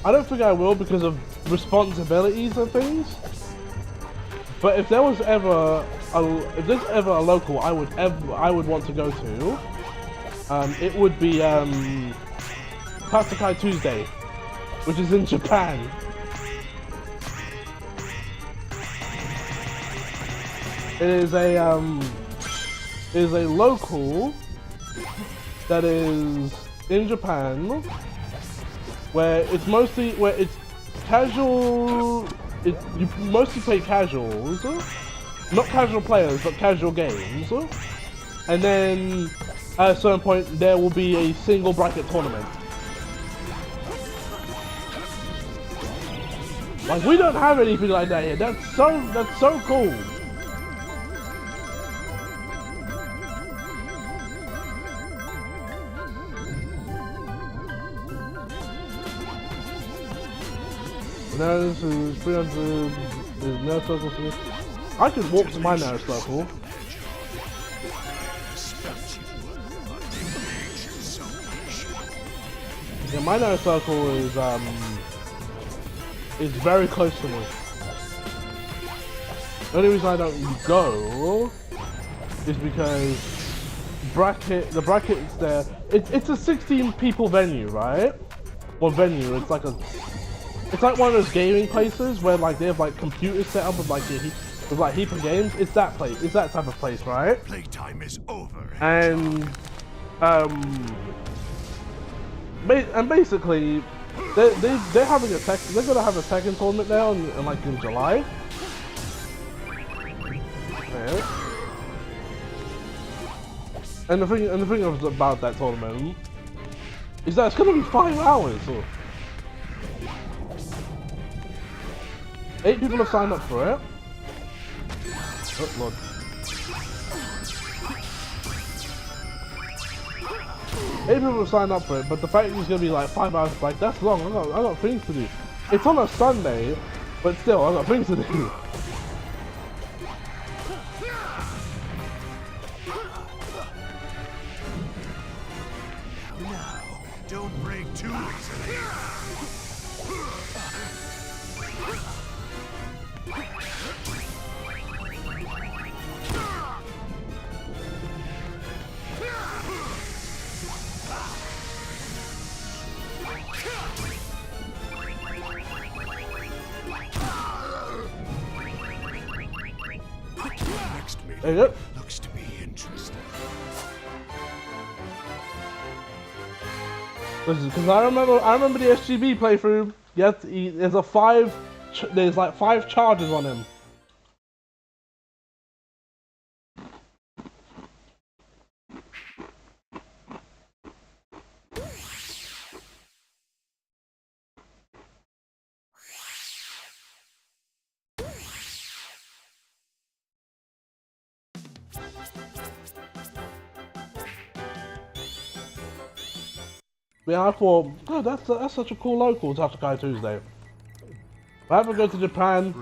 I don't think I will because of responsibilities and things. But if there was ever a local I would want to go to, it would be Tatakai Tuesday, which is in Japan. It is a local that is in Japan where it's casual. You mostly play casuals, not casual players, but casual games. And then at a certain point there will be a single bracket tournament. Like, we don't have anything like that here. That's so cool. No, this is 300. There's no circle for me. I could walk to my narrow circle. Yeah, my narrow circle is very close to me. The only reason I don't go is because the bracket's there. It's a 16 people venue, right? Well, venue. It's like one of those gaming places where like they have like computers set up with like heap of games. It's that place. It's that type of place, right? Playtime is over. And basically, they're having a they're gonna have a Tekken tournament now, in July. Yeah. And the thing about that tournament is that it's gonna be 5 hours. So 8 people have signed up for it. Oh Lord. 8 people have signed up for it, but the fact it's gonna be like 5 hours, like that's long. I got things to do. It's on a Sunday, but still, I got things to do. Don't break too easily. Next meeting looks to be interesting. Because I remember the SGB playthrough. Yes, there's like 5 charges on him. Yeah, I thought, oh, that's such a cool local, Tatakai Tuesday. If I ever go to Japan,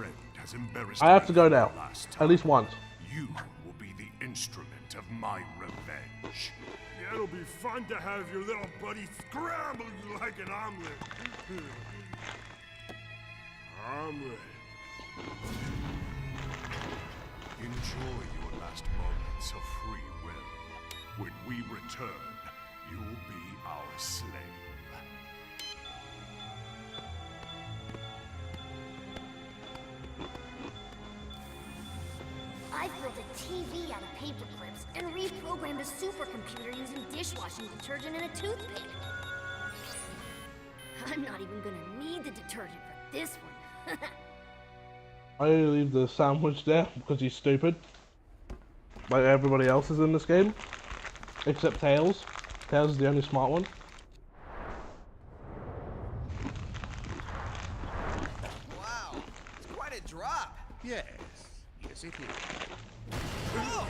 I have to go now, at least once. You will be the instrument of my revenge. Yeah, it'll be fun to have your little buddy scramble you like an omelet. Omelet. Enjoy your last moments of free will. When we return, you'll be our slave. I built a TV out of paper clips and reprogrammed a supercomputer using dishwashing detergent and a toothpick. I'm not even gonna need the detergent for this one. I only leave the sandwich there because he's stupid. Like everybody else is in this game. Except Tails. Tails is the only smart one. Wow, it's quite a drop. Yes, yes it is. Oh!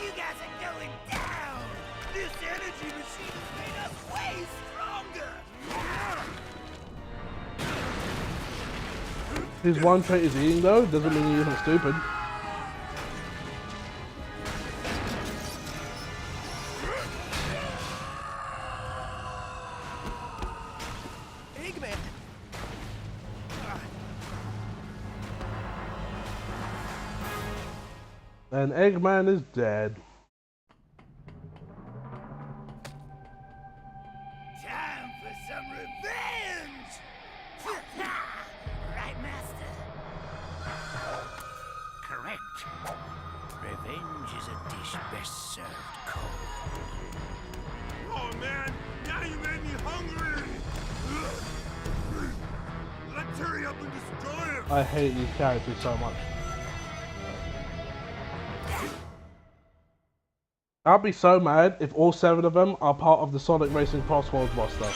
You guys are going down! This energy machine has made us way stronger! His one trait is eating though, doesn't mean he isn't stupid. Eggman! And Eggman is dead. Time for some revenge! Right, Master? Correct. Revenge is a dish best served cold. Oh man, now you made me hungry! Let's hurry up and destroy him! I hate these characters so much. I'll be so mad if all 7 of them are part of the Sonic Racing Crossworlds roster.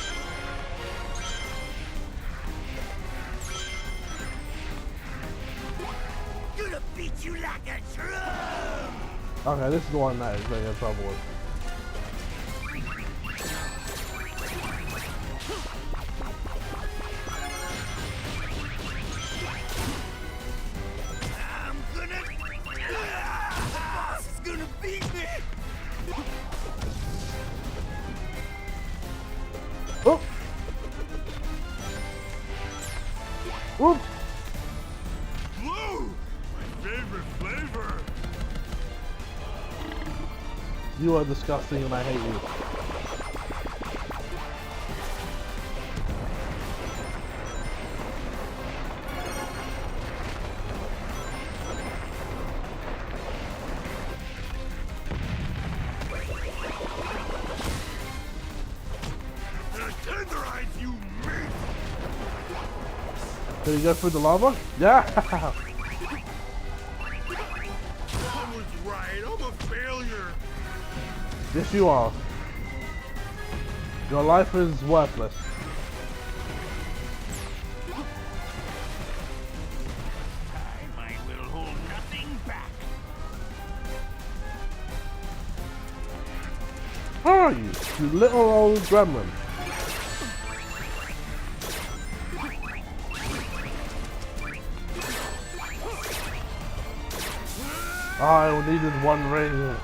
Gonna beat you like a drum! Okay, this is the one that is going to have trouble with. You are disgusting and I hate you. Tenderize, you meat! Did he go through the lava? Yeah! I was right, I'm a failure! Yes, you are. Your life is worthless. I will hold nothing back. How are you, you little old gremlin? I needed one ring.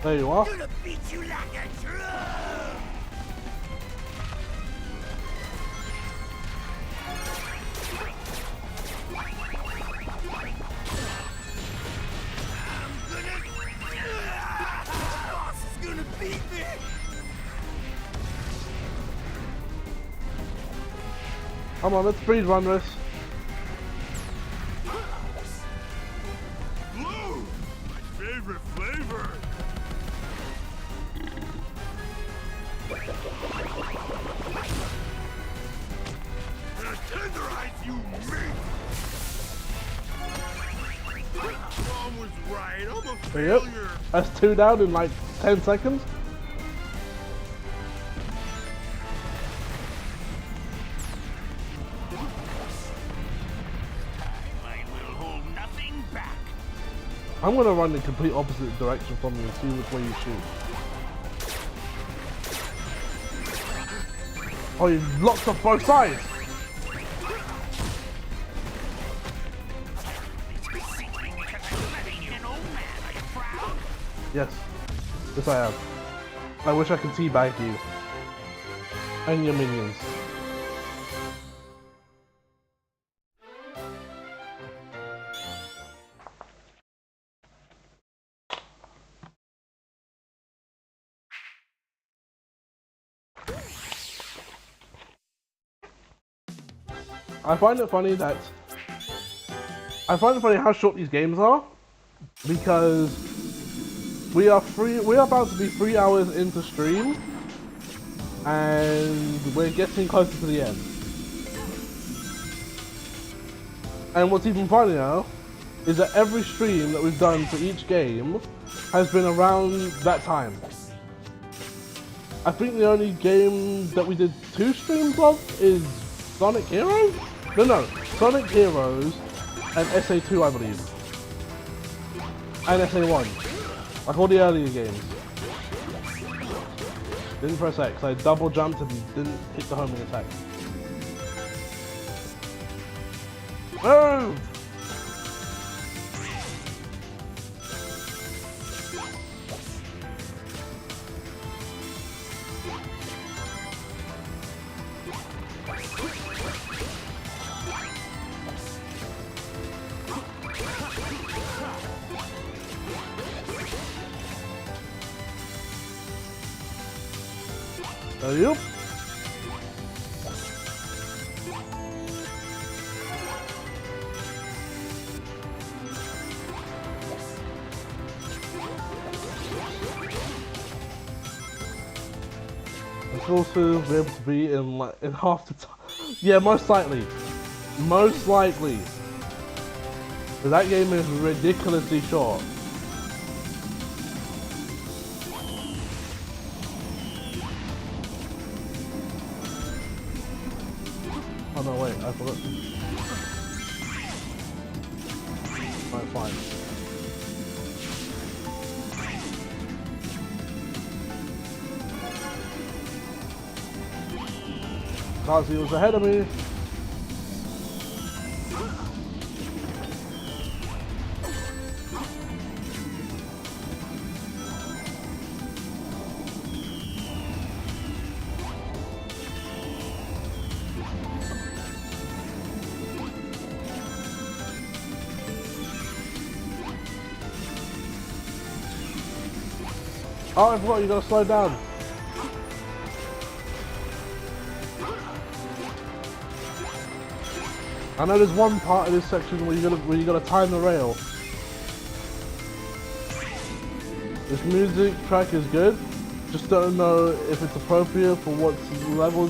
There you are. Gonna beat you like a drum! Boss is gonna beat me! Come on, let's speed run this. Blue! My favorite flavor! Gonna tenderize, you meat! Mom was right, I'm a There you go. failure! That's 2 down in like 10 seconds. I will hold nothing back. I'm gonna run the complete opposite direction from you and see which way you shoot. Oh, you locked off both sides! Yes. Yes, I have. I wish I could teabag you. And your minions. I find it funny how short these games are, because we are about to be 3 hours into stream, and we're getting closer to the end. And what's even funnier is that every stream that we've done for each game has been around that time. I think the only game that we did 2 streams of is Sonic Heroes? No, Sonic Heroes and SA2, I believe. And SA1. Like all the earlier games. Didn't press X, I double jumped and didn't hit the homing attack. Move! Yep. It's also be able to be in half the time. Yeah, most likely. Most likely. But that game is ridiculously short. Oh no, wait, I forgot. Alright, fine. Can't see what's ahead of me. Oh, I forgot you gotta slow down. I know there's one part of this section where you gotta time the rail. This music track is good. Just don't know if it's appropriate for what level.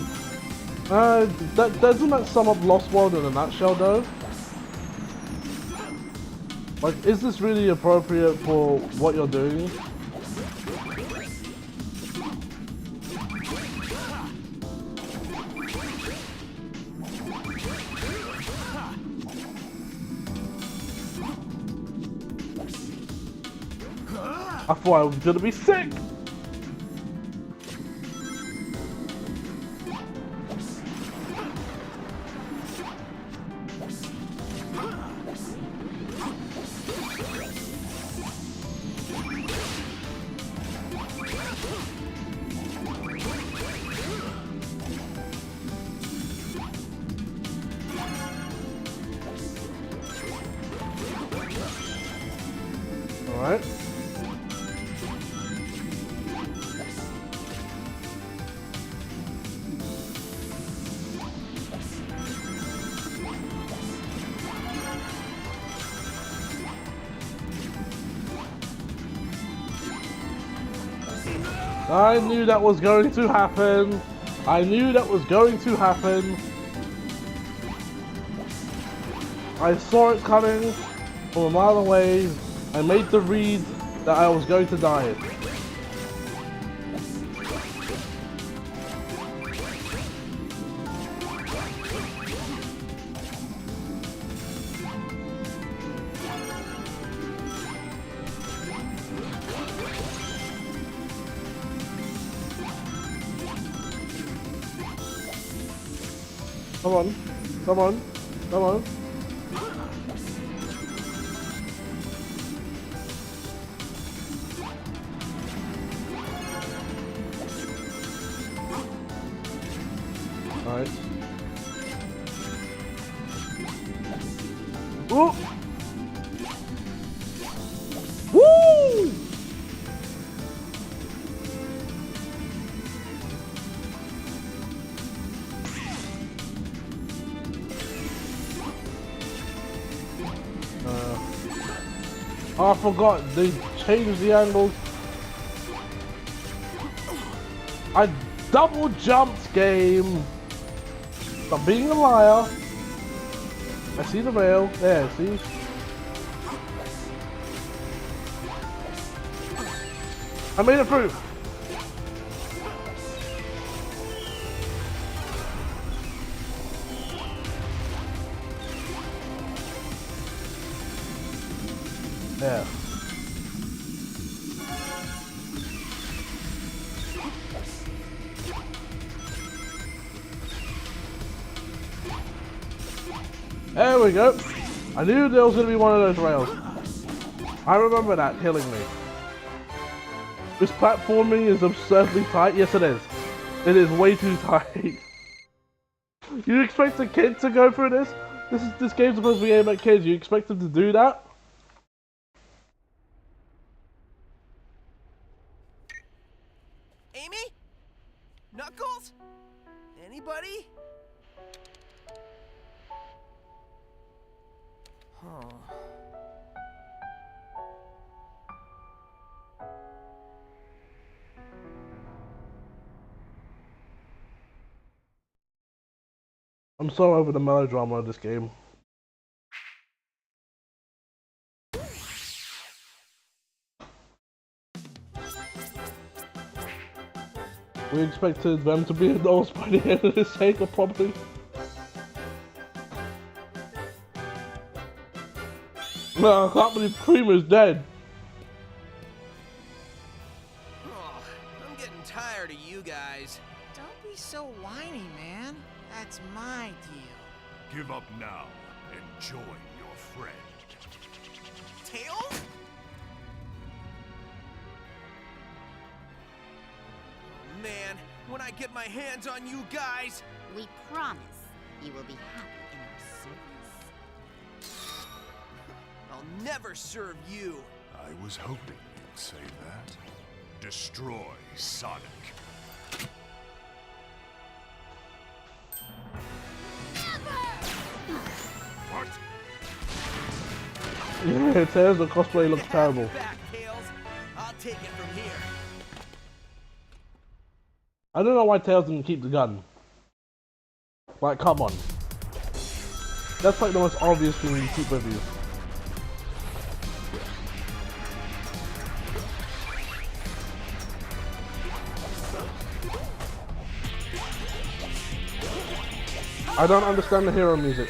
Doesn't that sum up Lost World in a nutshell though? Like, is this really appropriate for what you're doing? I thought I was gonna be sick! Alright. I knew that was going to happen. I knew that was going to happen. I saw it coming from a mile away. I made the read that I was going to die. Come on, come on, come on. Alright. Oh! Woo! Oh, I forgot, they changed the angles. I double jumped, game. Stop being a liar. I see the rail. There, see? I made it through. Yeah. There we go. I knew there was going to be one of those rails. I remember that killing me. This platforming is absurdly tight. Yes, it is. It is way too tight. You expect a kid to go through this? This game's supposed to be aimed at kids. You expect them to do that? Amy? Knuckles? Anybody? Huh. I'm so over the melodrama of this game. We expected them to be adults by the end of this cycle, probably. No, I can't believe Cream is dead. Oh, I'm getting tired of you guys. Don't be so whiny, man. That's my deal. Give up now and join your friend. Tails? Man, when I get my hands on you guys... We promise you will be happy in our service. I'll never serve you. I was hoping you'd say that. destroy Sonic. What? Yeah, Tails, the cosplay looks terrible. Back, Tails. I'll take it from here. I don't know why Tails didn't keep the gun. Like, come on. That's like the most obvious thing you keep with you. I don't understand the hero music.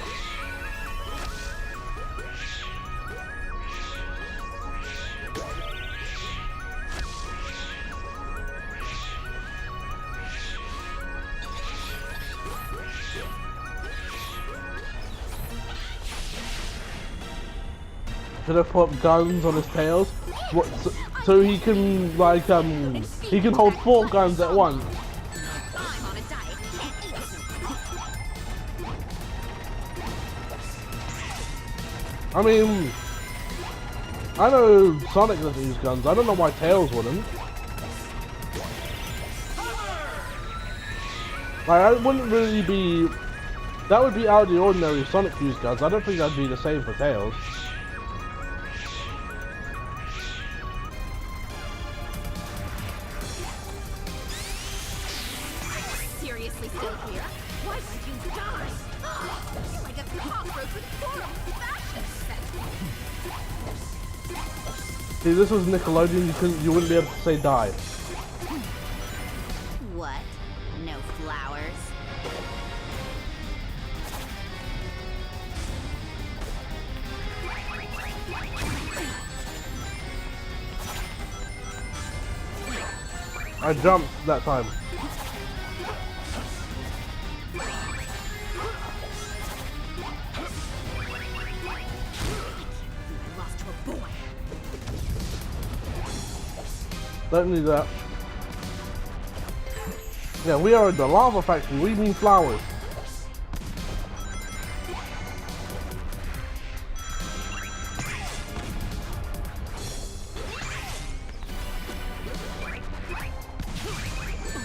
Should have put guns on his tails, what, so he can like he can hold 4 guns at once. I mean, I know Sonic doesn't use guns. I don't know why Tails wouldn't. Like, I wouldn't really be. That would be out of the ordinary if Sonic used guns. I don't think that'd be the same for Tails. Seriously, still here? Why did you die? You're like a cockroach with horrible fashion sense. See, this was Nickelodeon. You wouldn't be able to say die. What? No flowers? I jumped that time. Don't need that. Yeah, we are in the lava factory. We mean flowers.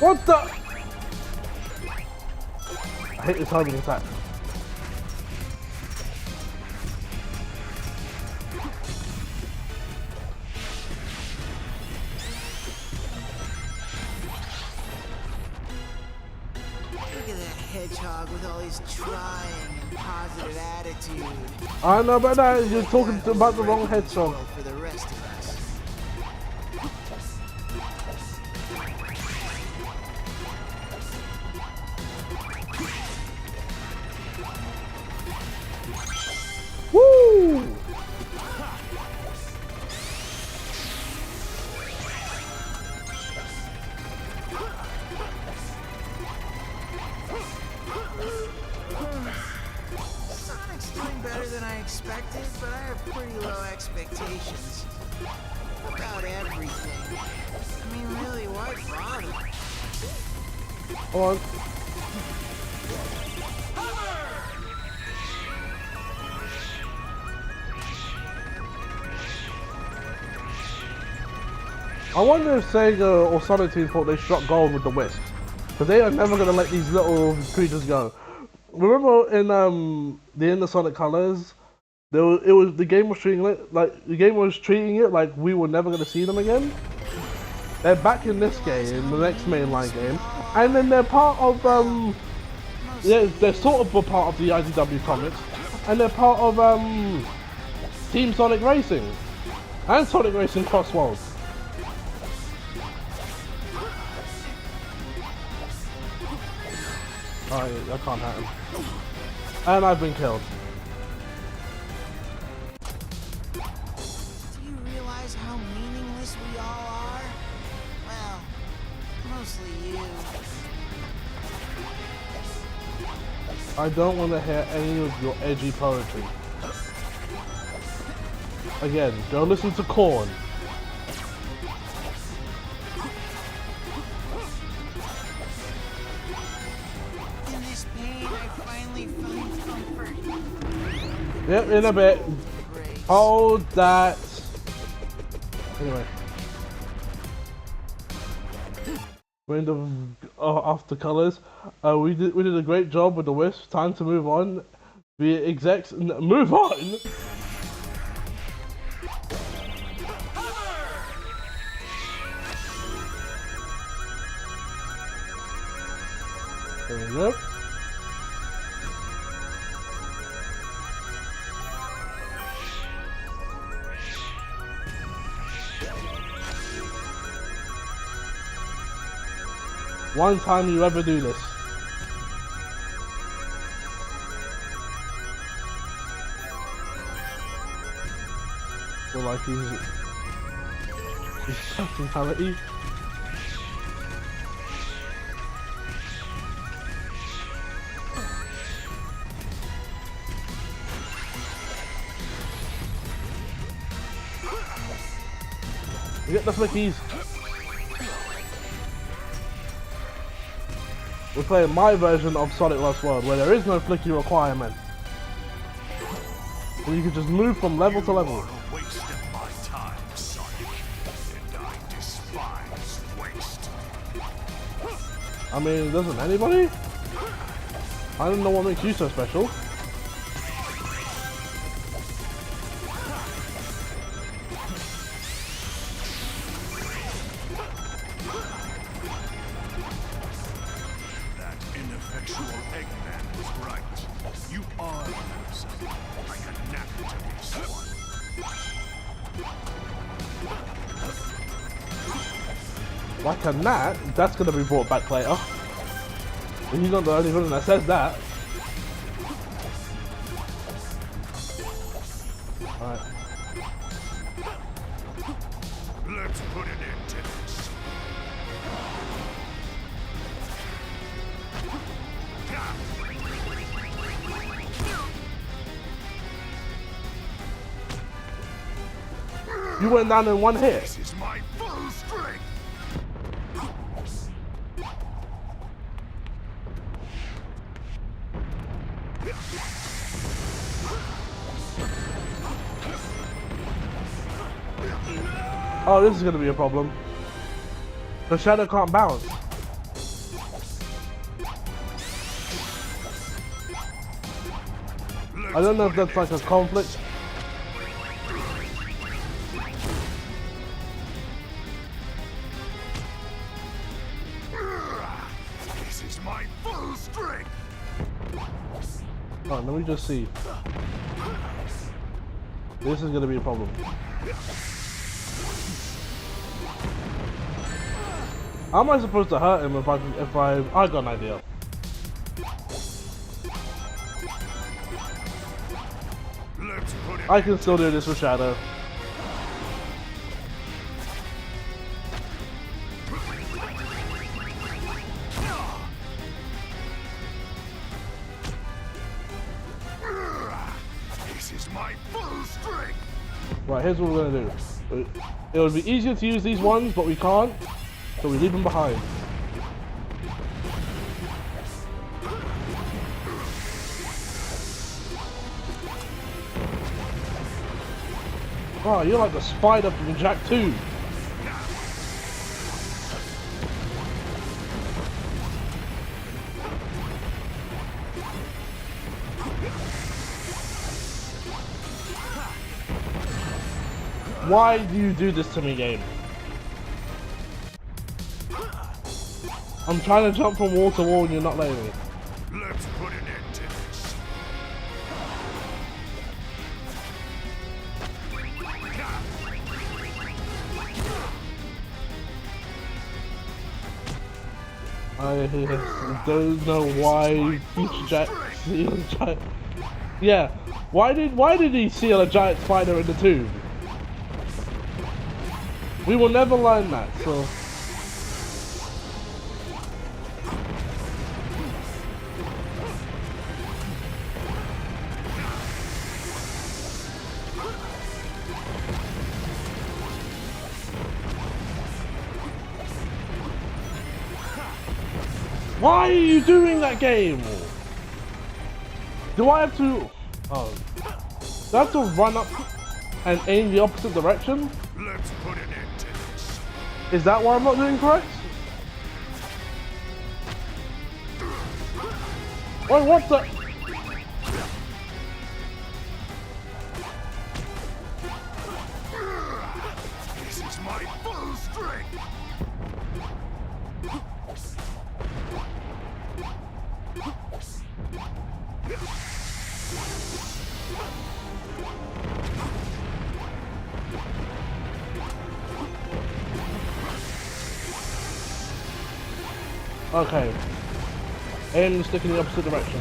What the? I hate this homing attack. Look at that hedgehog with all his trying and positive attitude. I know about that. You're talking about the wrong hedgehog. For the rest of us. Woo! Sonic's doing better than I expected, but I have pretty low expectations. About everything. I mean, really, why bother? Hold on. I wonder if Sega or Sonic Team thought they struck gold with the Wisps, because they are never gonna let these little creatures go. Remember in the Inner Sonic Colors, the game was treating it like we were never gonna see them again. They're back in this game, the next mainline game, and then they're part of they're sort of a part of the IDW comics, and they're part of Team Sonic Racing and Sonic Racing Cross Worlds. I can't hurt him. And I've been killed. Do you realize how meaningless we all are? Well, mostly you. I don't want to hear any of your edgy poetry. Again, go listen to Korn. Yep, in a bit. Hold that. Anyway. We're in the after colors. We did a great job with the wisps. Time to move on. The execs move on. There we go. One time you ever do this. So like his personality. You get the flickies. We're playing my version of Sonic Lost World, where there is no flicky requirement. Where you can just move from level to level. Waste of my time, Sonic, and I despise waste. I mean, doesn't anybody? I don't know what makes you so special. Ineffectual Eggman was right. You are a loser. I got knack to this one. Like a gnat? That's gonna be brought back later. And he's not the only villain that says that. Alright. Let's put an end to this. You went down in one hit. This is my full strength. Oh, this is gonna be a problem. The shadow can't bounce. I don't know if that's like a conflict. This is my full strength. Alright, let me just see. This is gonna be a problem. How am I supposed to hurt him if I got an idea. I can still do this with Shadow. This is my full strength. Right, here's what we're gonna do. It would be easier to use these ones, but we can't, so we leave them behind. Oh, you're like the spider from Jack 2. Why do you do this to me, game? I'm trying to jump from wall to wall and you're not letting me. Let's put an end to this. I don't know why Jack sealed a giant. Yeah, why did he seal a giant spider in the tube? We will never learn that, so. Why are you doing that, game? Do I have to... Oh. Do I have to run up and aim the opposite direction? Let's put an end to this. Is that why I'm not doing correct? Wait, what the? This is my full strength. Okay. Aim the stick in the opposite direction.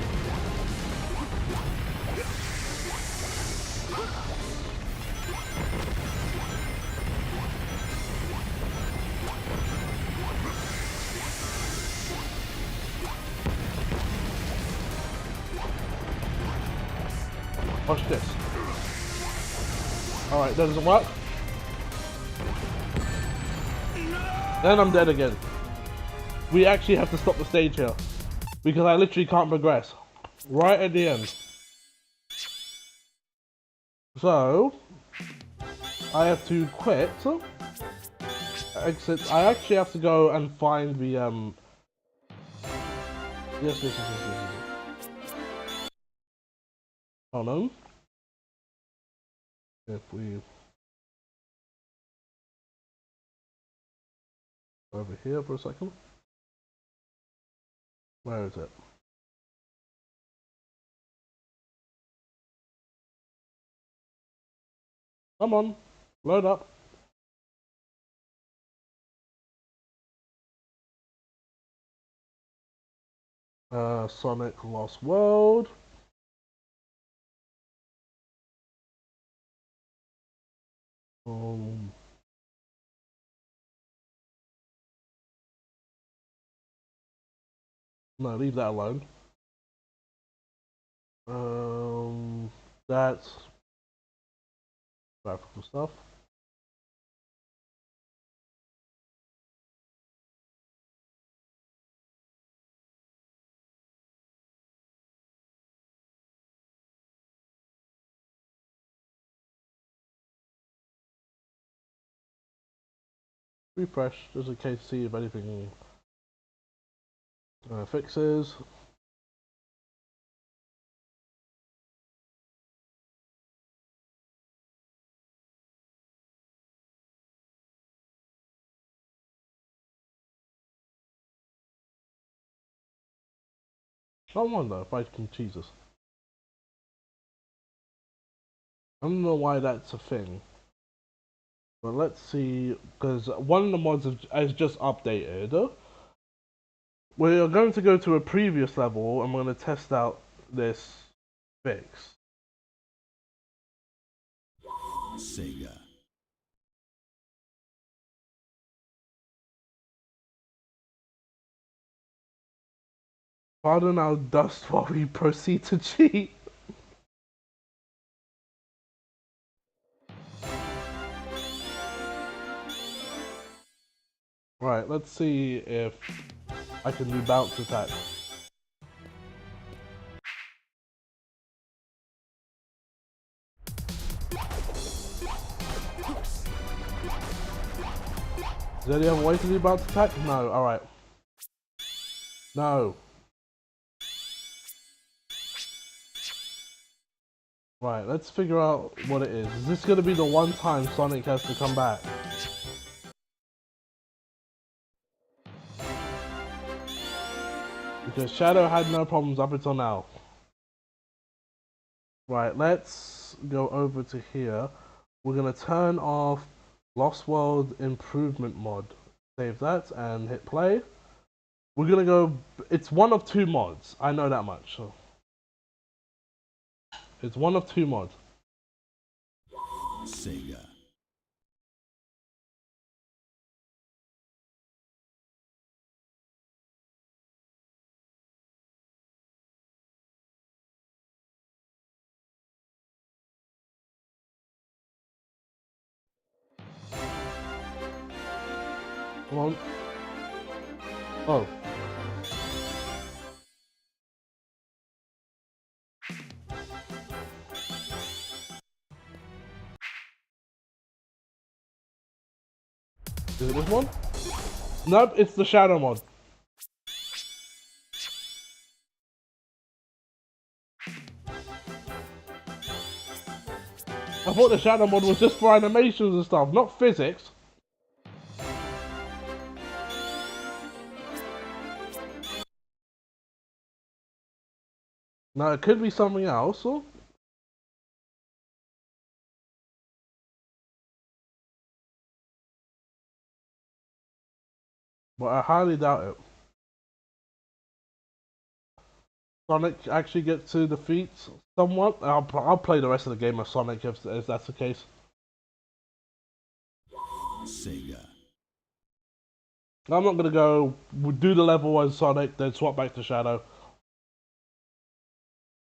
Watch this. Alright, that doesn't work. Then I'm dead again. We actually have to stop the stage here. Because I literally can't progress. Right at the end. So, I have to quit. Exit. I actually have to go and find the, Yes. Hold on. If we... over here for a second. Where is it? Come on, load up. Sonic Lost World. No, leave that alone. That's graphical stuff. Refresh just in case to see if anything fixes. I wonder if I can Jesus. I don't know why that's a thing. But let's see, because one of the mods has just updated. We're going to go to a previous level and we're going to test out this fix. Sega. Pardon our dust while we proceed to cheat. Right, let's see if I can do bounce attack. Is there any other way to do bounce attack? No, alright. No. Right, let's figure out what it is. Is this going to be the one time Sonic has to come back? Because Shadow had no problems up until now. Right, let's go over to here. We're going to turn off Lost World Improvement mod. Save that and hit play. We're going to go... It's one of two mods. I know that much. So. It's one of two mods. Sega. Come on. Oh. Is it this one? Nope, it's the Shadow mod. I thought the shadow mod was just for animations and stuff, not physics. No, it could be something else. Or... but I highly doubt it. Sonic actually gets to defeat someone. I'll play the rest of the game as Sonic if that's the case. Sega. I'm not gonna go do the level as Sonic, then swap back to Shadow.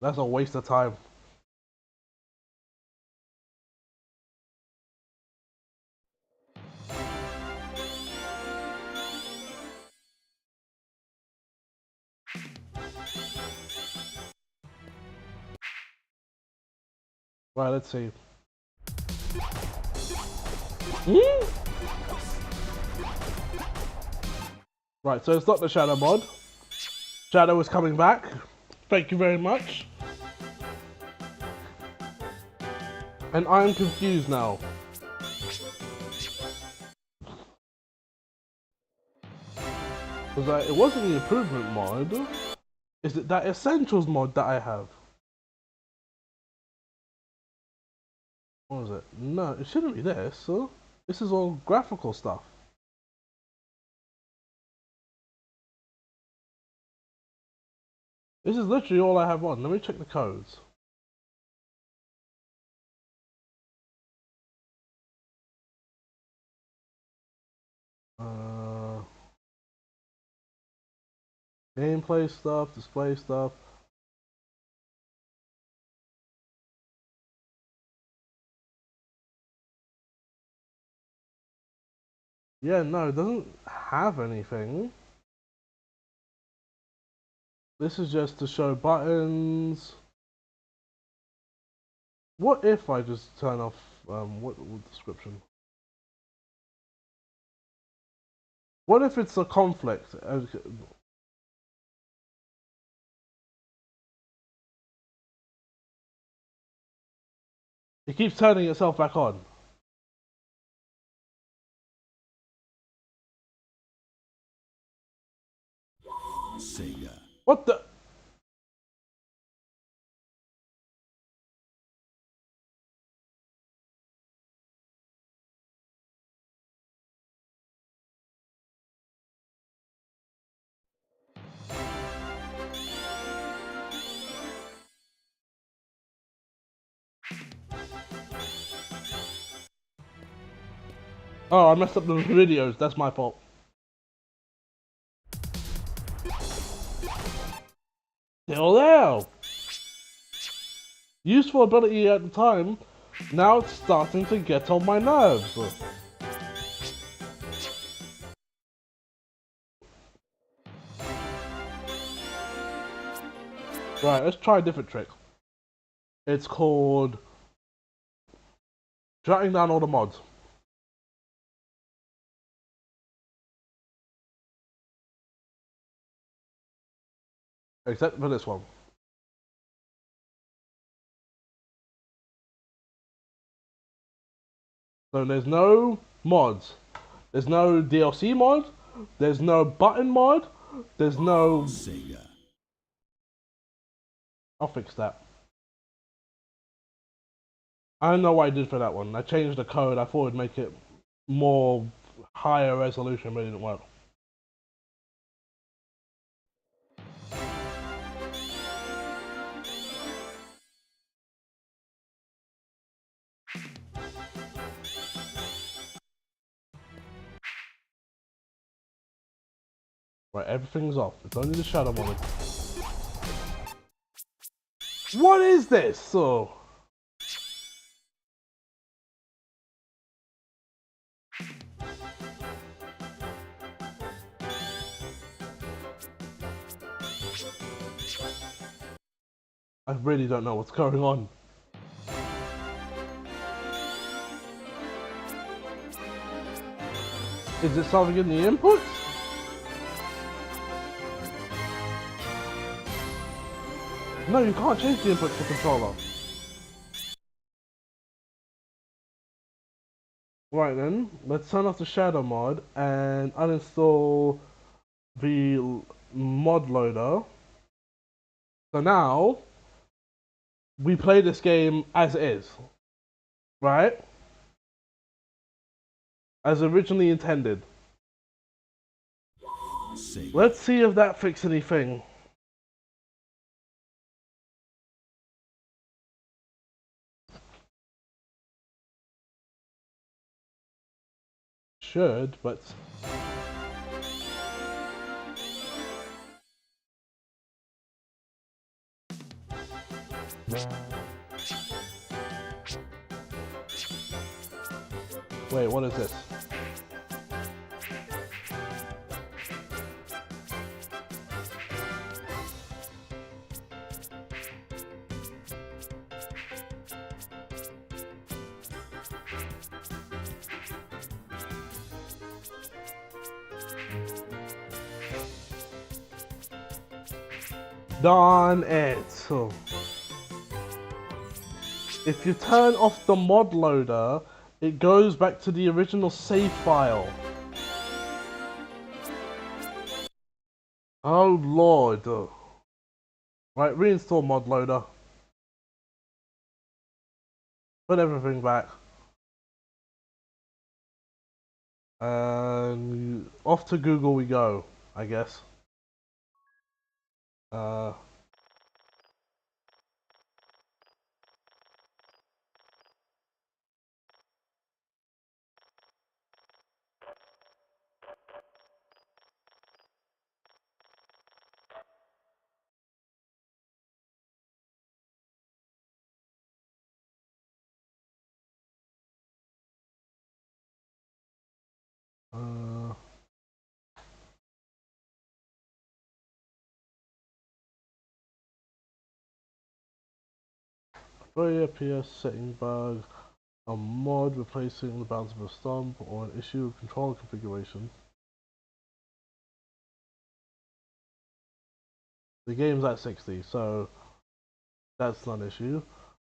That's a waste of time. Right, let's see. Right, so it's not the Shadow mod. Shadow is coming back. Thank you very much. And I'm confused now. Because it wasn't the improvement mod. Is it that Essentials mod that I have? What was it? No, it shouldn't be this. So this is all graphical stuff. This is literally all I have on. Let me check the codes. Gameplay stuff, display stuff. Yeah, no, it doesn't have anything. This is just to show buttons. What if I just turn off what description? What if it's a conflict? It keeps turning itself back on. Sega. What the? Oh, I messed up the videos. That's my fault. Still there. Useful ability at the time. Now it's starting to get on my nerves. Right, let's try a different trick. It's called shutting down all the mods. Except for this one. So there's no mods. There's no DLC mod. There's no button mod. There's no... Sega. I'll fix that. I don't know what I did for that one. I changed the code. I thought it'd make it more higher resolution, but it didn't work. Right, everything's off. It's only the shadow mod. What is this? So I really don't know what's going on. Is it something in the inputs? No, you can't change the input to the controller. Right then, let's turn off the shadow mod and uninstall the mod loader. So now, we play this game as it is, right? As originally intended. Sega. Let's see if that fixes anything. Should, but... Wait, what is this? Darn it. If you turn off the mod loader, it goes back to the original save file. Oh lord. Right, reinstall mod loader. Put everything back. And off to Google we go, I guess. Very FPS setting bug, a mod replacing the bounce of a stomp, or an issue of controller configuration. The game's at 60, so that's not an issue.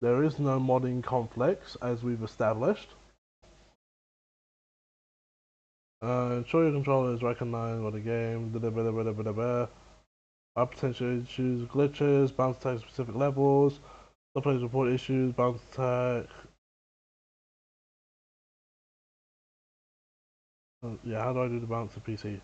There is no modding conflicts, as we've established. Ensure your controller is recognized by the game. Potential issues, glitches, bounce attack specific levels. Some players report issues, bounce attack. Yeah, how do I do the bounce to PC?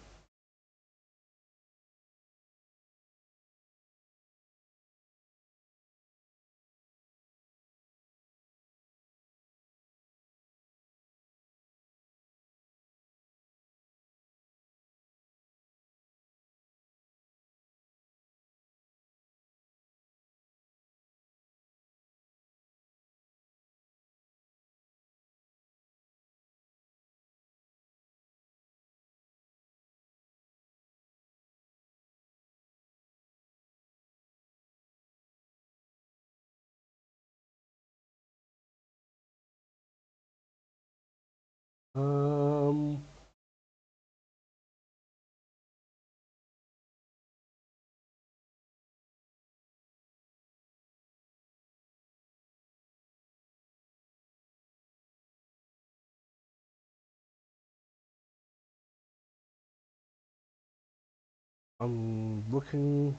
I'm looking.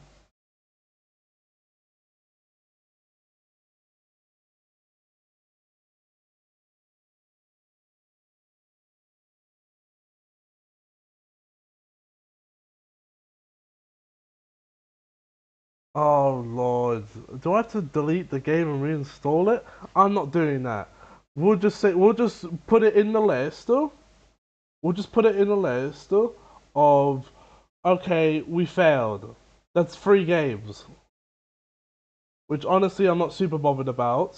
Oh lord, do I have to delete the game and reinstall it? I'm not doing that. We'll just put it in the list. We'll just put it in the list of, okay, we failed. That's 3 games. Which honestly I'm not super bothered about.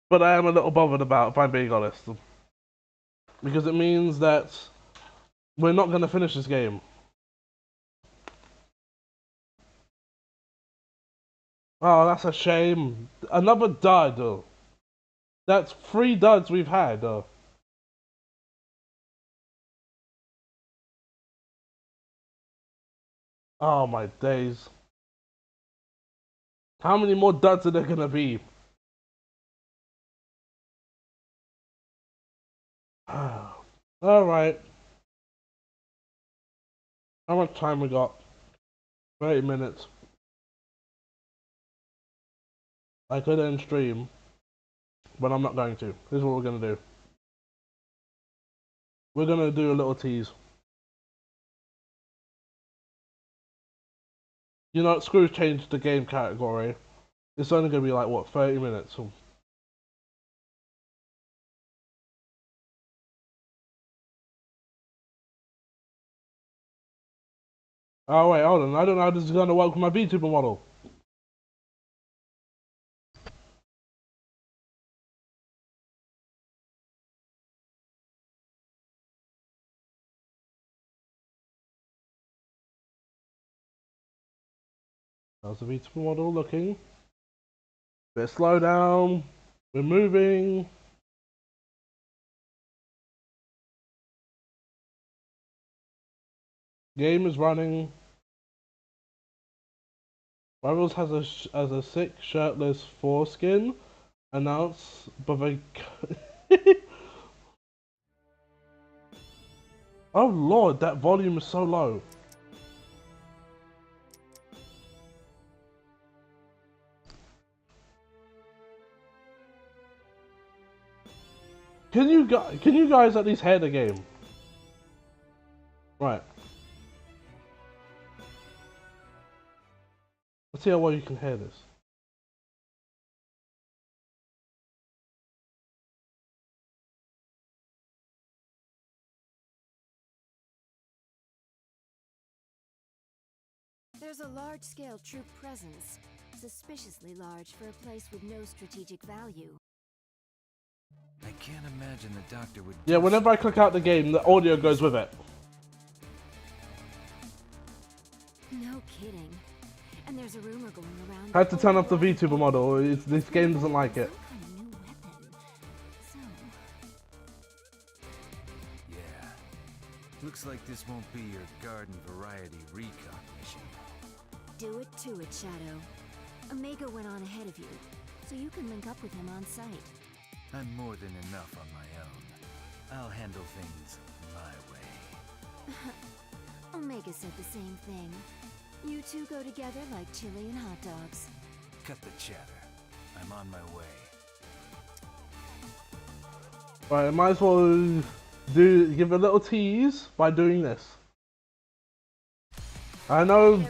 But I am a little bothered about, if I'm being honest. Because it means that we're not going to finish this game. Oh, that's a shame. Another dud. That's 3 duds we've had. Oh my days. How many more duds are there gonna be? Alright. How much time we got? 30 minutes. I could end stream, but I'm not going to. Here's what we're gonna do. We're gonna do a little tease. You know, Scrooge changed the game category. It's only gonna be like, what, 30 minutes? Oh wait, hold on. I don't know how this is gonna work with my VTuber model. How's the VTuber model looking? Bit slow down. We're moving. Game is running. Rivals has a sick shirtless foreskin. Announce, but they. Oh lord, that volume is so low. Can you guys at least hear the game? Right. Let's see how well you can hear this. There's a large-scale troop presence, suspiciously large for a place with no strategic value. I can't imagine the doctor would... Yeah, whenever I click out the game, the audio goes with it. No kidding. And there's a rumor going around... I had to turn off the VTuber model. This game doesn't like it. Yeah. Looks like this won't be your garden variety recon mission. Do it to it, Shadow. Omega went on ahead of you, so you can link up with him on site. I'm more than enough on my own. I'll handle things my way. Omega said the same thing. You two go together like chili and hot dogs. Cut the chatter. I'm on my way. Right, I might as well give a little tease by doing this. I know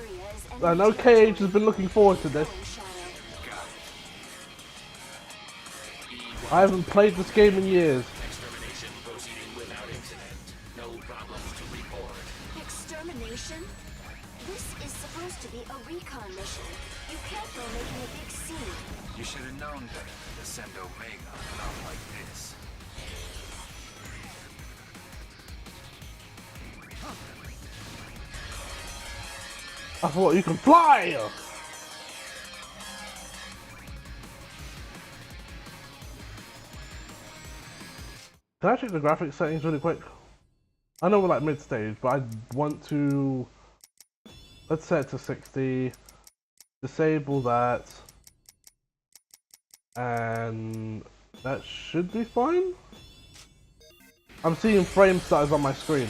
KH has been looking forward to this. I haven't played this game in years. Extermination? This is supposed to be a recon mission. You can't go making a big scene. You should have known better than to send Omega out like this. I thought you can fly! Can I check the graphics settings really quick? I know we're like mid-stage, but I want to... Let's set it to 60. Disable that. And... that should be fine? I'm seeing frame stutters on my screen.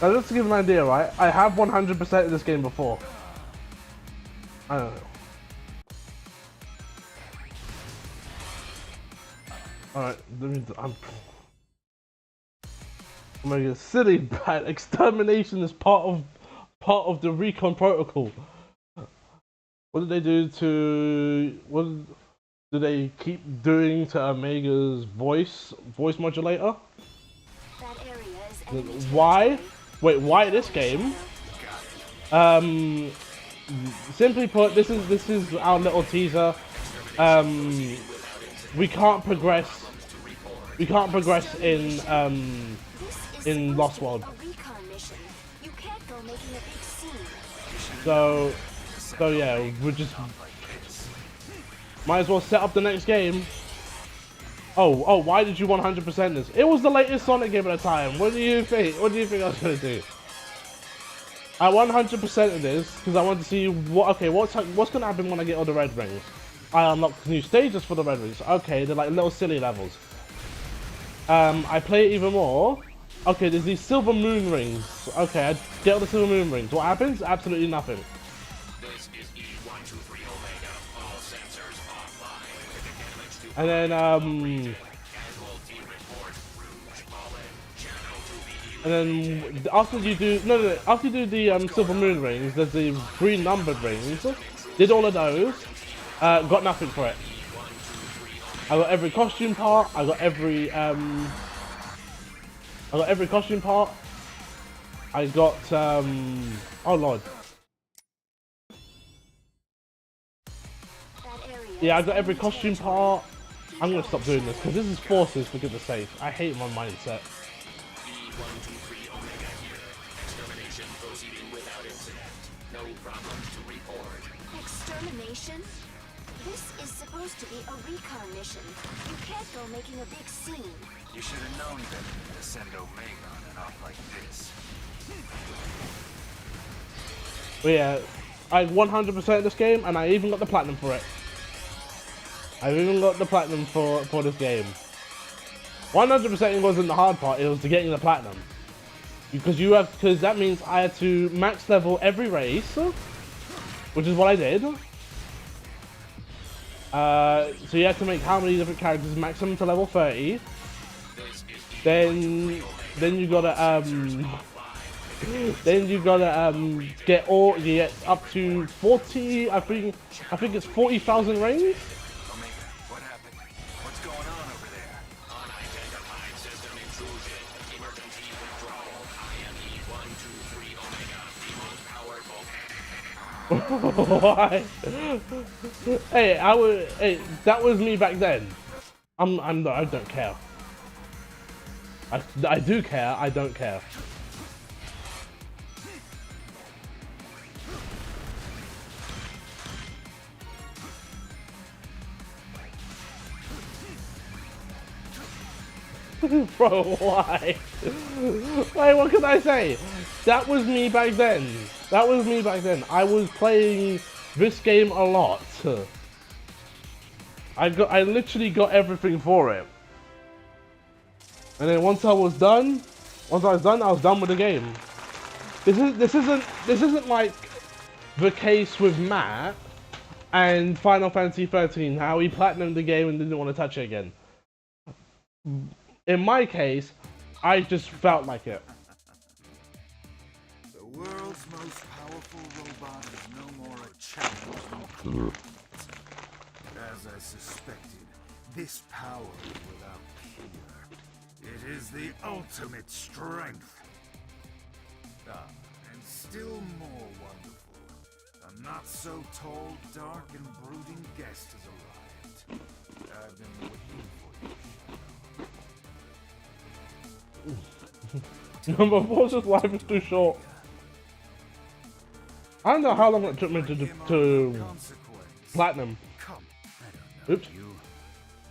Now, just to give an idea, right? I have 100% of this game before. I don't know. Alright, I'm gonna silly bad. Extermination is part of the recon protocol. What did they do to do they keep doing to Omega's voice modulator? That area is enemy Why? Wait, why this game? Simply put, this is our little teaser. We can't progress. We can't progress in Lost World. So yeah, we're just might as well set up the next game. Oh, why did you 100% this? It was the latest Sonic game at the time. What do you think? What do you think I was gonna do? I 100% of this because I wanted to see what's gonna happen when I get all the red rings. I unlocked new stages for the red rings. Okay, they're like little silly levels. I play it even more. Okay, there's these silver moon rings. Okay, I get all the silver moon rings. What happens? Absolutely nothing. And then after you do after you do the silver moon rings, there's the green numbered rings. Did all of those. Got nothing for it. I got every costume part. I got every costume part. I got oh lord. Yeah, I got every costume part. I'm gonna stop doing this because this is forces for goodness sake. I hate my mindset. Extermination? This is supposed to be a recon mission. You can't go making a big scene. You should have known better than to send Omega on and off like this. But yeah, I 100% this game, and I even got the platinum for it. I've even got the platinum for this game. 100% wasn't the hard part; it was the getting the platinum. Because that means I had to max level every race, which is what I did. So you have to make how many different characters maximum to level 30. Then you gotta get up to 40. I think it's 40,000 rings. What happened? What's going on over there? Unidentified system intrusion. Emergency withdrawal. IME 123 Omega, the most powerful. Why? Hey, that was me back then. I don't care. I do care. I don't care. Bro, why? Wait, what can I say? That was me back then. That was me back then. I was playing this game a lot. I literally got everything for it. And then once I was done, I was done with the game. This isn't like the case with Matt and Final Fantasy 13, how he platinumed the game and didn't want to touch it again. In my case, I just felt like it. The world's most powerful robot is no more a challenge than Cloud. As I suspected, this power is without peer. It is the ultimate strength. Ah, and still more wonderful. A not so tall, dark, and brooding guest has arrived. I've been waiting for you. Number 4's life is too short. I don't know how long it took me to platinum. Oops. You.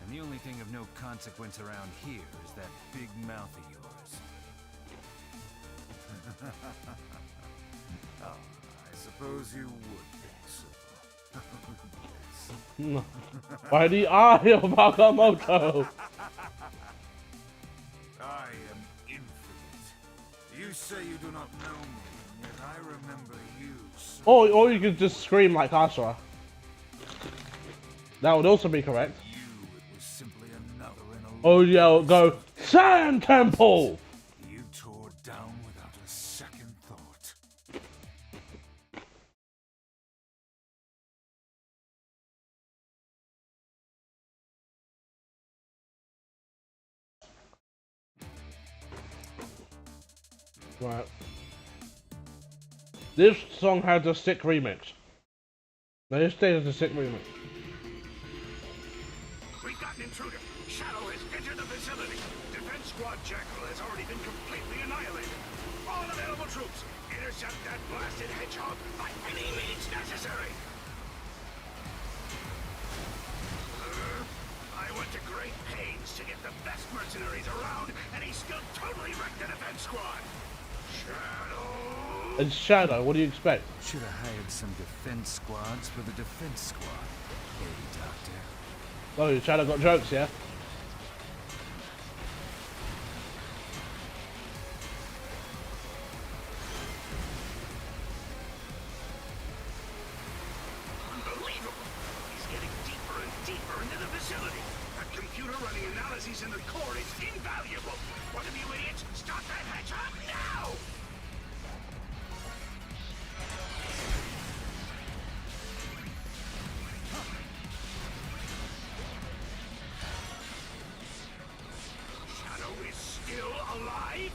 And the only thing of no consequence around here is that big mouth of yours. Oh, I suppose you would think so. By the eye of Agamotto. I am infinite. You say you do not know me, and yet I remember you. So Or you could just scream like Ashura. That would also be correct. it was simply another in a Oh yeah, go Sand Temple! Right. This song has a sick remix. Now this stage has a sick remix. We've got an intruder. Shadow has entered the facility. Defense Squad Jackal has already been completely annihilated. All available troops, intercept that blasted hedgehog by any means necessary. I went to great pains to get the best mercenaries around, and he still totally wrecked the defense squad. Shadow. And Shadow, what do you expect? Should have hired some defense squads for the defense squad. Hey, Doctor. Oh, Shadow got jokes, yeah? Unbelievable. He's getting deeper and deeper into the facility. That computer running analyses in the core is invaluable. One of you idiots, stop that hedgehog now! Shadow is still alive?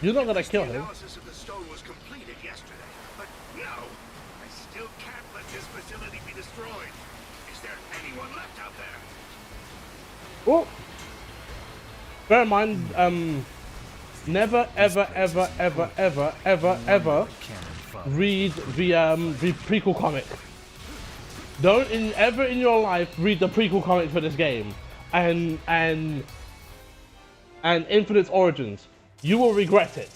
You're not gonna kill him. The analysis of the stone was completed yesterday, but no, I still can't let this facility be destroyed. Is there anyone left out there? Oh! Bear in mind, never, ever read the prequel comic. Don't ever in your life read the prequel comic for this game, and Infinite's Origins. You will regret it.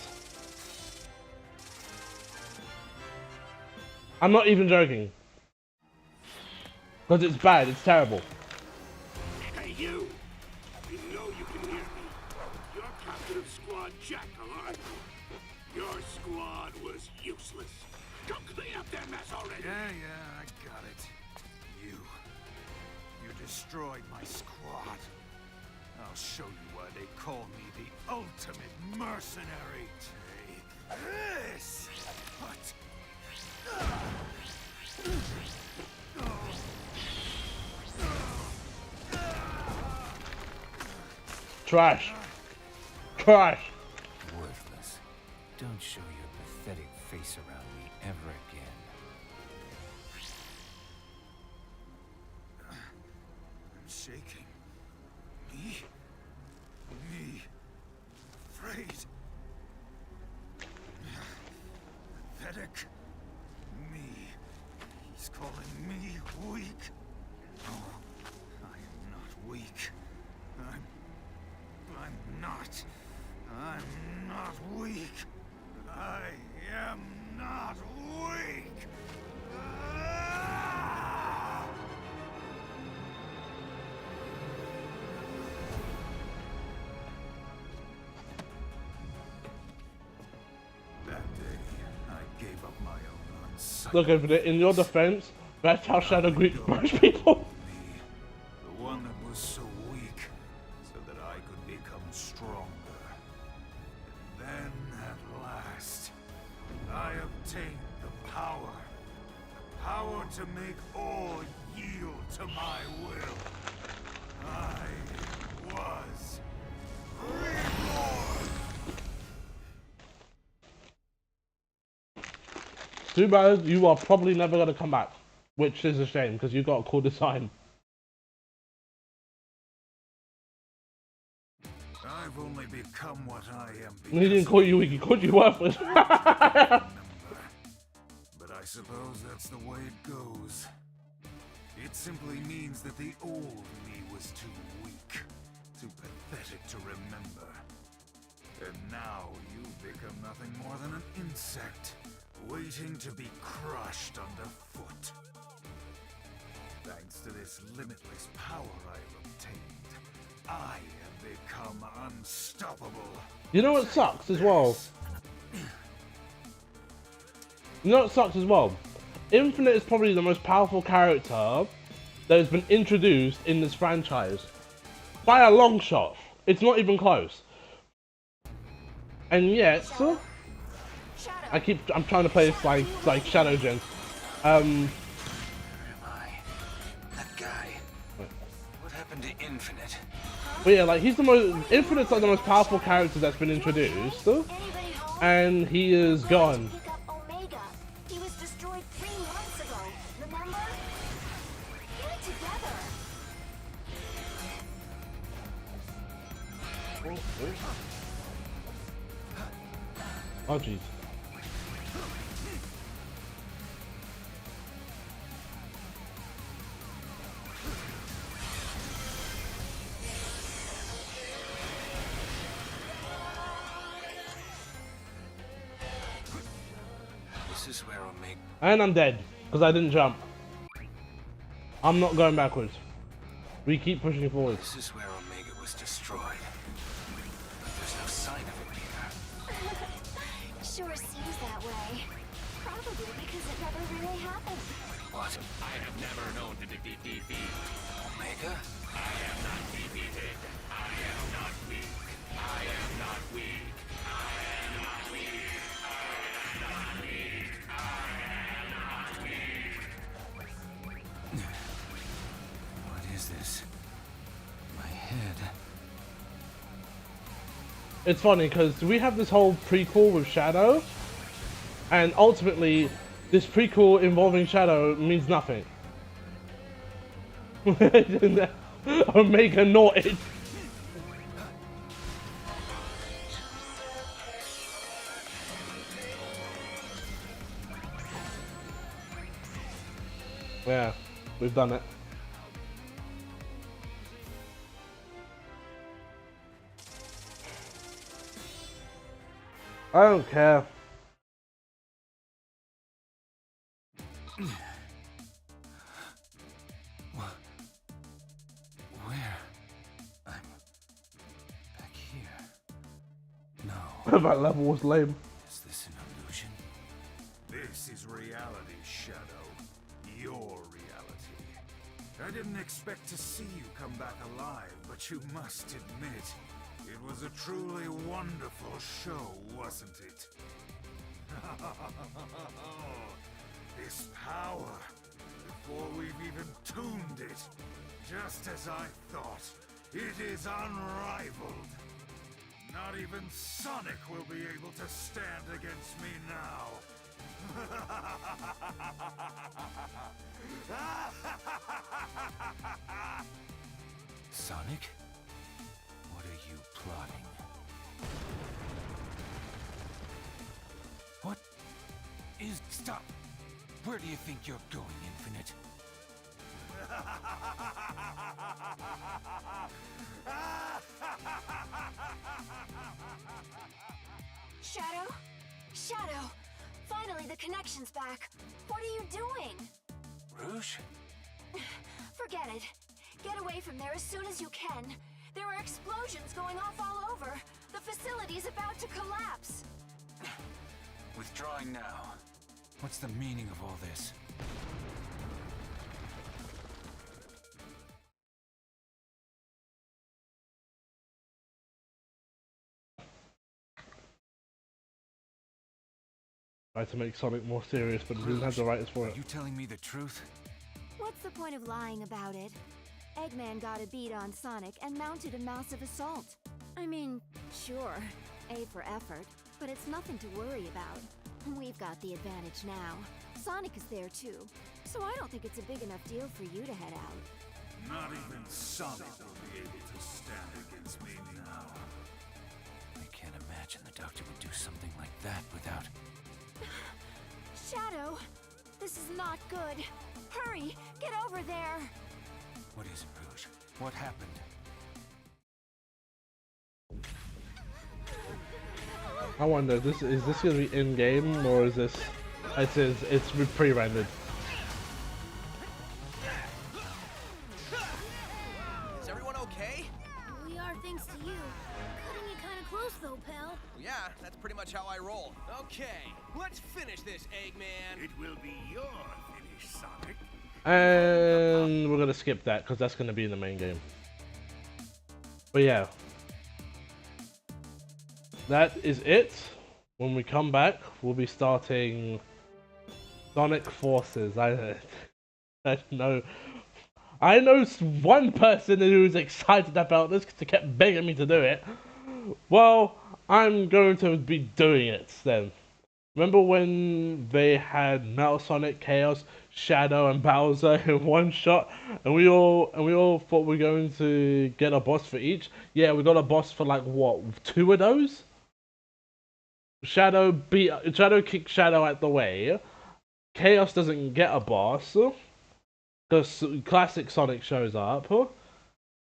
I'm not even joking. Because it's bad, it's terrible. Hey you! You know you can hear me. You're captain of Squad Jackal, aren't you? Your squad was useless. Go clean up their mess already! Yeah, I got it. You destroyed my squad. I'll show you why they call me the ultimate mercenary. Take this! What? Trash. Trash. Worthless. Don't show your pathetic face around me ever again. I'm shaking. Me. Afraid. Pathetic. Me. He's calling me weak. No, I am not weak. I'm not weak. I am not weak. That day, I gave up my own unsight. Look, Infinite, in your defense, that's how Shadow greets most people. The one that was so weak, so that I could become stronger. And then, at last, I obtained the power. The power to make all yield to my will. I was reborn! Too bad you are probably never going to come back, which is a shame because you got a cool design. I've only become what I am. He didn't call you weak, he called you worthless. But I suppose that's the way it goes. It simply means that the old me was too weak, too pathetic to remember. And now you've become nothing more than an insect, waiting to be crushed underfoot. Thanks to this limitless power I've obtained, I have become unstoppable. You know what sucks as well? You know what sucks as well? Infinite is probably the most powerful character that has been introduced in this franchise. By a long shot. It's not even close. And yet, I'm trying to play this like Shadow Gen. Where am I? That guy. What happened to Infinite? But yeah, like he's the most, Infinite's like the most powerful character that's been introduced. and he is gone. Pick up Omega. He was destroyed 3 months ago. Remember? Get it together. Oh jeez. This is where Omega. And I'm dead because I didn't jump. I'm not going backwards. We keep pushing forward. This is where Omega was destroyed. There's no sign of it here. Sure seems that way. Probably because it never really happened. What? I have never known to defeat Omega? I am not defeated. I am not weak. I am not weak. I am not weak. I am not weak. I am not weak. What is this? My head. It's funny because we have this whole prequel with Shadow, and ultimately this prequel involving Shadow means nothing. Omega Norton. Yeah, we've done it. I don't care. Where? I'm back here. No. That level was lame. Is this an illusion? This is reality, Shadow. Your reality. I didn't expect to see you come back alive, but you must admit, it was a truly wonderful show, wasn't it? This power, before we've even tuned it, just as I thought, it is unrivaled. Not even Sonic will be able to stand against me now. Sonic? What are you plotting? What is... Stop! Where do you think you're going, Infinite? Shadow? Shadow! Finally, the connection's back. What are you doing? Rouge? Forget it. Get away from there as soon as you can. There are explosions going off all over. The facility's about to collapse. Withdrawing now. What's the meaning of all this? Tried to make Sonic more serious, but he didn't have the writers for it. Are you telling me the truth? What's the point of lying about it? Eggman got a beat on Sonic and mounted a massive assault. I mean, sure, A for effort, but it's nothing to worry about. We've got the advantage now. Sonic is there too, so I don't think it's a big enough deal for you to head out. Not even Sonic will be able to stand against me now. I can't imagine the Doctor would do something like that without... Shadow! This is not good. Hurry! Get over there! What is it, Rouge? What happened? I wonder, is this gonna be in game or is this? It's pre-rendered. Is everyone okay? We are, thanks to you. Cutting it kind of close, though, pal. Yeah, that's pretty much how I roll. Okay, let's finish this, Eggman. It will be your finish, Sonic. And we're gonna skip that because that's gonna be in the main game. But yeah, that is it. When we come back, we'll be starting Sonic Forces. I know one person who's excited about this because they kept begging me to do it. Well, I'm going to be doing it then. Remember when they had Metal Sonic, Chaos, Shadow, and Bowser in one shot, and we all thought we were going to get a boss for each? Yeah, we got a boss for like what, 2 of those? Shadow kicked Shadow out the way. Chaos doesn't get a boss because Classic Sonic shows up,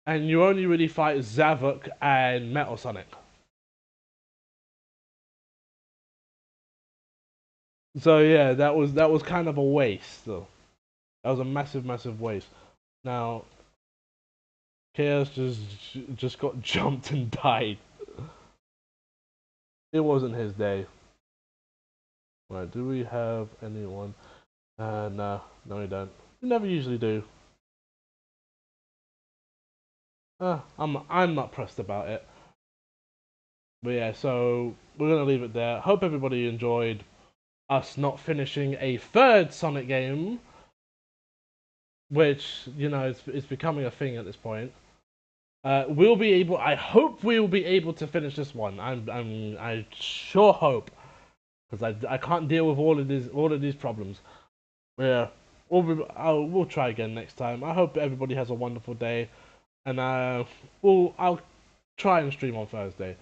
and you only really fight Zavok and Metal Sonic. So yeah, that was kind of a waste though. That was a massive waste. Now Chaos just got jumped and died. It wasn't his day. Right, do we have anyone? No, we don't. We never usually do. I'm not pressed about it. But yeah, so we're gonna leave it there. Hope everybody enjoyed us not finishing a 3rd Sonic game, which, you know, it's becoming a thing at this point. We'll be able. I hope we will be able to finish this one. I sure hope, because I can't deal with all of these problems. Yeah, we'll try again next time. I hope everybody has a wonderful day, and I'll try and stream on Thursday.